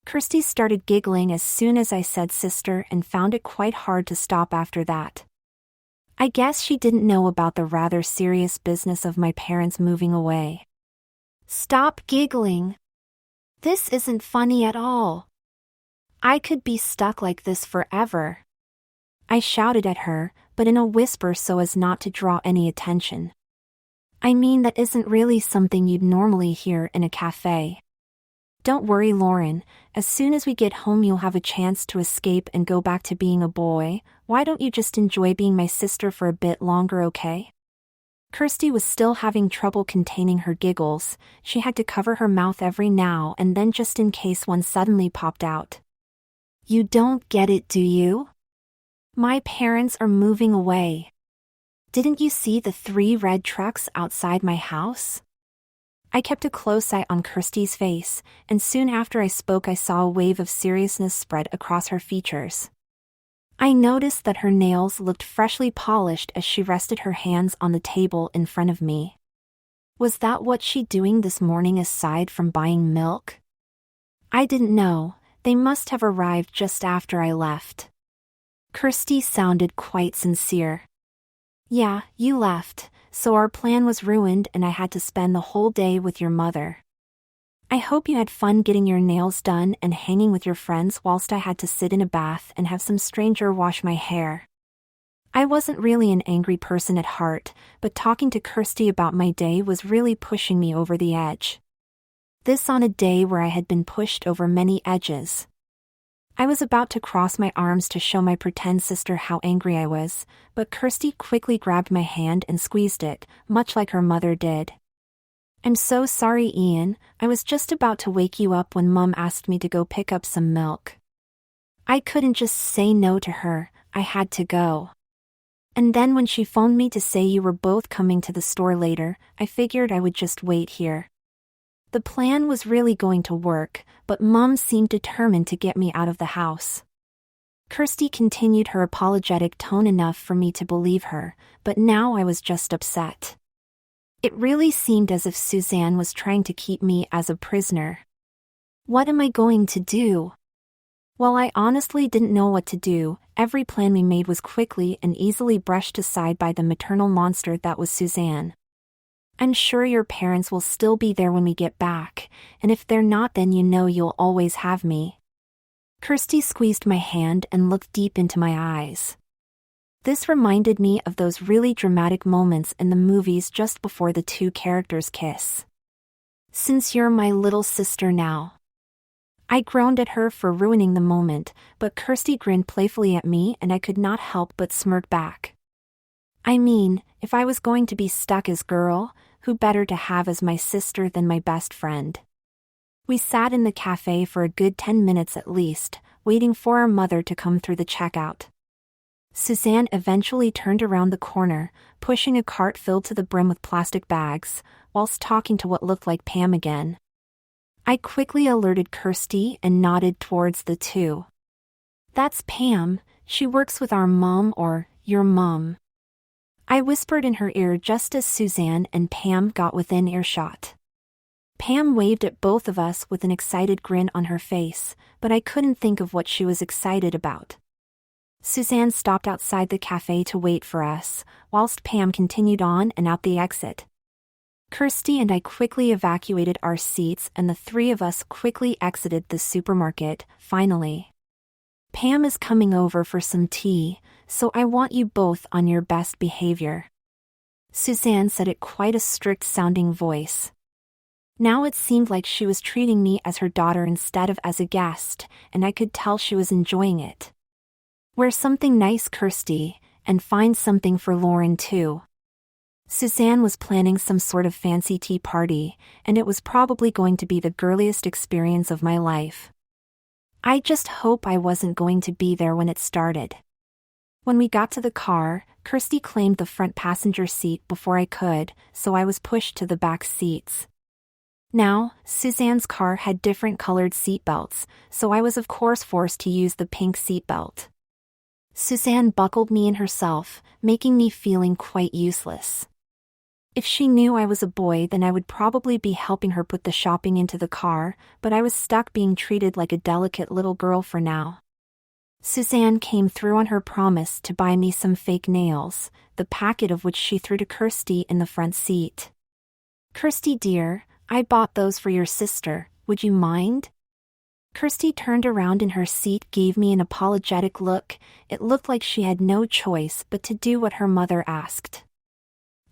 Kirsty started giggling as soon as I said sister and found it quite hard to stop after that. I guess she didn't know about the rather serious business of my parents moving away. "Stop giggling. This isn't funny at all. I could be stuck like this forever," I shouted at her, but in a whisper so as not to draw any attention. "I mean, that isn't really something you'd normally hear in a cafe." Don't worry, Lauren. As soon as we get home you'll have a chance to escape and go back to being a boy. Why don't you just enjoy being my sister for a bit longer, okay? Kirsty was still having trouble containing her giggles. She had to cover her mouth every now and then just in case one suddenly popped out. You don't get it, do you? My parents are moving away. Didn't you see the 3 red trucks outside my house? I kept a close eye on Kirsty's face, and soon after I spoke I saw a wave of seriousness spread across her features. I noticed that her nails looked freshly polished as she rested her hands on the table in front of me. Was that what she'd doing this morning aside from buying milk? I didn't know. They must have arrived just after I left. Kirsty sounded quite sincere. Yeah, you left, so our plan was ruined and I had to spend the whole day with your mother. I hope you had fun getting your nails done and hanging with your friends whilst I had to sit in a bath and have some stranger wash my hair. I wasn't really an angry person at heart, but talking to Kirsty about my day was really pushing me over the edge. This on a day where I had been pushed over many edges. I was about to cross my arms to show my pretend sister how angry I was, but Kirsty quickly grabbed my hand and squeezed it, much like her mother did. I'm so sorry, Ian. I was just about to wake you up when Mum asked me to go pick up some milk. I couldn't just say no to her, I had to go. And then when she phoned me to say you were both coming to the store later, I figured I would just wait here. The plan was really going to work, but Mum seemed determined to get me out of the house. Kirsty continued her apologetic tone enough for me to believe her, but now I was just upset. It really seemed as if Suzanne was trying to keep me as a prisoner. What am I going to do? While I honestly didn't know what to do, every plan we made was quickly and easily brushed aside by the maternal monster that was Suzanne. I'm sure your parents will still be there when we get back, and if they're not then you know you'll always have me. Kirsty squeezed my hand and looked deep into my eyes. This reminded me of those really dramatic moments in the movies just before the 2 characters kiss. Since you're my little sister now. I groaned at her for ruining the moment, but Kirsty grinned playfully at me and I could not help but smirk back. I mean, if I was going to be stuck as girl, who better to have as my sister than my best friend? We sat in the cafe for a good 10 minutes at least, waiting for our mother to come through the checkout. Suzanne eventually turned around the corner, pushing a cart filled to the brim with plastic bags, whilst talking to what looked like Pam again. I quickly alerted Kirsty and nodded towards the 2. That's Pam, she works with our mom or your mom. I whispered in her ear just as Suzanne and Pam got within earshot. Pam waved at both of us with an excited grin on her face, but I couldn't think of what she was excited about. Suzanne stopped outside the cafe to wait for us, whilst Pam continued on and out the exit. Kirsty and I quickly evacuated our seats and the 3 of us quickly exited the supermarket, finally. Pam is coming over for some tea, so I want you both on your best behavior. Suzanne said it quite a strict-sounding voice. Now it seemed like she was treating me as her daughter instead of as a guest, and I could tell she was enjoying it. Wear something nice, Kirsty, and find something for Lauren too. Suzanne was planning some sort of fancy tea party, and it was probably going to be the girliest experience of my life. I just hope I wasn't going to be there when it started. When we got to the car, Kirsty claimed the front passenger seat before I could, so I was pushed to the back seats. Now, Suzanne's car had different colored seatbelts, so I was of course forced to use the pink seatbelt. Suzanne buckled me in herself, making me feeling quite useless. If she knew I was a boy then I would probably be helping her put the shopping into the car, but I was stuck being treated like a delicate little girl for now. Suzanne came through on her promise to buy me some fake nails, the packet of which she threw to Kirsty in the front seat. Kirsty dear, I bought those for your sister, would you mind? Kirsty turned around in her seat, gave me an apologetic look. It looked like she had no choice but to do what her mother asked.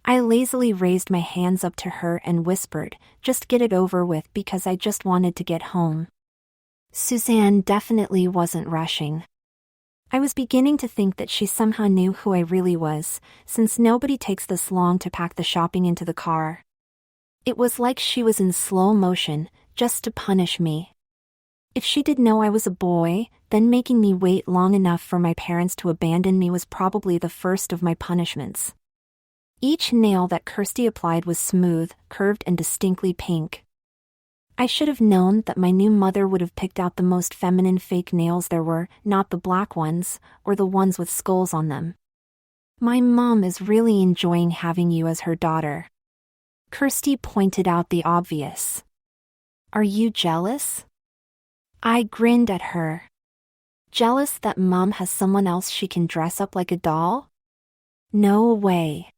I lazily raised my hands up to her and whispered, "Just get it over with because I just wanted to get home." Suzanne definitely wasn't rushing. I was beginning to think that she somehow knew who I really was, since nobody takes this long to pack the shopping into the car. It was like she was in slow motion, just to punish me. If she did know I was a boy, then making me wait long enough for my parents to abandon me was probably the first of my punishments. Each nail that Kirsty applied was smooth, curved and distinctly pink. I should have known that my new mother would have picked out the most feminine fake nails there were, not the black ones, or the ones with skulls on them. "My mom is really enjoying having you as her daughter." Kirsty pointed out the obvious. "Are you jealous?" I grinned at her. "Jealous that Mom has someone else she can dress up like a doll?" "No way."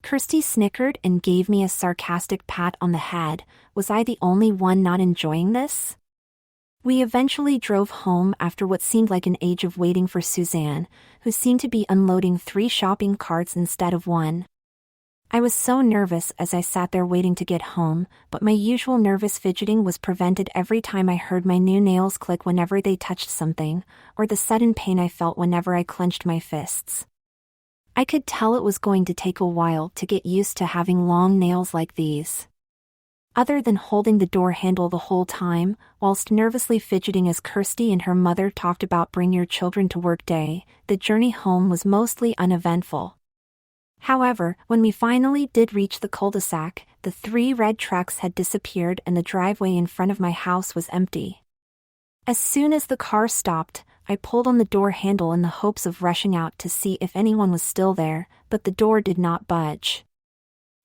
Kirsty snickered and gave me a sarcastic pat on the head. Was I the only one not enjoying this? We eventually drove home after what seemed like an age of waiting for Suzanne, who seemed to be unloading 3 shopping carts instead of 1. I was so nervous as I sat there waiting to get home, but my usual nervous fidgeting was prevented every time I heard my new nails click whenever they touched something, or the sudden pain I felt whenever I clenched my fists. I could tell it was going to take a while to get used to having long nails like these. Other than holding the door handle the whole time, whilst nervously fidgeting as Kirsty and her mother talked about bring your children to work day, the journey home was mostly uneventful. However, when we finally did reach the cul-de-sac, the 3 red trucks had disappeared and the driveway in front of my house was empty. As soon as the car stopped, I pulled on the door handle in the hopes of rushing out to see if anyone was still there, but the door did not budge.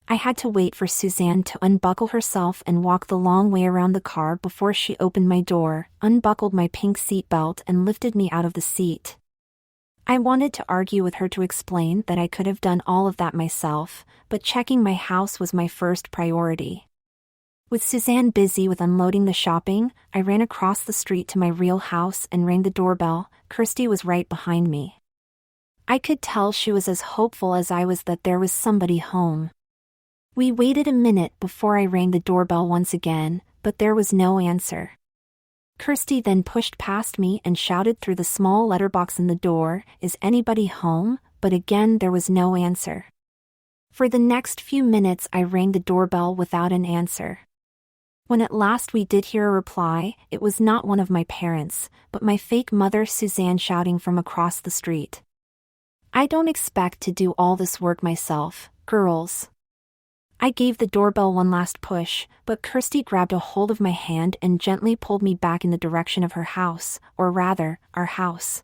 I had to wait for Suzanne to unbuckle herself and walk the long way around the car before she opened my door, unbuckled my pink seat belt and lifted me out of the seat. I wanted to argue with her to explain that I could have done all of that myself, but checking my house was my first priority. With Suzanne busy with unloading the shopping, I ran across the street to my real house and rang the doorbell. Kirsty was right behind me. I could tell she was as hopeful as I was that there was somebody home. We waited a minute before I rang the doorbell once again, but there was no answer. Kirsty then pushed past me and shouted through the small letterbox in the door, "Is anybody home?" But again there was no answer. For the next few minutes I rang the doorbell without an answer. When at last we did hear a reply, it was not one of my parents, but my fake mother Suzanne shouting from across the street. "I don't expect to do all this work myself, girls." I gave the doorbell one last push, but Kirsty grabbed a hold of my hand and gently pulled me back in the direction of her house, or rather, our house.